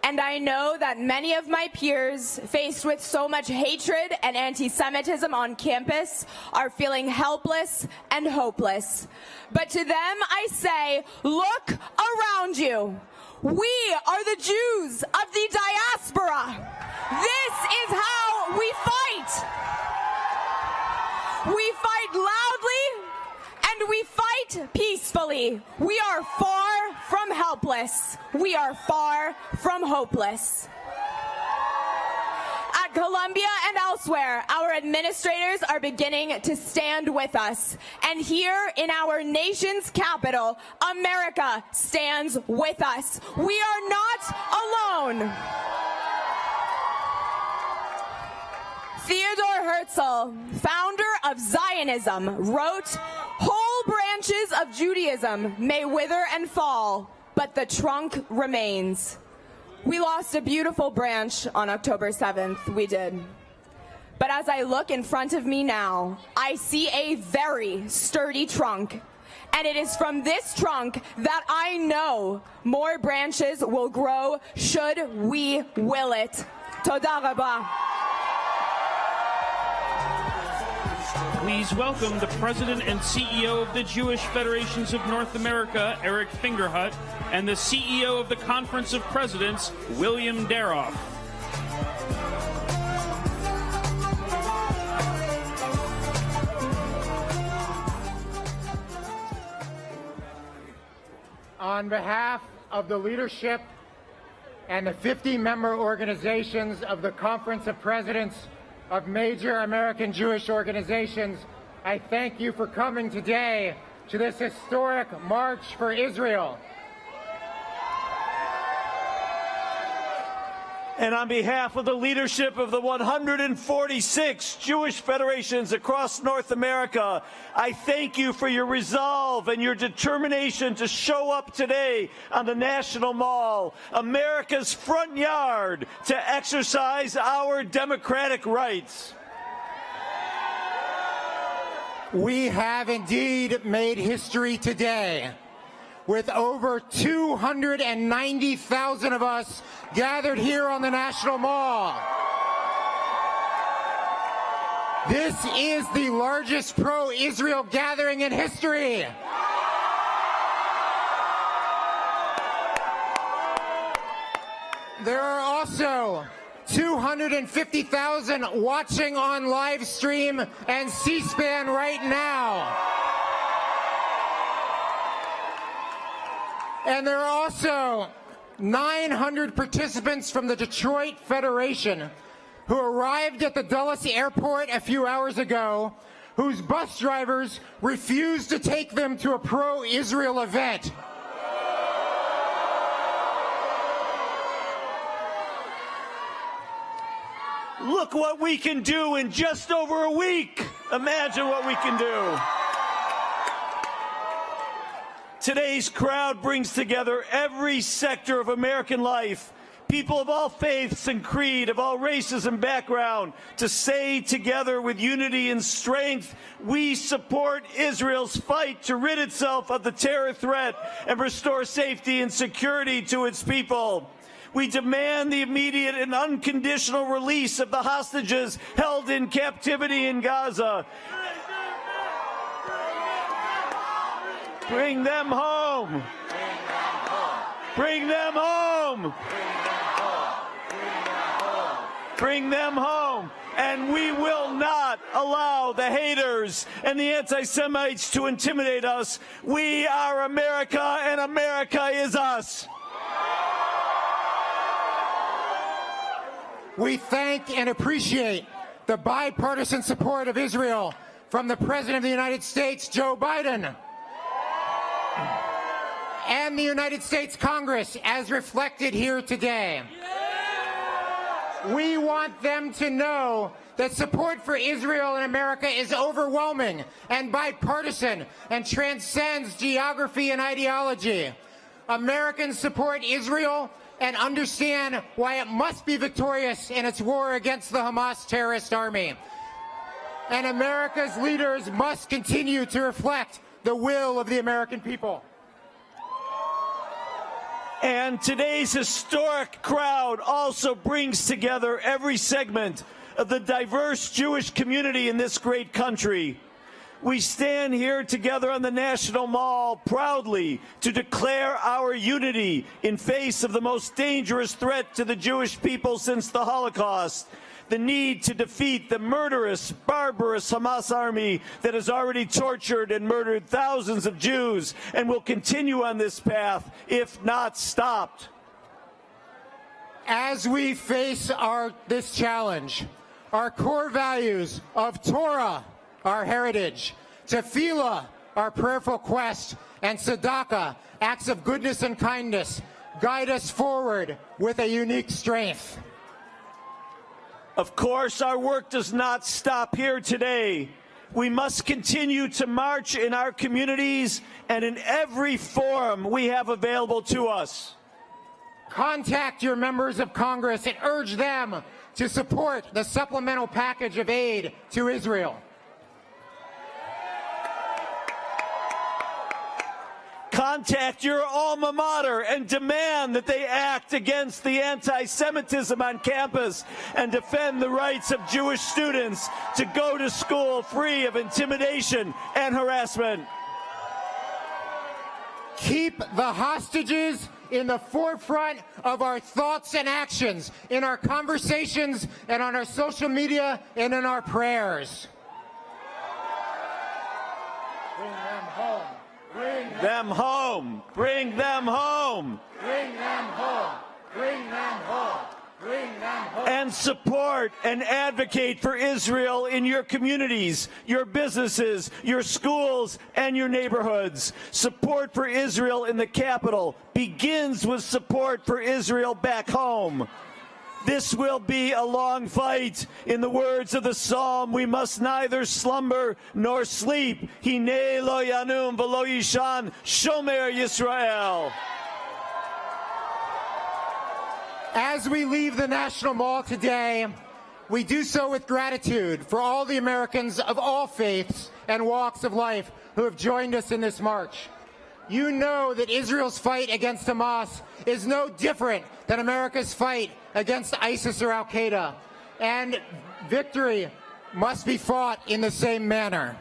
And I know that many of my peers, faced with so much hatred and anti-Semitism on campus, are feeling helpless and hopeless. But to them I say, look around you. We are the Jews of the diaspora. This is how we fight. We fight loudly and we fight peacefully. We are far from helpless. We are far from hopeless. At Columbia and elsewhere, our administrators are beginning to stand with us. And here in our nation's capital, America stands with us. We are not alone. Theodore Herzog, founder of Zionism, wrote, "Whole branches of Judaism may wither and fall, but the trunk remains." We lost a beautiful branch on October 7th, we did. But as I look in front of me now, I see a very sturdy trunk. And it is from this trunk that I know more branches will grow should we will it. Toda rabah. Please welcome the President and CEO of the Jewish Federations of North America, Eric Fingerhut, and the CEO of the Conference of Presidents, William Daroff. On behalf of the leadership and the 50-member organizations of the Conference of Presidents of major American Jewish organizations, I thank you for coming today to this historic March for Israel. And on behalf of the leadership of the 146 Jewish federations across North America, I thank you for your resolve and your determination to show up today on the National Mall, America's front yard, to exercise our democratic rights. We have indeed made history today, with over 290,000 of us gathered here on the National Mall. This is the largest pro-Israel gathering in history. There are also 250,000 watching on live stream and C-SPAN right now. And there are also 900 participants from the Detroit Federation who arrived at the Dulles Airport a few hours ago, whose bus drivers refused to take them to a pro-Israel event. Look what we can do in just over a week. Imagine what we can do. Today's crowd brings together every sector of American life, people of all faiths and creed, of all races and background, to say together with unity and strength, we support Israel's fight to rid itself of the terror threat and restore safety and security to its people. We demand the immediate and unconditional release of the hostages held in captivity in Gaza. Bring them home. Bring them home. Bring them home. And we will not allow the haters and the anti-Semites to intimidate us. We are America, and America is us. We thank and appreciate the bipartisan support of Israel from the President of the United States, Joe Biden, and the United States Congress, as reflected here today. We want them to know that support for Israel in America is overwhelming and bipartisan and transcends geography and ideology. Americans support Israel and understand why it must be victorious in its war against the Hamas terrorist army. And America's leaders must continue to reflect the will of the American people. And today's historic crowd also brings together every segment of the diverse Jewish community in this great country. We stand here together on the National Mall proudly to declare our unity in face of the most dangerous threat to the Jewish people since the Holocaust, the need to defeat the murderous, barbarous Hamas army that has already tortured and murdered thousands of Jews and will continue on this path if not stopped. As we face this challenge, our core values of Torah, our heritage, tefillah, our prayerful quest, and tzedakah, acts of goodness and kindness, guide us forward with a unique strength. Of course, our work does not stop here today. We must continue to march in our communities and in every forum we have available to us. Contact your members of Congress and urge them to support the supplemental package of aid to Israel. Contact your alma mater and demand that they act against the anti-Semitism on campus and defend the rights of Jewish students to go to school free of intimidation and harassment. Keep the hostages in the forefront of our thoughts and actions, in our conversations and on our social media and in our prayers. Bring them home. Bring them home. Bring them home. Bring them home. Bring them home. Bring them home. And support and advocate for Israel in your communities, your businesses, your schools, and your neighborhoods. Support for Israel in the capital begins with support for Israel back home. This will be a long fight. In the words of the psalm, we must neither slumber nor sleep. Hinei lo yanum v'lo yishan, shomer Yisrael. As we leave the National Mall today, we do so with gratitude for all the Americans of all faiths and walks of life who have joined us in this march. You know that Israel's fight against Hamas is no different than America's fight against ISIS or Al-Qaeda, and victory must be fought in the same manner.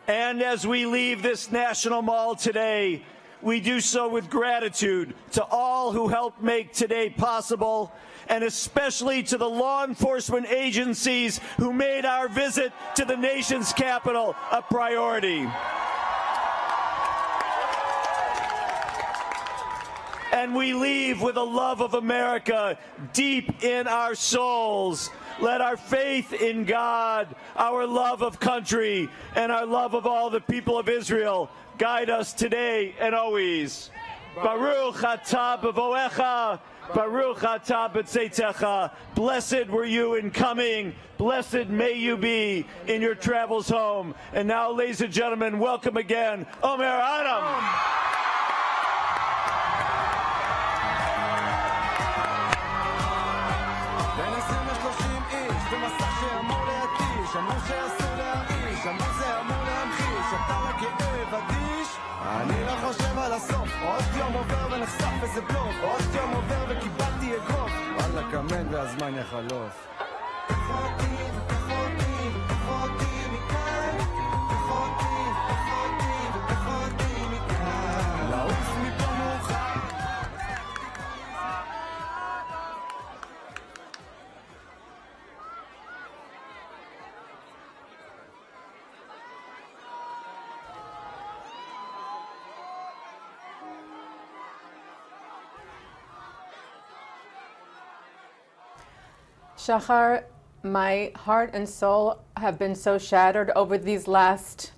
And as we leave this National Mall today, we do so with gratitude to all who helped make today possible, and especially to the law enforcement agencies who made our visit to the nation's capital a priority. And we leave with a love of America deep in our souls. Let our faith in God, our love of country, and our love of all the people of Israel guide us today and always. Baruch atah b'voecha, Baruch atah b'tzeitecha. Blessed were you in coming. Blessed may you be in your travels home. And now, ladies and gentlemen, welcome again, Omer Adam. אני לא חושב על הסוף, עוד יום עובר ונחשף איזה בלוף, עוד יום עובר וקיבלתי אגרוף, וואלה כמן והזמן יחלוף. Shahar, my heart and soul have been so shattered over these last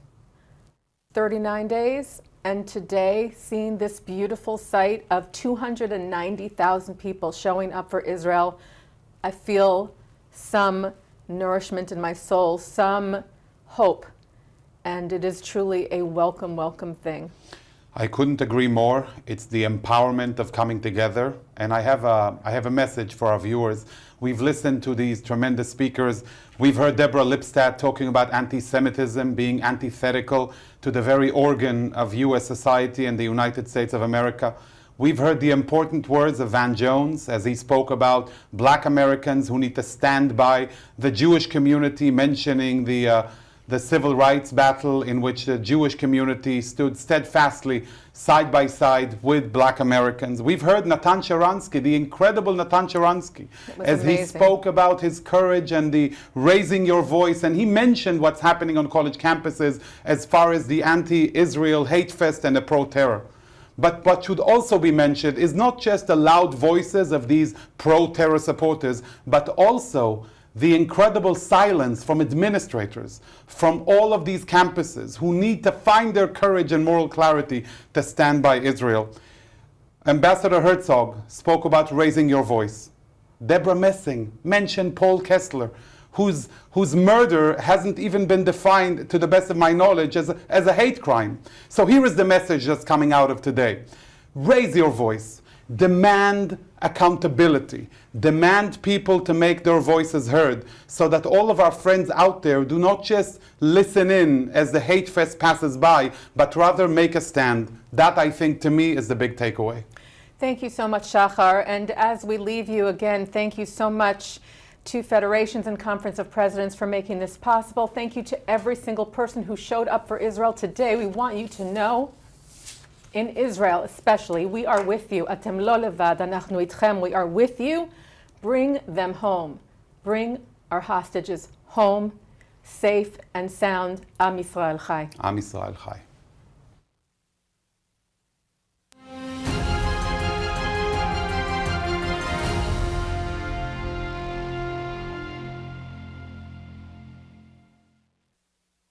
39 days, and today seeing this beautiful sight of 290,000 people showing up for Israel, I feel some nourishment in my soul, some hope, and it is truly a welcome, welcome thing. I couldn't agree more. It's the empowerment of coming together. And I have a message for our viewers. We've listened to these tremendous speakers. We've heard Deborah Lipstadt talking about anti-Semitism being antithetical to the very organ of U.S. society and the United States of America. We've heard the important words of Van Jones as he spoke about black Americans who need to stand by the Jewish community, mentioning the civil rights battle in which the Jewish community stood steadfastly side by side with black Americans. We've heard Natan Sharansky, the incredible Natan Sharansky, as amazing. He spoke about his courage and the raising your voice, and he mentioned what's happening on college campuses as far as the anti-Israel hate fest and the pro-terror. But what should also be mentioned is not just the loud voices of these pro-terror supporters, but also the incredible silence from administrators, from all of these campuses who need to find their courage and moral clarity to stand by Israel. Ambassador Herzog spoke about raising your voice. Deborah Messing mentioned Paul Kessler, whose murder hasn't even been defined, to the best of my knowledge, as a hate crime. So here is the message that's coming out of today. Raise your voice. Demand accountability. Demand people to make their voices heard so that all of our friends out there do not just listen in as the hate fest passes by, but rather make a stand. That, I think, to me, is the big takeaway. Thank you so much, Shahar. And as we leave you again, thank you so much to Federations and Conference of Presidents for making this possible. Thank you to every single person who showed up for Israel today. We want you to know, in Israel especially, we are with you. Atem lo levad, anachnu itchem. We are with you. Bring them home. Bring our hostages home, safe and sound. Am Yisrael Chai. Am Yisrael Chai.